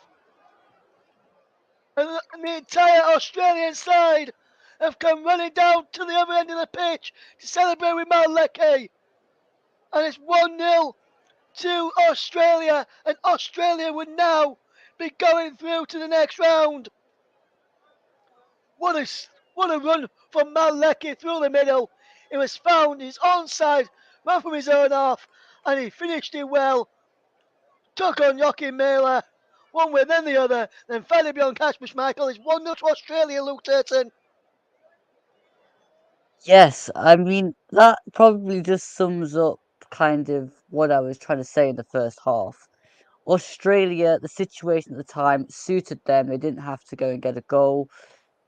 Speaker 1: And the entire Australian side have come running down to the other end of the pitch to celebrate with Maleke. And it's 1-0 to Australia. And Australia would now be going through to the next round. What a run from Maleke through the middle. It was found his onside, ran from his own half, and he finished it well. Took on Joachim Mailer, one way then the other, then finally beyond Kasper Schmeichel. It's 1-0 to Australia, Luke Turton.
Speaker 3: Yes, I mean, that probably just sums up kind of what I was trying to say in the first half. Australia, the situation at the time suited them. They didn't have to go and get a goal.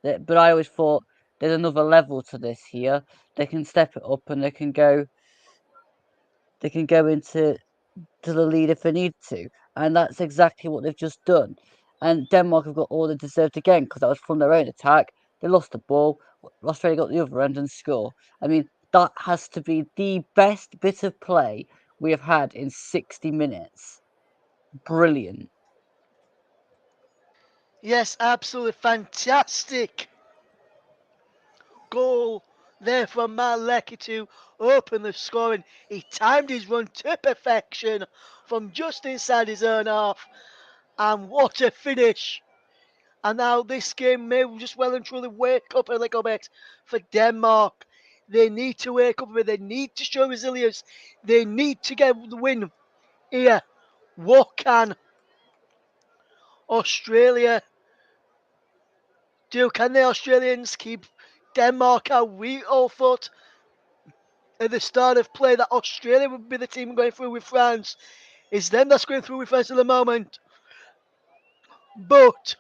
Speaker 3: But I always thought there's another level to this here. They can step it up and they can go into the lead if they need to. And that's exactly what they've just done. And Denmark have got all they deserved again because that was from their own attack. They lost the ball. Australia got the other end and score. I mean, that has to be the best bit of play we have had in 60 minutes. Brilliant.
Speaker 1: Yes, absolutely fantastic goal there from Maleki to open the scoring. He timed his run to perfection from just inside his own half. And what a finish! And now this game may just well and truly wake up a little bit for Denmark. They need to wake up a bit. They need to show resilience. They need to get the win here. What can Australia do? Can the Australians keep Denmark out? We all thought at the start of play that Australia would be the team going through with France. It's them that's going through with France at the moment. But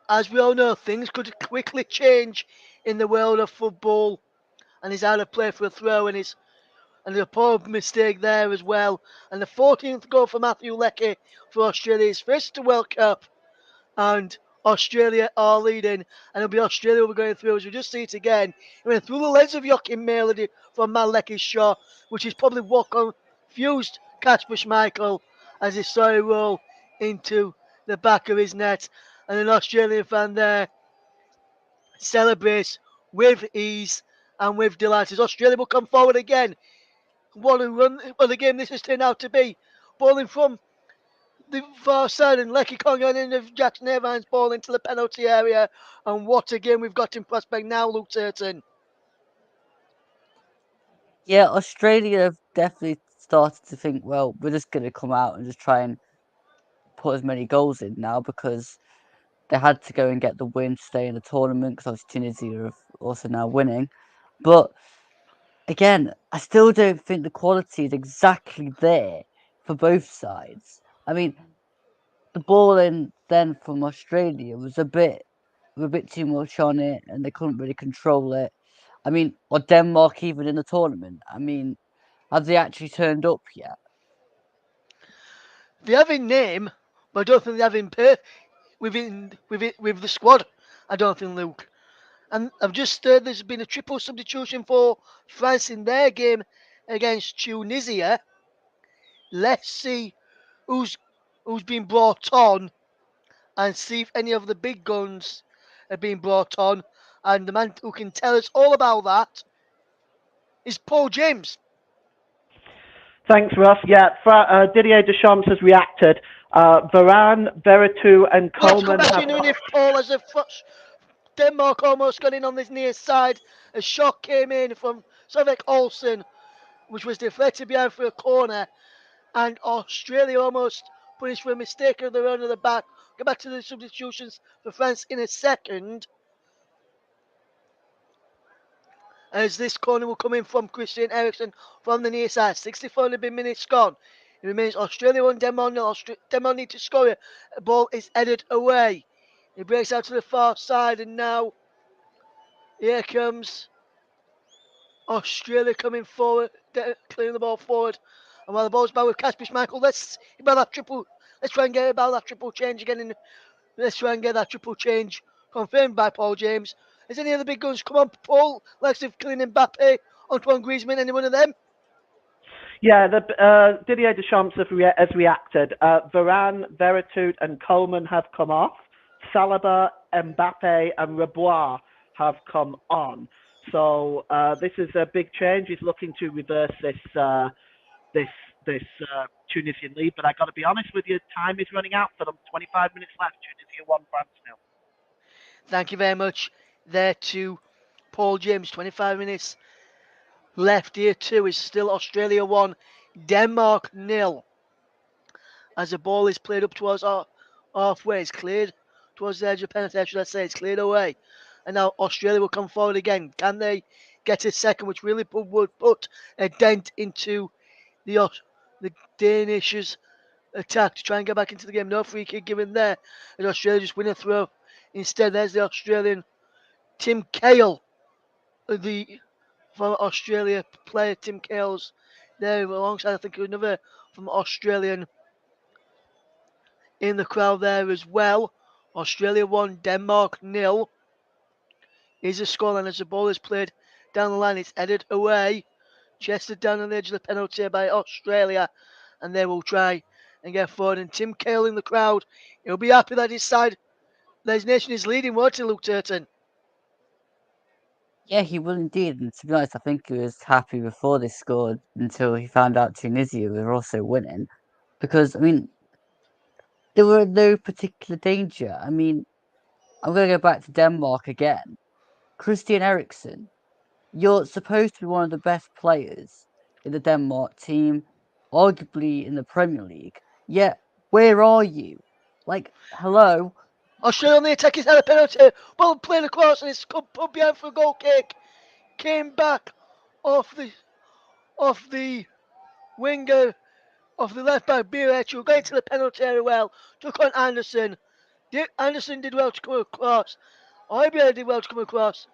Speaker 1: as we all know, things could quickly change in the world of football. And he's out of play for a throw, and a poor mistake there as well. And the 14th goal for Matthew Leckie for Australia's first World Cup, and Australia are leading, and it'll be Australia we're going through as we just see it again. It went through the lens of Joachim Mailer from Mal Leckie's shot, which is probably what confused Kasper Schmeichel as he saw it roll into the back of his net. And an Australian fan there celebrates with ease and with delight as Australia will come forward again. What a run, what a game this has turned out to be. Bowling from the far side, and Lecky Kong on end of Jackson Irvine's ball into the penalty area. And what a game we've got in prospect now, Luke Turton.
Speaker 3: Yeah, Australia have definitely started to think, well, we're just going to come out and just try and put as many goals in now because they had to go and get the win to stay in the tournament because obviously Tunisia are also now winning. But again, I still don't think the quality is exactly there for both sides. I mean, the ball in then from Australia was a bit too much on it, and they couldn't really control it. I mean, or Denmark even in the tournament. I mean, have they actually turned up yet?
Speaker 1: They have in name, but I don't think they have in pay with the squad. I don't think, Luke. And I've just heard there's been a triple substitution for France in their game against Tunisia. Let's see who's who's been brought on and see if any of the big guns are being brought on. And the man who can tell us all about that is Paul James.
Speaker 2: Thanks, Ross. Yeah, Didier Deschamps has reacted. Varane, Veretout, and
Speaker 1: What's
Speaker 2: Coleman have.
Speaker 1: questioning if Paul has a Denmark almost got in on this near side. A shot came in from Sovek Olsen, which was deflected behind for a corner, and Australia almost punished for a mistake of their own at the back. Go back to the substitutions for France in a second. As this corner will come in from Christian Eriksen from the near side. 64 minutes gone. It remains Australia 1, Denmark 0. Denmark need to score it. The ball is headed away. It breaks out to the far side, and now here comes Australia coming forward, clearing the ball forward. And while the ball's back with Kasper Schmeichel, let's try and get about that triple change again. Let's try and get that triple change confirmed by Paul James. Has any of the big guns come on, Paul? Likes of Kylian Mbappe, Antoine Griezmann, any one of them?
Speaker 2: Yeah, Didier Deschamps has reacted. Varane, Veretout, and Coleman have come off. Saliba, Mbappe, and Rebois have come on. So this is a big change. He's looking to reverse this this Tunisian lead. But I got to be honest with you, time is running out for them. 25 minutes left. Tunisia 1, France 0.
Speaker 1: Thank you very much there to Paul James. 25 minutes left here too. Is still Australia 1, Denmark 0. As the ball is played up towards our halfway, it's cleared towards the edge of penalty, should I say, it's cleared away. And now Australia will come forward again. Can they get a second, which really would put a dent into the Danish's attack to try and get back into the game? No free kick given there. And Australia just win a throw. Instead, there's the Australian Tim Cahill, the from Australia player Tim Cahill's there alongside I think another from Australian in the crowd there as well. Australia 1, Denmark 0 is the scoreline as the ball is played down the line. It's headed away, chested down on the edge of the penalty by Australia, and they will try and get forward. And Tim Cahill in the crowd, he'll be happy that his side, that his nation is leading, won't he, Luke Turton?
Speaker 3: Yeah, he will indeed. And to be honest, I think he was happy before they scored until he found out Tunisia were also winning. Because, I mean, they were in no particular danger. I mean, I'm going to go back to Denmark again. Christian Eriksen, you're supposed to be one of the best players in the Denmark team, arguably in the Premier League. Yet, where are you? Like, hello?
Speaker 1: Australia on the attack is had a penalty. Ball played across and it's put behind for a goal kick. Came back off the winger of the left back, Birech, going to the penalty area well. Took on Anderson. Anderson did well to come across. Højbjerg did well to come across.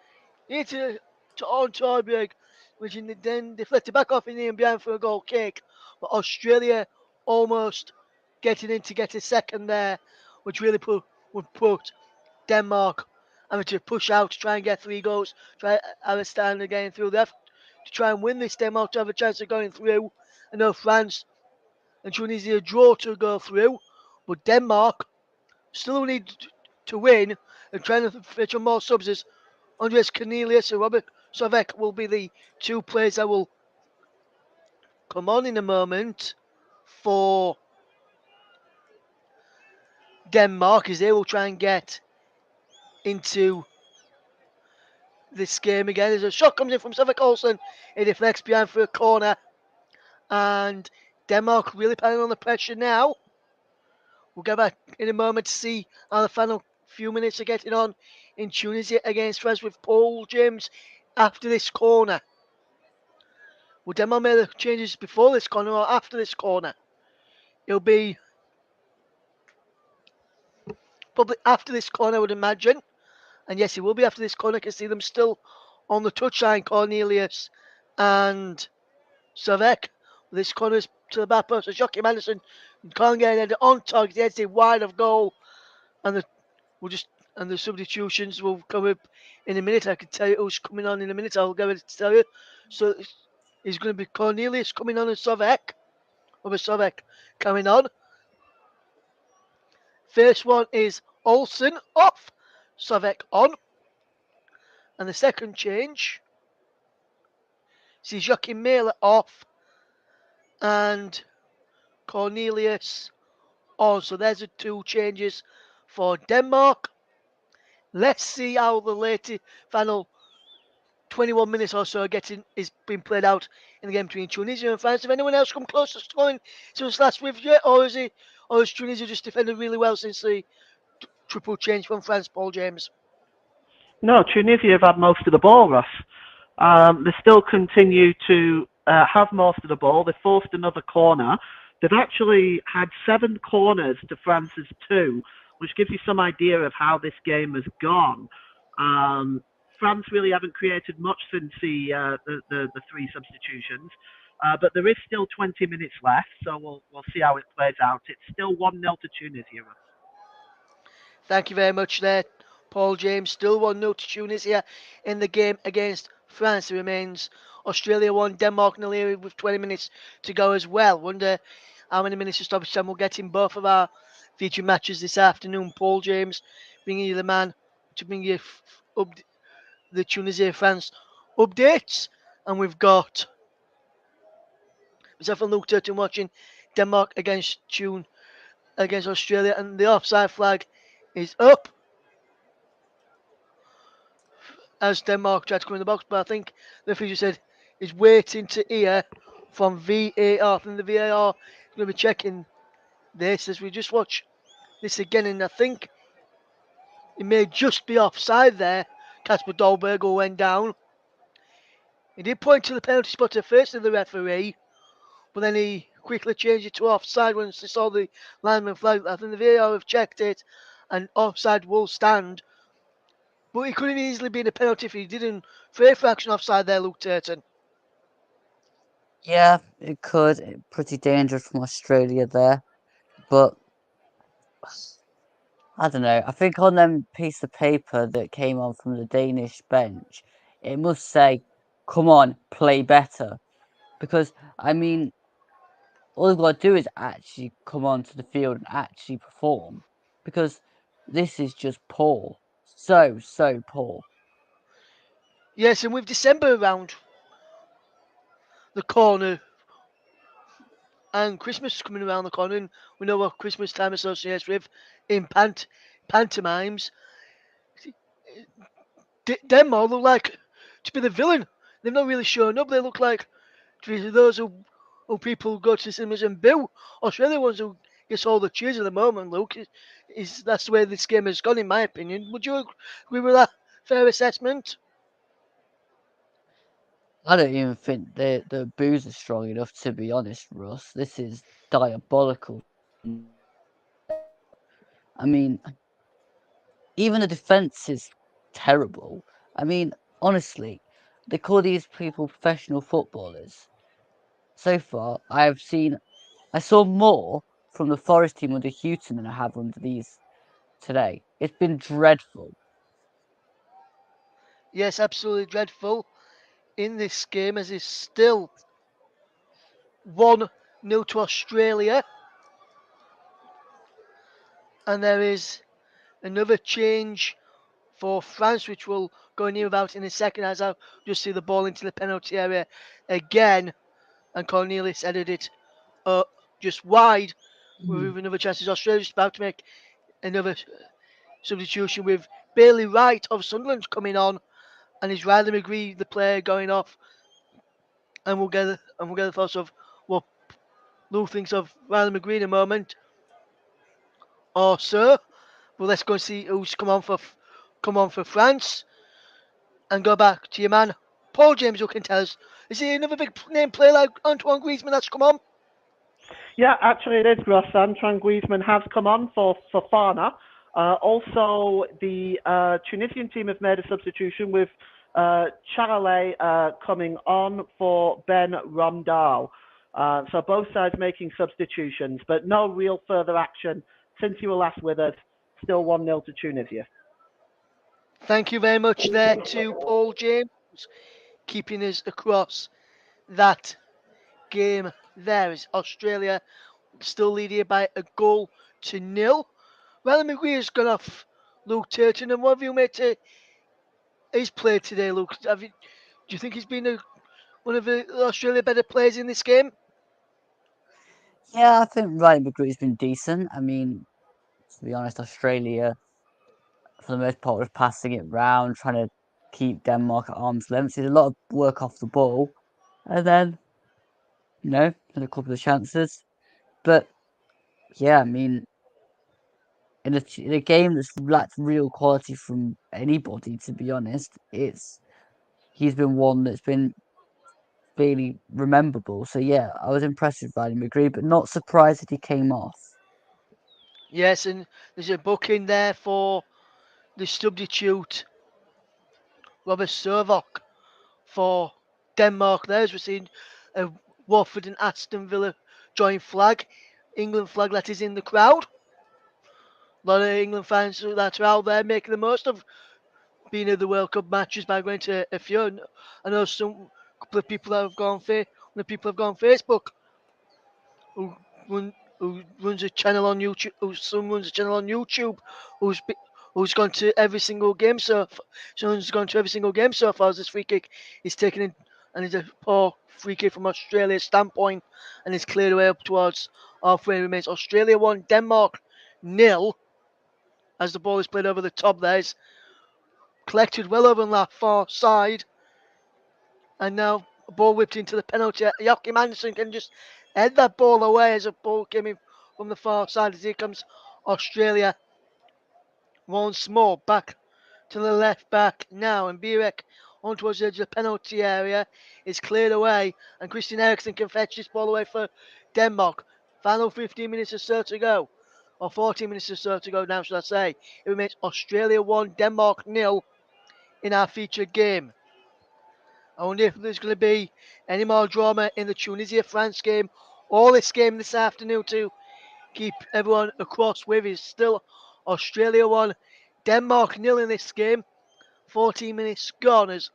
Speaker 1: Here to on Højbjerg, which then deflected back off in the end behind for a goal kick. But Australia almost getting in to get a second there, which really would put Denmark having to push out to try and get 3 goals. Try have a stand again through left to try and win this. Denmark to have a chance of going through. I know France and Tunisia draw to go through, but Denmark still need to win and trying to feature more subs as Andres Cornelius and Robert Sovek will be the 2 players that will come on in a moment for Denmark as they will try and get into this game again. As a shot comes in from Sovek Olsen, it deflects behind for a corner, and Denmark really piling on the pressure now. We'll get back in a moment to see how the final few minutes are getting on in Tunisia against France with Paul James after this corner. Will Denmark make the changes before this corner or after this corner? It'll be probably after this corner, I would imagine. And yes, it will be after this corner. I can see them still on the touchline, Cornelius and Savek. This corner is to the back post. Joachim Anderson can't get it on target. He heads it wide of goal. And the substitutions will come up in a minute. I can tell you who's coming on in a minute. I'll go to tell you. So it's going to be Cornelius coming on and Sovek. Over Sovek coming on. First one is Olsen off, Sovek on. And the second change sees Joachim Mailer off and Cornelius on. So there's the two changes for Denmark. Let's see how the latest final 21 minutes or so is being played out in the game between Tunisia and France. If anyone else come close to scoring since last with yet, or is Tunisia just defended really well since the triple change from France, Paul James?
Speaker 2: No, Tunisia have had most of the ball, Ross. They still continue to have most of the ball. They forced another corner. They've actually had 7 corners to France's 2, which gives you some idea of how this game has gone. France really haven't created much since the 3 substitutions. But there is still 20 minutes left, so we'll see how it plays out. It's still 1-0 to Tunisia.
Speaker 1: Thank you very much there, Paul James. Still 1-0 to Tunisia in the game against France. It remains Australia 1, Denmark 0 with 20 minutes to go as well. Wonder how many minutes of stoppage time we'll get in both of our feature matches this afternoon. Paul James bringing you the man to bring you the Tunisia France updates. And we've got myself and Luke Turton watching Denmark against Australia, and the offside flag is up as Denmark tried to come in the box, but I think the official said he's waiting to hear from VAR. I think the VAR is going to be checking this as we just watch this again, and I think it may just be offside there. Casper Dolberg went down. He did point to the penalty spot at first of the referee, but then he quickly changed it to offside once he saw the lineman flag. I think the VAR have checked it, and offside will stand. But it could have easily been a penalty if he didn't. Fair fraction offside there, Luke Turton.
Speaker 3: Yeah, it could. Pretty dangerous from Australia there. But I don't know. I think on them piece of paper that came on from the Danish bench, it must say, come on, play better. Because, I mean, all they've got to do is actually come onto the field and actually perform. Because this is just poor. So, so poor.
Speaker 1: Yes, and with December around the corner and Christmas coming around the corner, and we know what Christmas time associates with in pantomimes, Denmark look like to be the villain. They've not really shown up. They look like to be those who people go to cinemas and boo. Australia ones who gets all the cheers at the moment, Luke. That's the way this game has gone, in my opinion. Would you agree with that fair assessment?
Speaker 3: I don't even think the boos are strong enough, to be honest, Russ. This is diabolical. I mean, even the defense is terrible. I mean, honestly, they call these people professional footballers. So far, I saw more from the Forest team under Houghton than I have under these today. It's been dreadful.
Speaker 1: Yes, absolutely dreadful in this game as it's still 1-0 to Australia. And there is another change for France, which we'll go near about in a second as I just see the ball into the penalty area again. And Cornelius headed it just wide with another chance. Australia's about to make another substitution with Bailey Wright of Sunderland coming on, and is Riley McGree the player going off. And we'll get the thoughts of what Lou thinks of Riley McGree in a moment. Or so. Well, let's go and see who's come on for France, and go back to your man Paul James, who can tell us. Is he another big name player like Antoine Griezmann that's come on?
Speaker 2: Yeah, actually it is, Ross. Antoine Griezmann has come on for Fana. Also, the Tunisian team have made a substitution with Charolais coming on for Ben Romdal. So both sides making substitutions, but no real further action since you were last with us. Still 1-0 to Tunisia.
Speaker 1: Thank you very much there to Paul James, keeping us across that game there. Is Australia still leading by a goal to nil? Ryan McGree's gone off Luke Turton, and what have you made to his play today, Luke? Do you think he's been one of the Australia better players in this game?
Speaker 3: Yeah, I think Ryan McGree's been decent. I mean, to be honest, Australia, for the most part, was passing it round, trying to keep Denmark at arm's length. Did a lot of work off the ball, and then, had a couple of chances. But yeah, I mean, in a game that's lacked real quality from anybody, to be honest, he's been one that's been fairly rememberable. So yeah, I was impressed with Ryan McGree, but not surprised that he came off.
Speaker 1: Yes, and there's a booking there for the substitute Robert Servok for Denmark there, as we're seeing a Watford and Aston Villa joint flag, England flag that is in the crowd. A lot of England fans that are out there making the most of being at the World Cup matches by going to a few. I know some couple of people that have gone the people have gone Facebook who who runs a channel on YouTube, some runs a channel on YouTube, who's who's gone to every single game someone's gone to every single game so far as this free kick is taken in, and it's a poor free kick from Australia's standpoint, and it's cleared away up towards halfway. Remains Australia 1, Denmark nil, as the ball is played over the top. There is collected well over on that far side, and now a ball whipped into the penalty. Joachim Andersen can just head that ball away as a ball came in from the far side. As here comes Australia once more back to the left back now, and Birek on towards the edge of the penalty area is cleared away, and Christian Eriksen can fetch this ball away for Denmark. Final 15 minutes or so to go, or 14 minutes or so to go now, should I say. It remains Australia 1, Denmark nil in our featured game. I wonder if there's going to be any more drama in the Tunisia-France game or this game this afternoon to keep everyone across with. Is still Australia 1, Denmark nil in this game. 14 minutes gone as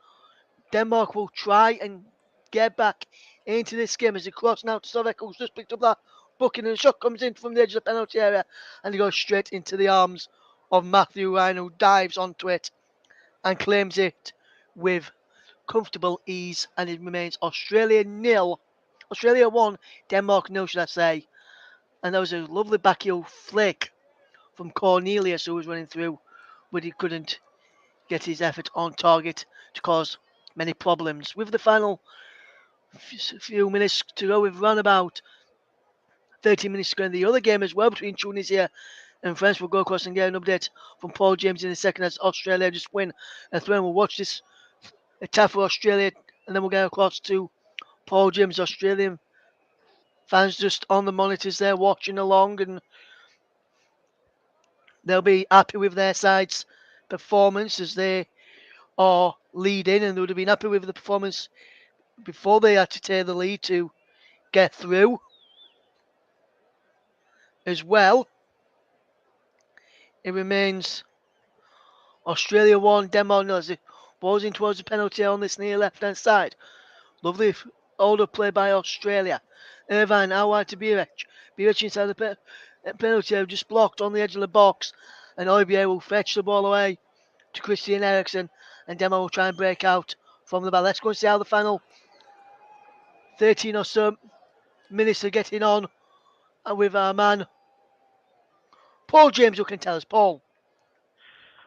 Speaker 1: Denmark will try and get back into this game as they cross now to Slovak, who's just picked up that booking, and the shot comes in from the edge of the penalty area and it goes straight into the arms of Matthew Ryan, who dives onto it and claims it with comfortable ease, and it remains Australia 1, Denmark nil, should I say. And that was a lovely backheel flick from Cornelius, who was running through, but he couldn't get his effort on target to cause many problems. With the final few minutes to go, we've run about 30 minutes to go in the other game as well between Tunisia and France. We'll go across and get an update from Paul James in a second as Australia just win a throw. We'll watch this attack for Australia, and then we'll get across to Paul James. Australian fans just on the monitors there watching along, and they'll be happy with their side's performance as they are leading, and they would have been happy with the performance before they had to take the lead to get through as well. It remains Australia 1, Denmark 0 as it balls in towards the penalty on this near left hand side. Lovely older play by Australia. Irvine now wide to Birech. Birech inside the penalty area, just blocked on the edge of the box, and Oibier will fetch the ball away to Christian Eriksen, and Denmark will try and break out from the back. Let's go and see how the final 13 or so minutes are getting on with our man Paul James, who can tell us. Paul.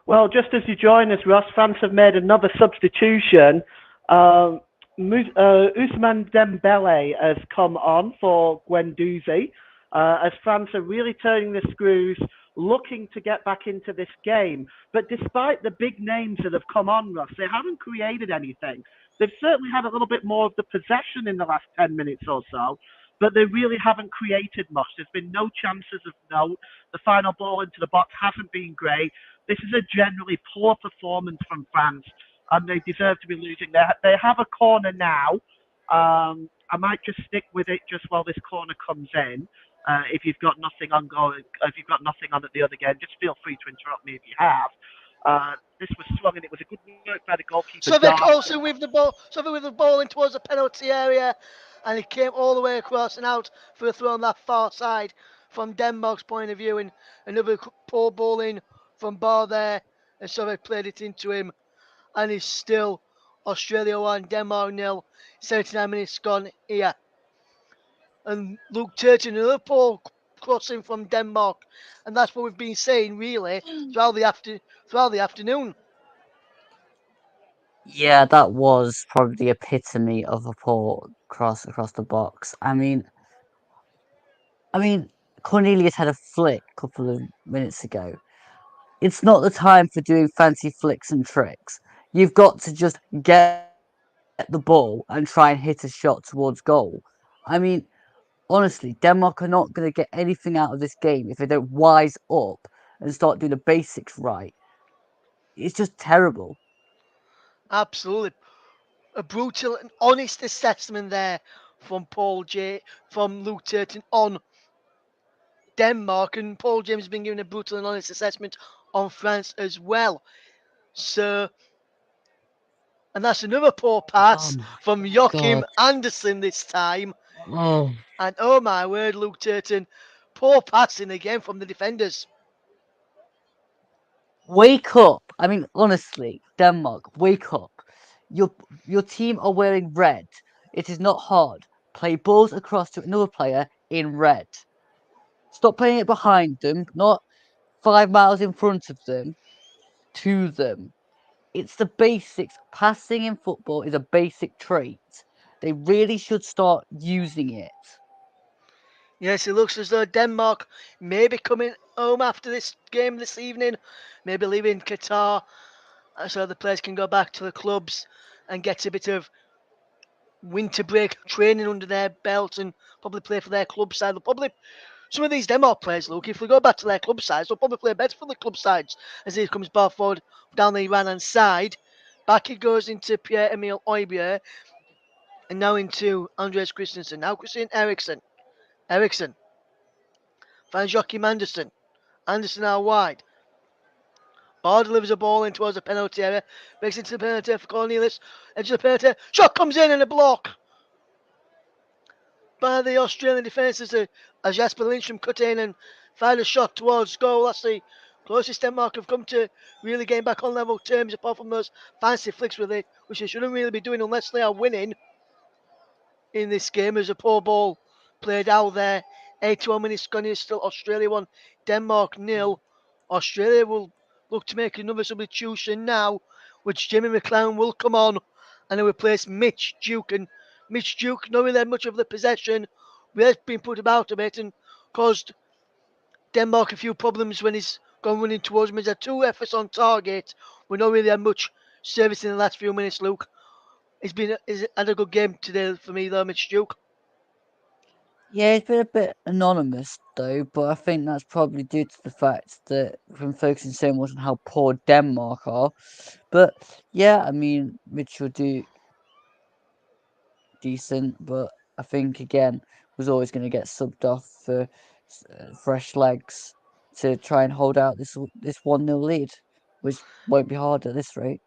Speaker 2: Well, just as you join us, Ross, France have made another substitution. Ousmane Dembele has come on for Guendouzi, as France are really turning the screws, looking to get back into this game. But despite the big names that have come on, Ross, they haven't created anything. They've certainly had a little bit more of the possession in the last 10 minutes or so, but they really haven't created much. There's been no chances of note. The final ball into the box hasn't been great. This is a generally poor performance from France, and they deserve to be losing. They have a corner now. I might just stick with it just while this corner comes in. If you've got nothing on going, if you've got nothing on at the other game, just feel free to interrupt me if you have. This was swung, and it was a good work by the goalkeeper.
Speaker 1: Slovak also with the ball, Slovak with the ball in towards the penalty area, and it came all the way across and out for a throw on that far side. from Denmark's point of view, and another poor bowling from Bar there, and so they played it into him, and it's still Australia 1, Denmark nil, 79 minutes gone here. And Luke Turton, another poor crossing from Denmark, and that's what we've been saying really throughout the afternoon.
Speaker 3: Yeah, that was probably the epitome of a poor cross across the box. I mean, Cornelius had a flick a couple of minutes ago. It's not the time for doing fancy flicks and tricks. You've got to just get the ball and try and hit a shot towards goal. I mean, honestly, Denmark are not going to get anything out of this game if they don't wise up and start doing the basics right. It's just terrible.
Speaker 1: Absolutely, a brutal and honest assessment there from from Luke Turton on Denmark, and Paul James has been given a brutal and honest assessment on France as well. So, and that's another poor
Speaker 3: Oh
Speaker 1: pass
Speaker 3: my
Speaker 1: from Joachim
Speaker 3: god.
Speaker 1: Anderson this time.
Speaker 3: Oh.
Speaker 1: And oh my word, Luke Turton, poor passing again from the defenders.
Speaker 3: Wake up! I mean, honestly, Denmark, wake up. Your your team are wearing red. It is not hard. Play balls across to another player in red. Stop playing it behind them, not 5 miles in front of them, to them. It's the basics. Passing in football is a basic trait. They really should start using it.
Speaker 1: Yes, it looks as though Denmark may be coming home after this game this evening, maybe leaving Qatar so the players can go back to the clubs and get a bit of winter break training under their belt and probably play for their club side. They'll probably some of these Denmark players, look, if we go back to their club sides, they'll probably play better for the club sides as he comes ball forward down the right hand side. Back it goes into Pierre Emil Oibier and now into Andreas Christensen. Now Christian Eriksen. Eriksen finds Joachim Anderson. Anderson out wide. Barr delivers a ball in towards the penalty area. Breaks into the penalty area for Cornelius. Edge of the penalty. Shot comes in and a block by the Australian defence as Jasper Lindstrom cut in and fired a shot towards goal. That's the closest Denmark have come to really getting back on level terms, apart from those fancy flicks with it, which they shouldn't really be doing unless they are winning in this game. As a poor ball played out there. 81 minutes gone. Is still Australia 1, Denmark nil. Australia will look to make another substitution now, which Jimmy McLeod will come on and he'll replace Mitch Duke. And Mitch Duke, not really had much of the possession, has been put about a bit and caused Denmark a few problems when he's gone running towards him. He's had two efforts on target. We're not really had much service in the last few minutes, Luke. He's had a good game today for me though, Mitch Duke.
Speaker 3: Yeah, it's been a bit anonymous though, but I think that's probably due to the fact that we've been focusing so much on how poor Denmark are. But yeah, I mean, Mitchell do decent, but I think again was always going to get subbed off for fresh legs to try and hold out this 1-0 lead, which won't be hard at this rate.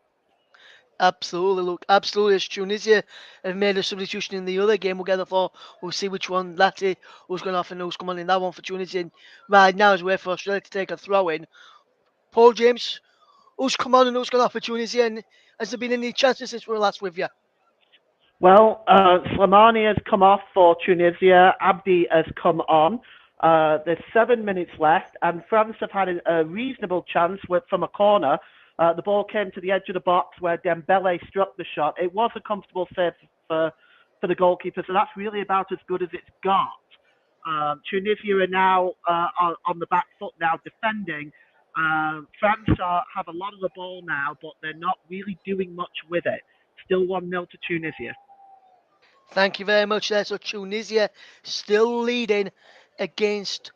Speaker 1: Absolutely, look, absolutely. As Tunisia have made a substitution in the other game, we'll get the floor. We'll see which one Lati who's going off and who's come on in that one for Tunisia. And right now is wait for Australia to take a throw in. Paul James, who's come on and who's gone off for Tunisia? And has there been any chances since we were last with you?
Speaker 2: Well, Slimani has come off for Tunisia. Abdi has come on. There's 7 minutes left, and France have had a reasonable chance from a corner. The ball came to the edge of the box where Dembele struck the shot. It was a comfortable save for the goalkeeper, so that's really about as good as it's got. Tunisia are now on the back foot now defending. France have a lot of the ball now, but they're not really doing much with it. Still 1-0 to Tunisia.
Speaker 1: Thank you very much there. So Tunisia still leading against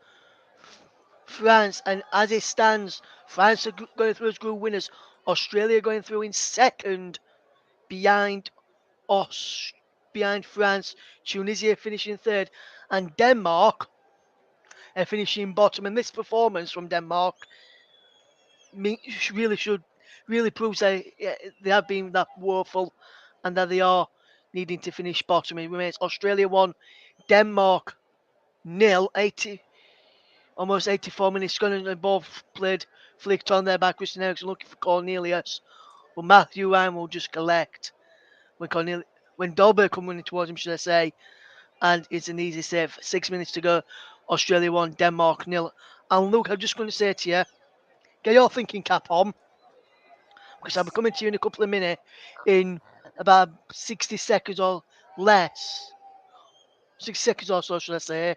Speaker 1: France, and as it stands, France are going through as group winners. Australia going through in second behind Aus behind France, Tunisia finishing third, and Denmark are finishing bottom. And this performance from Denmark really should really proves they have been that woeful and that they are needing to finish bottom. It remains Australia 1, Denmark nil. 80. almost 84 minutes gone and they both played flicked on there by Christian Eriksen looking for Cornelius. But Matthew Ryan will just collect when when Dolberg come running towards him, should I say, and it's an easy save. 6 minutes to go. Australia 1, Denmark nil. And Luke, I'm just going to say to you, get your thinking cap on, because I'll be coming to you in a couple of minutes in about 60 seconds or less. 60 seconds or so, should I say,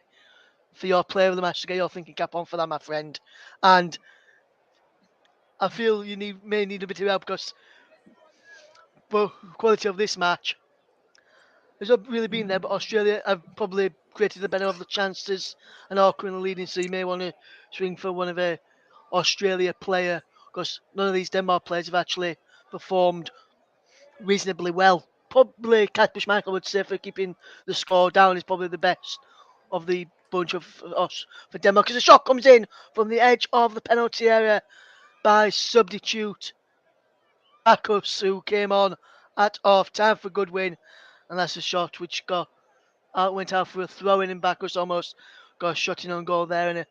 Speaker 1: for your player of the match to get your thinking cap on for that, my friend. And I feel you may need a bit of help because the quality of this match has not really been there, but Australia have probably created the better of the chances and are currently leading, so you may want to swing for one of a Australia player because none of these Denmark players have actually performed reasonably well. Probably Kasper Schmeichel would say for keeping the score down is probably the best of the bunch of us for Denmark because the shot comes in from the edge of the penalty area by substitute Backus who came on at half time for Goodwin, and that's a shot which went out for a throw in, and Backus almost got a shot in on goal there.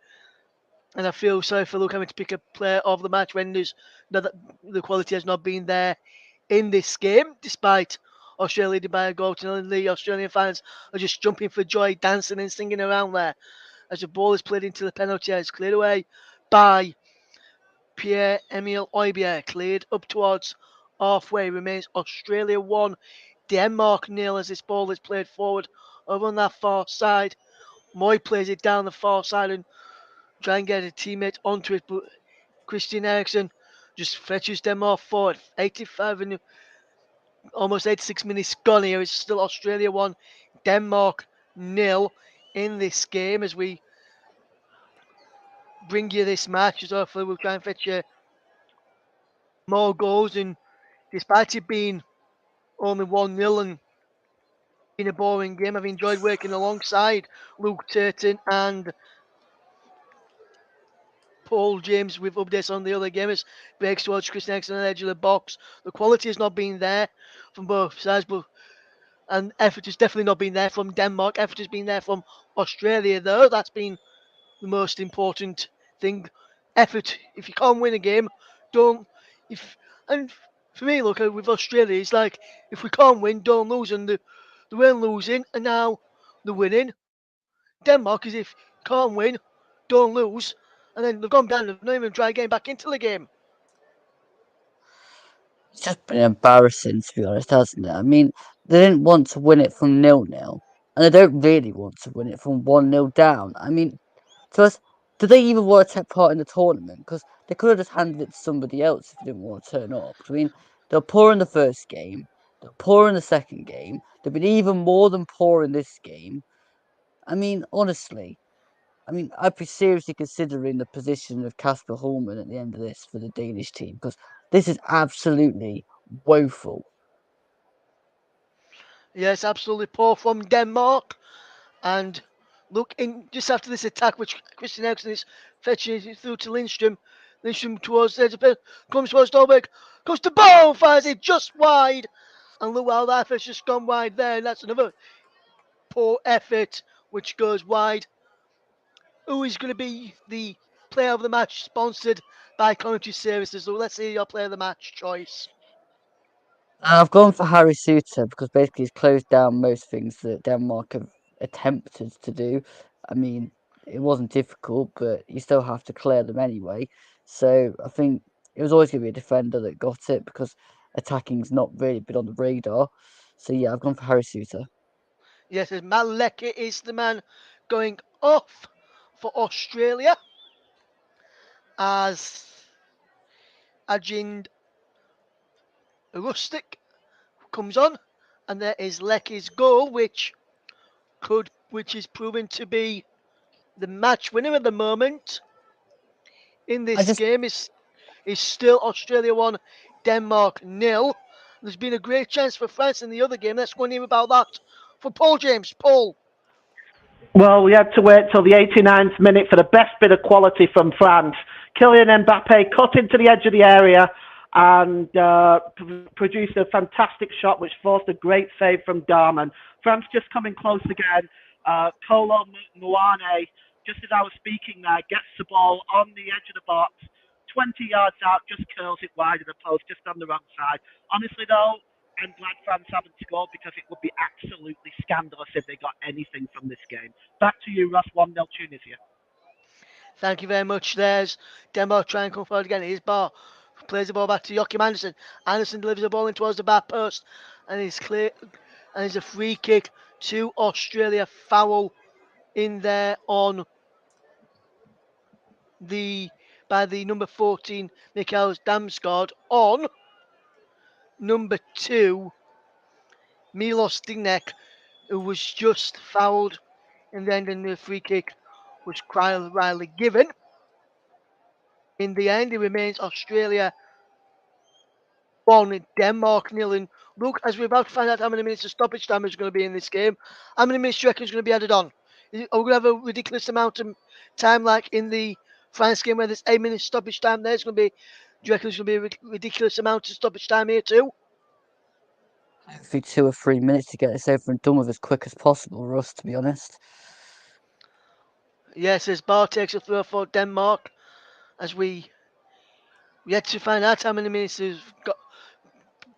Speaker 1: And I feel sorry for Luke having to pick a player of the match when the quality has not been there in this game, despite Australia leading by a goal to nil. The Australian fans are just jumping for joy, dancing and singing around there as the ball is played into the penalty area. It's cleared away by Pierre-Emile Højbjerg, cleared up towards halfway. Remains Australia 1, Denmark nil as this ball is played forward over on that far side. Moy plays it down the far side and try and get a teammate onto it, but Christian Eriksen just fetches them off forward. 85 and almost 86 minutes gone here. It's still Australia 1, Denmark nil in this game as we bring you this match. So hopefully we'll try and fetch you more goals. And despite it being only 1-0 and being a boring game, I've enjoyed working alongside Luke Turton and Paul James with updates on the other gamers. Breaks towards Chris Eriksen on the edge of the box. The quality has not been there from both sides, and effort has definitely not been there from Denmark. Effort has been there from Australia, though. That's been the most important thing. Effort. If you can't win a game, don't. If and for me, look with Australia, it's like if we can't win, don't lose, and they weren't losing, and now they're winning. Denmark is if can't win, don't lose, and then they've gone down. They've not even tried getting back into the game.
Speaker 3: It's just been embarrassing, to be honest, hasn't it? I mean, they didn't want to win it from 0-0, and they don't really want to win it from 1-0 down. I mean, to us, do they even want to take part in the tournament? Because they could have just handed it to somebody else if they didn't want to turn up. I mean, they were poor in the first game, they were poor in the second game, they've been even more than poor in this game. I mean, honestly, I'd be seriously considering the position of Kasper Holman at the end of this for the Danish team because this is absolutely woeful.
Speaker 1: Yes, absolutely poor from Denmark. And look, in just after this attack, which Christian Eriksen is fetching it through to Lindstrom. Lindstrom towards the edge of it, comes towards Dolberg, comes to ball, fires it just wide. And look, well, that effort's just gone wide there. And that's another poor effort which goes wide. Who is going to be the player of the match sponsored by Community Services? So let's see your player of the match choice.
Speaker 3: I've gone for Harry Suter because basically he's closed down most things that Denmark have attempted to do. I mean, it wasn't difficult, but you still have to clear them anyway. So I think it was always going to be a defender that got it because attacking's not really been on the radar. So yeah, I've gone for Harry Suter.
Speaker 1: Yes, as Maleke is the man going off for Australia as Ajind Rustic comes on, and there is Lecky's goal, which is proven to be the match winner at the moment in
Speaker 3: I
Speaker 1: this
Speaker 3: just
Speaker 1: game. Is still Australia 1, Denmark nil. There's been a great chance for France in the other game. Let's go and hear about that for Paul James. Paul.
Speaker 2: Well, we had to wait till the 89th minute for the best bit of quality from France. Kylian Mbappe cut into the edge of the area and produced a fantastic shot which forced a great save from Darman. France just coming close again. Kolo Muane just as I was speaking there, gets the ball on the edge of the box, 20 yards out, just curls it wide of the post, just on the wrong side. Honestly, though, I'm glad France haven't scored because it would be absolutely scandalous if they got anything from this game. Back to you, Ross. 1-0 Tunisia.
Speaker 1: Thank you very much. There's Denmark trying to come forward again. Here's Bar. Plays the ball back to Joachim Andersen. Andersen delivers the ball in towards the back post. And it's clear. And it's a free kick to Australia. Foul in there on the by the number 14 Mikhail Damsgaard on number 2 Milos Dinek, who was just fouled in the end, and the free kick was rightly given. In the end, it remains Australia 1, Denmark 0. And look, as we're about to find out how many minutes of stoppage time is going to be in this game, how many minutes do you reckon is going to be added on? Are we going to have a ridiculous amount of time like in the France game where there's 8 minutes stoppage time? There's going to be, do you reckon there's going to be a ridiculous amount of stoppage time here too?
Speaker 3: Hopefully 2 or 3 minutes to get this over and done with as quick as possible, Russ, to be honest.
Speaker 1: Yes, as Bar takes a throw for Denmark, as we yet to find out how many minutes has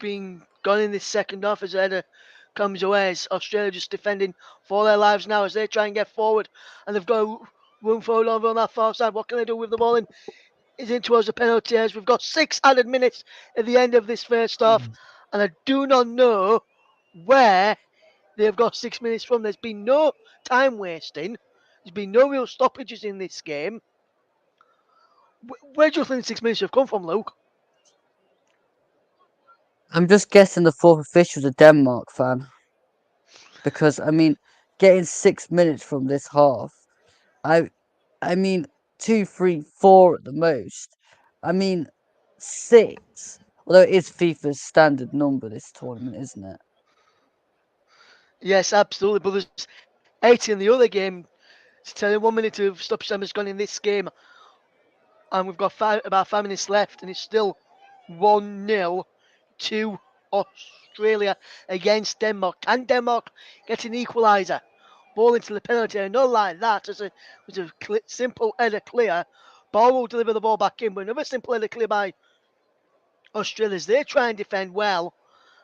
Speaker 1: been gone in this second half as the header comes away. As Australia just defending for their lives now as they try and get forward, and they've got to run forward over on that far side. What can they do with the ball? And is in towards the penalty as we've got 6 added minutes at the end of this first half, and I do not know where they've got 6 minutes from. There's been no time wasting. There's been no real stoppages in this game. Where do you think the 6 minutes have come from, Luke?
Speaker 3: I'm just guessing the fourth official's a Denmark fan. Because, I mean, getting 6 minutes from this half, I I mean, 2, 3, 4 at the most. I mean, 6. Although it is FIFA's standard number, this tournament, isn't it?
Speaker 1: Yes, absolutely. But there's 8 in the other game. To tell you, 1 minute of stoppage time has gone in this game, and we've got about 5 minutes left, and it's still 1-0 to Australia against Denmark. Can Denmark get an equaliser? Ball into the penalty area, not like that. As a simple header clear. Ball will deliver the ball back in, but another simple header clear by Australia. They try and defend well,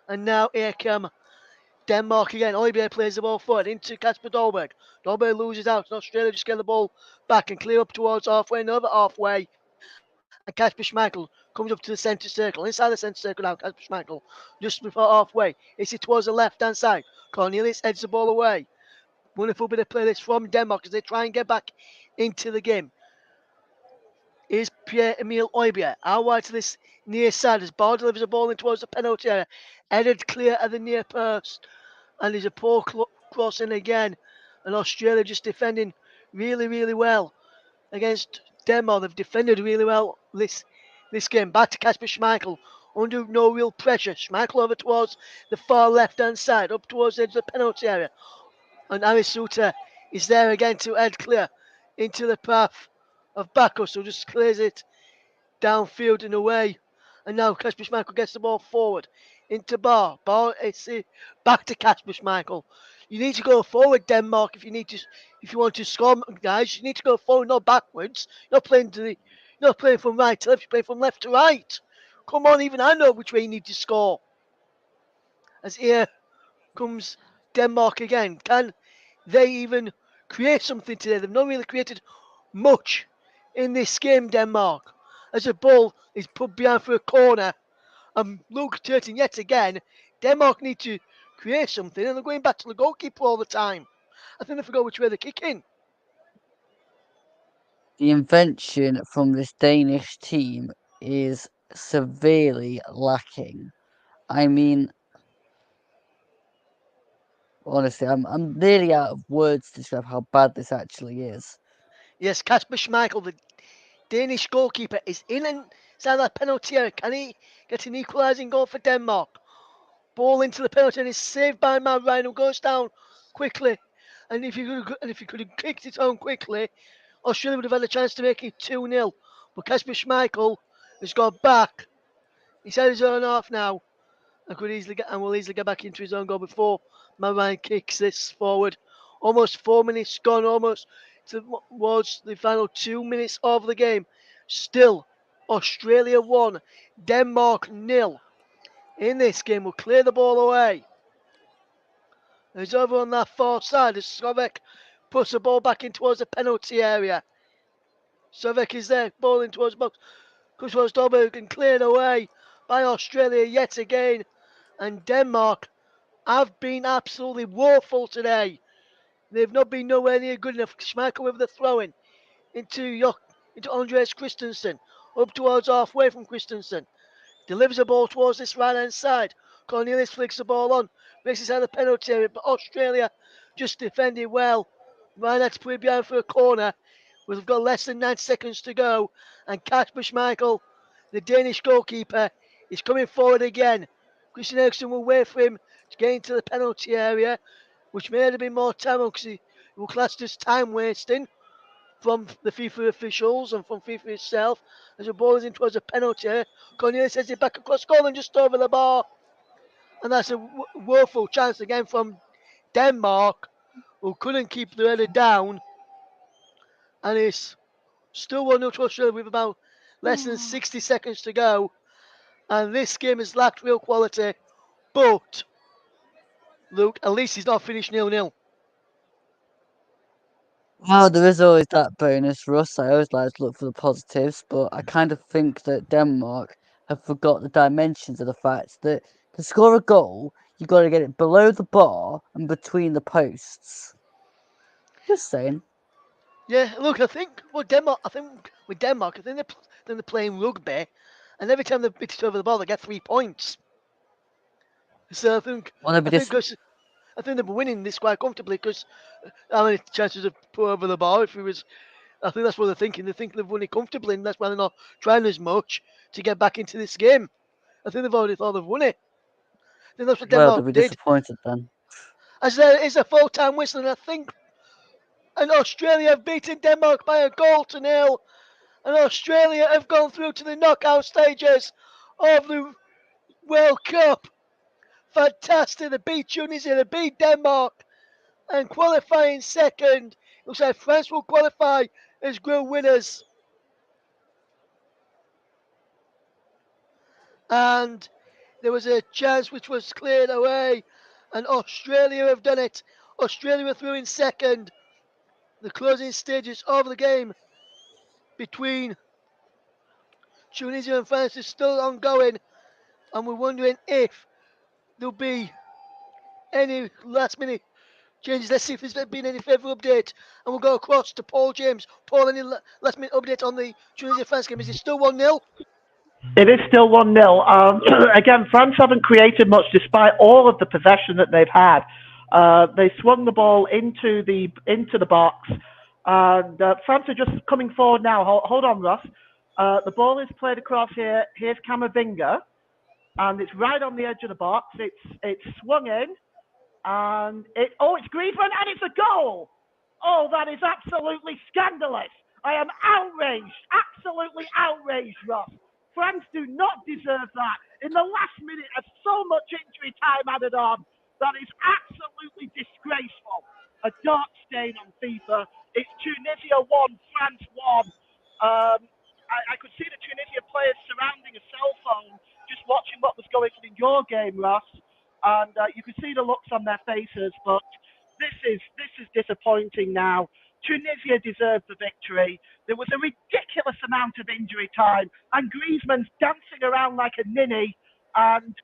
Speaker 1: and now here come Denmark again. Olivier plays the ball forward into Kasper Dolberg. Dolberg loses out, and Australia just get the ball back and clear up towards halfway, another halfway. And Kasper Schmeichel comes up to the centre circle. Inside the centre circle now, Kasper Schmeichel just before halfway. It's it towards the left-hand side. Cornelius heads the ball away. Wonderful bit of play this from Denmark as they try and get back into the game. Is Pierre-Emile Højbjerg out wide to this near side as Ball delivers a ball in towards the penalty area. Headed clear at the near post. And there's a poor cross in again. And Australia just defending really, really well against Denmark. They've defended really well this game. Back to Kasper Schmeichel. Under no real pressure. Schmeichel over towards the far left-hand side. Up towards the edge of the penalty area. And Arisuta is there again to head clear into the path of Bacchus, who just clears it downfield and away. And now Kasper Schmeichel gets the ball forward into Bar. Bar, it's back to Kasper Schmeichel. You need to go forward, Denmark, if you want to score, guys. You need to go forward, not backwards. You're not playing from right to left. You're playing from left to right. Come on, even I know which way you need to score. As here comes Denmark again. Can they even create something today? They've not really created much in this game, Denmark. As a ball is put behind for a corner, and Luke Turton yet again, Denmark need to create something, and they're going back to the goalkeeper all the time. I think they forgot which way they're kicking.
Speaker 3: The invention from this Danish team is severely lacking. I mean, honestly, I'm nearly out of words to describe how bad this actually is.
Speaker 1: Yes, Kasper Schmeichel, the Danish goalkeeper, is in and inside that penalty area. Can he get an equalising goal for Denmark? Ball into the penalty and is saved by Matt Ryan, who goes down quickly. And if you could have kicked it on quickly, Australia would have had a chance to make it 2-0. But Kasper Schmeichel has gone back. He's had his own half now. And will easily get back into his own goal before Matt Ryan kicks this forward. Almost 4 minutes gone, almost towards the final 2 minutes of the game. Still, Australia 1, Denmark nil. In this game, will clear the ball away. It's over on that far side as Slovak puts the ball back in towards the penalty area. Slovak is there, ball in towards the box. Comes towards Dolberg and cleared away by Australia yet again. And Denmark have been absolutely woeful today. They've not been nowhere near good enough. Schmeichel with the throw-in into Andreas Christensen. Up towards halfway from Christensen. Delivers the ball towards this right-hand side. Cornelius flicks the ball on. Makes it out of the penalty area. But Australia just defended well. Reinhardt's put it behind for a corner. We've got less than 9 seconds to go. And Kasper Schmeichel, the Danish goalkeeper, is coming forward again. Christian Eriksen will wait for him to get into the penalty area, which may have been more time because he will class as time wasting from the FIFA officials and from FIFA itself as the ball is in towards a penalty. Cornelius sends it back across goal and just over the bar. And that's a woeful chance again from Denmark, who couldn't keep the header down. And it's still 1-0 to Australia with about less than 60 seconds to go. And this game has lacked real quality. But, Luke, at least he's not finished 0-0.
Speaker 3: Well, there is always that bonus, Russ. I always like to look for the positives, but I kind of think that Denmark have forgot the dimensions of the fact that to score a goal, you got to get it below the bar and between the posts. Just saying.
Speaker 1: Yeah, look, I think with Denmark, I think they're playing rugby, and every time they beat it over the ball, they get 3 points. So
Speaker 3: Well,
Speaker 1: I
Speaker 3: maybe
Speaker 1: think
Speaker 3: this.
Speaker 1: 'cause- I think they're winning this quite comfortably because how many chances of put over the bar if it was. I think that's what they're thinking. They think they've won it comfortably, and that's why they're not trying as much to get back into this game. I think they've already thought they've won it. I think that's what
Speaker 3: Well, they'll
Speaker 1: Denmark
Speaker 3: be
Speaker 1: did.
Speaker 3: disappointed then.
Speaker 1: As there is a full-time whistle, and I think and Australia have beaten Denmark by a goal to nil. And Australia have gone through to the knockout stages of the World Cup. Fantastic. They beat Tunisia, they beat Denmark, and qualifying second. Looks like France will qualify as group winners. And there was a chance which was cleared away, and Australia have done it. Australia are through in second. The closing stages of the game between Tunisia and France is still ongoing, and we're wondering if there'll be any last minute changes. Let's see if there's been any further update. And we'll go across to Paul James. Paul, any last minute update on the Tunisia France game? Is it still 1-0?
Speaker 2: It is still 1-0. Again, France haven't created much despite all of the possession that they've had. They swung the ball into the box, and France are just coming forward now. Hold on, Ross. The ball is played across here. Here's Camavinga, and it's right on the edge of the box. It's swung in, and it's Griezmann, and it's a goal. Oh, that is absolutely scandalous. I am outraged, absolutely outraged, Ross. France do not deserve that. In the last minute of so much injury time added on, that is absolutely disgraceful. A dark stain on FIFA. It's Tunisia 1, France 1. I could see the Tunisia players surrounding a cell phone, just watching what was going on in your game, Ross. And you could see the looks on their faces, but this is disappointing now. Tunisia deserved the victory. There was a ridiculous amount of injury time, and Griezmann's dancing around like a ninny. And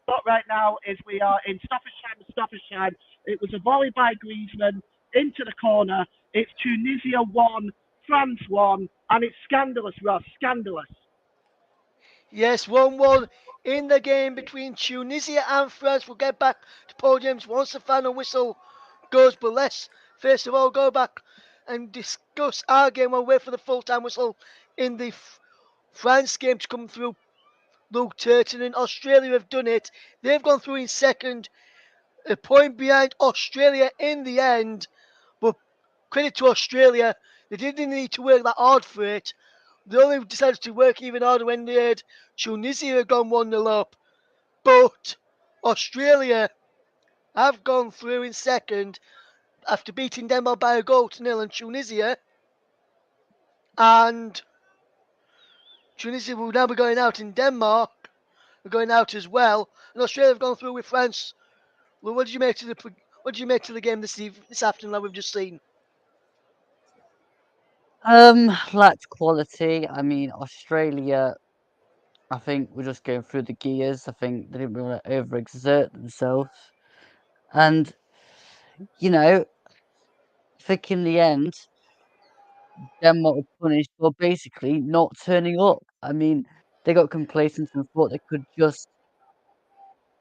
Speaker 2: what right now is we are in stoppage time. It was a volley by Griezmann into the corner. It's Tunisia 1, France 1, and it's scandalous, Ross, scandalous.
Speaker 1: Yes, 1-1 in the game between Tunisia and France. We'll get back to Paul James once the final whistle goes. But let's first of all go back and discuss our game. We'll wait for the full-time whistle in the France game to come through. Luke Turton and Australia have done it. They've gone through in second, a point behind Australia in the end. But credit to Australia, they didn't need to work that hard for it. They only decided to work even harder when they had Tunisia had gone 1-0 up. But Australia have gone through in second. after beating Denmark by a goal to nil in Tunisia, and Tunisia will now be going out in Denmark. We're going out as well, and Australia have gone through with France. Well, what do you make to the game this afternoon that we've just seen?
Speaker 3: Lacked quality. I mean, Australia, I think we're just going through the gears. I think they didn't want to overexert themselves. And, you know, I think in the end, Denmark were punished for basically not turning up. I mean, they got complacent and thought they could just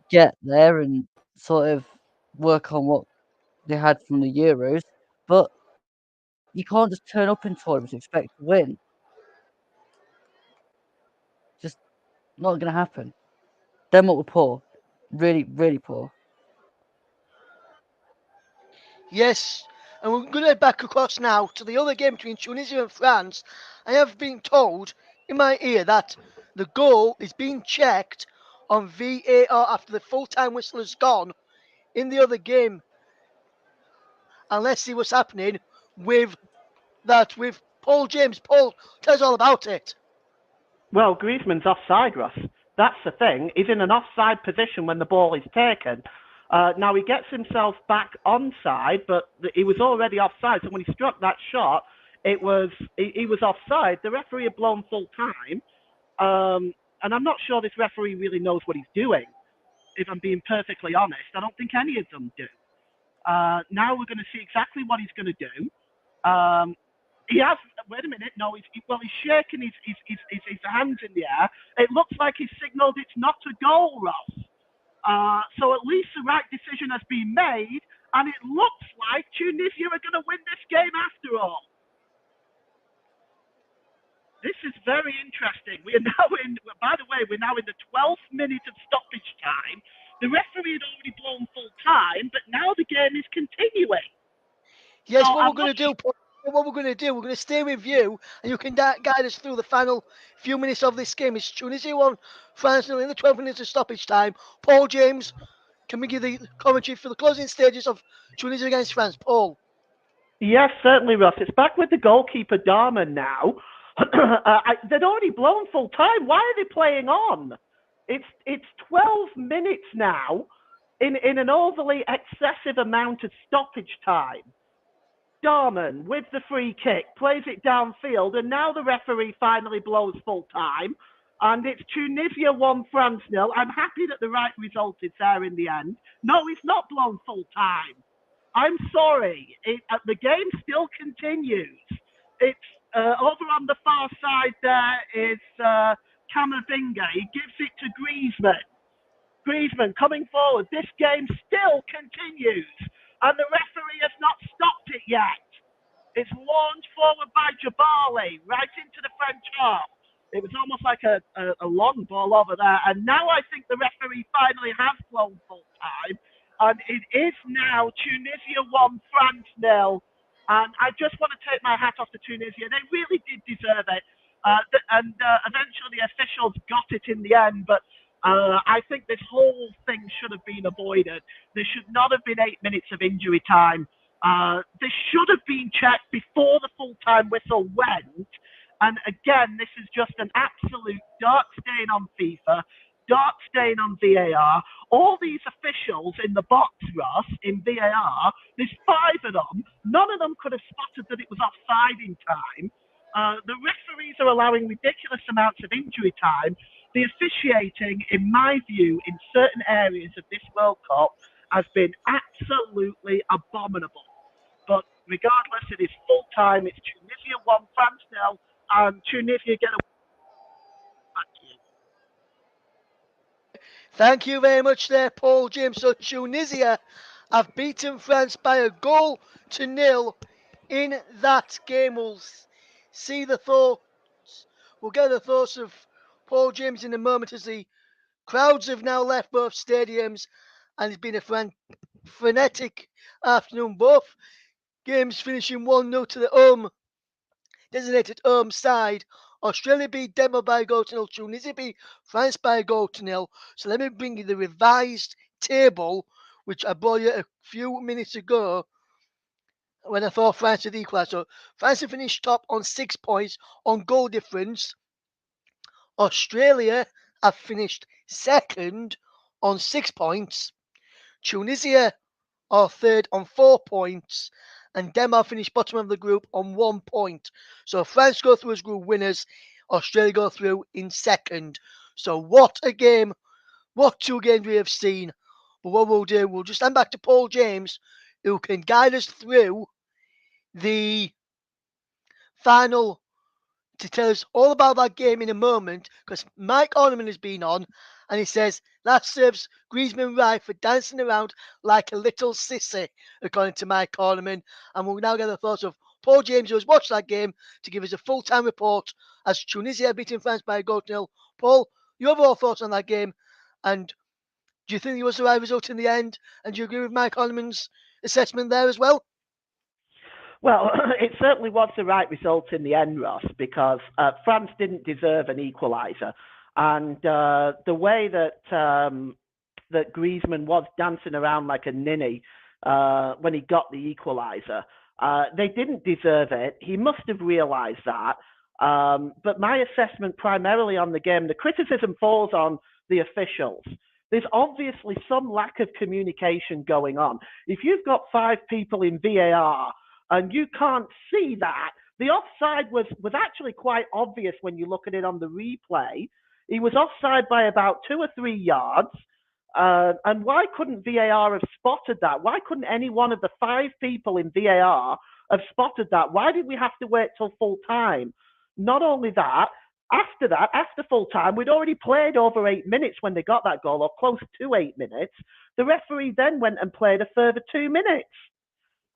Speaker 3: get there and sort of work on what they had from the Euros. But you can't just turn up in tournaments and expect to win. Just not going to happen. Denmark were poor. Really, really poor.
Speaker 1: Yes, and we're going to head back across now to the other game between Tunisia and France. I have been told in my ear that the goal is being checked on VAR after the full-time whistle has gone in the other game, and let's see what's happening with with Paul James. Paul, tell us all about it.
Speaker 2: Well, Griezmann's offside, Ross. That's the thing. He's in an offside position when the ball is taken. Now he gets himself back onside, but he was already offside. So when he struck that shot, he was offside. The referee had blown full time, and I'm not sure this referee really knows what he's doing. If I'm being perfectly honest, I don't think any of them do. Now we're going to see exactly what he's going to do. He has. Wait a minute. No, he's shaking his hands in the air. It looks like he's signalled it's not a goal, Ross. So at least the right decision has been made, and it looks like Tunisia are going to win this game after all. This is very interesting. We are now in. By the way, we're now in the 12th minute of stoppage time. The referee had already blown full time, but now the game is continuing. So
Speaker 1: Yes, what we're
Speaker 2: I'm
Speaker 1: going
Speaker 2: not
Speaker 1: to do, Paul, what we're going to do, we're going to stay with you, and you can guide us through the final few minutes of this game. It's Tunisia 1, France 0 in the 12 minutes of stoppage time. Paul James, can we give the commentary for the closing stages of Tunisia against France? Paul.
Speaker 2: Yes, certainly, Russ. It's back with the goalkeeper Darman now. They'd already blown full time. Why are they playing on? It's 12 minutes now in an overly excessive amount of stoppage time. Darman with the free kick plays it downfield, and now the referee finally blows full time. And it's Tunisia 1, France 0. I'm happy that the right result is there in the end. No, it's not blown full time. I'm sorry. The game still continues. It's over on the far side. There is Camavinga. He gives it to Griezmann. Griezmann coming forward. This game still continues, and the referee has not stopped it yet. It's launched forward by Jabali right into the French half. It was almost like a long ball over there. And now I think the referee finally has blown full time. And it is now Tunisia 1, France 0. And I just want to take my hat off to Tunisia. They really did deserve it. Eventually the officials got it in the end. But I think this whole thing should have been avoided. There should not have been 8 minutes of injury time. This should have been checked before the full-time whistle went. And again, this is just an absolute dark stain on FIFA, dark stain on VAR. All these officials in the box, Ross, in VAR, there's 5 of them. None of them could have spotted that it was offside in time. The referees are allowing ridiculous amounts of injury time. The officiating, in my view, in certain areas of this World Cup has been absolutely abominable. But regardless, it is full time. It's Tunisia 1, France 0, and Tunisia get a back to you.
Speaker 1: Thank you very much there, Paul James. So Tunisia have beaten France by a goal to nil in that game. We'll see the thoughts. We'll get the thoughts of Paul James in a moment as the crowds have now left both stadiums and it's been a frenetic afternoon. Both games finishing 1-0 to the designated home side. Australia beat Denmark by a goal to nil. Tunisia beat France by a goal to nil. So let me bring you the revised table, which I brought you a few minutes ago. when I thought France had equalised. So France had finished top on 6 points on goal difference. Australia have finished second on 6 points. Tunisia are third on 4 points. And Denmark finished bottom of the group on 1 point. So France go through as group winners. Australia go through in second. So what a game. What 2 games we have seen. But what we'll do, we'll just hand back to Paul James, who can guide us through the final to tell us all about that game in a moment, because Mike Orneman has been on and he says that serves Griezmann right for dancing around like a little sissy, according to Mike Orneman. And we'll now get the thoughts of Paul James, who has watched that game, to give us a full-time report as Tunisia beating France by a goal to nil. Paul, your overall thoughts on that game, and do you think it was the right result in the end? And do you agree with Mike Orneman's assessment there as well?
Speaker 2: Well, it certainly was the right result in the end, Ross, because France didn't deserve an equaliser, and the way that Griezmann was dancing around like a ninny when he got the equaliser, they didn't deserve it. He must have realised that. But my assessment primarily on the game, the criticism falls on the officials. There's obviously some lack of communication going on. If you've got 5 people in VAR and you can't see that, the offside was actually quite obvious when you look at it on the replay. He was offside by about 2 or 3 yards. And why couldn't VAR have spotted that? Why couldn't any one of the 5 people in VAR have spotted that? Why did we have to wait till full time? Not only that, after full time, we'd already played over 8 minutes when they got that goal, or close to 8 minutes. The referee then went and played a further 2 minutes.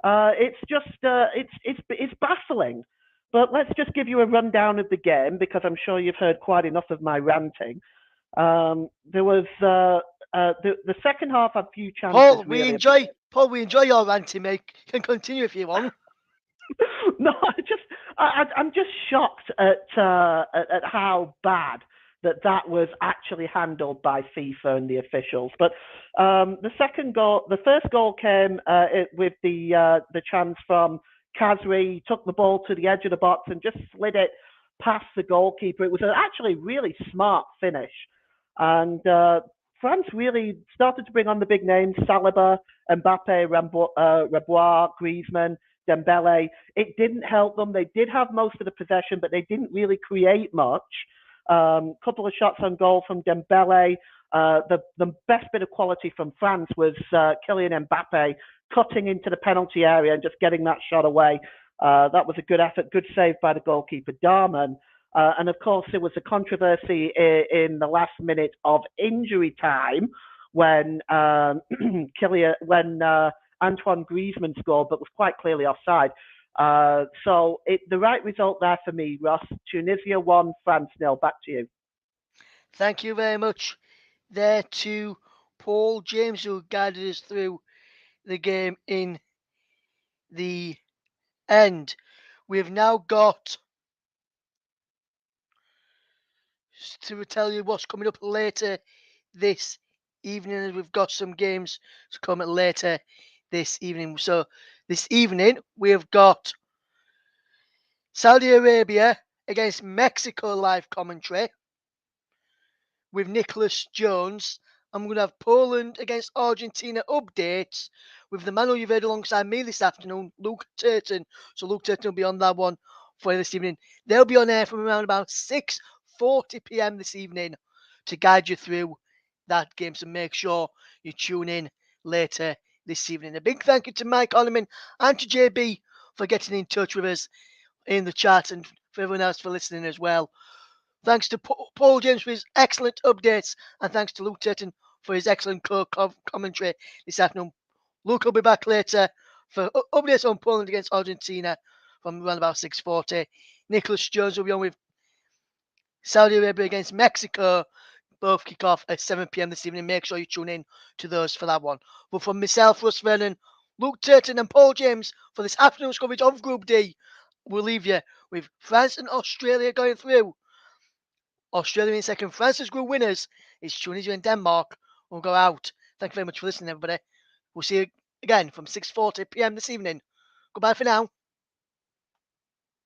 Speaker 2: It's just it's baffling. But let's just give you a rundown of the game, because I'm sure you've heard quite enough of my ranting. There was the second half had few chances.
Speaker 1: Paul, we enjoy your ranting, mate. You can continue if you want.
Speaker 2: No, I'm just shocked at how bad that was actually handled by FIFA and the officials. But the first goal came with the chance from Kazri. He took the ball to the edge of the box and just slid it past the goalkeeper. It was actually a really smart finish, and France really started to bring on the big names: Saliba, Mbappe, Rebois, Griezmann, Dembele. It didn't help them. They did have most of the possession, but they didn't really create much. Couple of shots on goal from Dembele. The best bit of quality from France was Kylian Mbappe cutting into the penalty area and just getting that shot away. That was a good effort, good save by the goalkeeper, Darman. And of course, there was a controversy in the last minute of injury time when Antoine Griezmann scored, but was quite clearly offside. So the right result there for me, Ross. Tunisia 1, France 0. Back to you.
Speaker 1: Thank you very much there to Paul James, who guided us through the game in the end. We've now got to tell you what's coming up later this evening. We've got some games to come later this evening. So this evening we've got Saudi Arabia against Mexico live commentary with Nicholas Jones. I'm going to have Poland against Argentina updates with the man who you've heard alongside me this afternoon, Luke Turton. So Luke Turton will be on that one for you this evening. They'll be on air from around about 6:40 p.m. this evening to guide you through that game. So make sure you tune in later this evening. A big thank you to Mike Orneman and to JB for getting in touch with us in the chat, and for everyone else for listening as well. Thanks to Paul James for his excellent updates, and thanks to Luke Turton for his excellent commentary this afternoon. Luke will be back later for updates on Poland against Argentina from around about 6:40. Nicholas Jones will be on with Saudi Arabia against Mexico. Both kick off at 7 p.m. this evening. Make sure you tune in to those for that one. But from myself, Russ Vernon, Luke Turton, and Paul James for this afternoon's coverage of Group D, we'll leave you with France and Australia going through. Australia in second. France's group winners is Tunisia and Denmark will go out. Thank you very much for listening, everybody. We'll see you again from 6:40 p.m. this evening. Goodbye for now.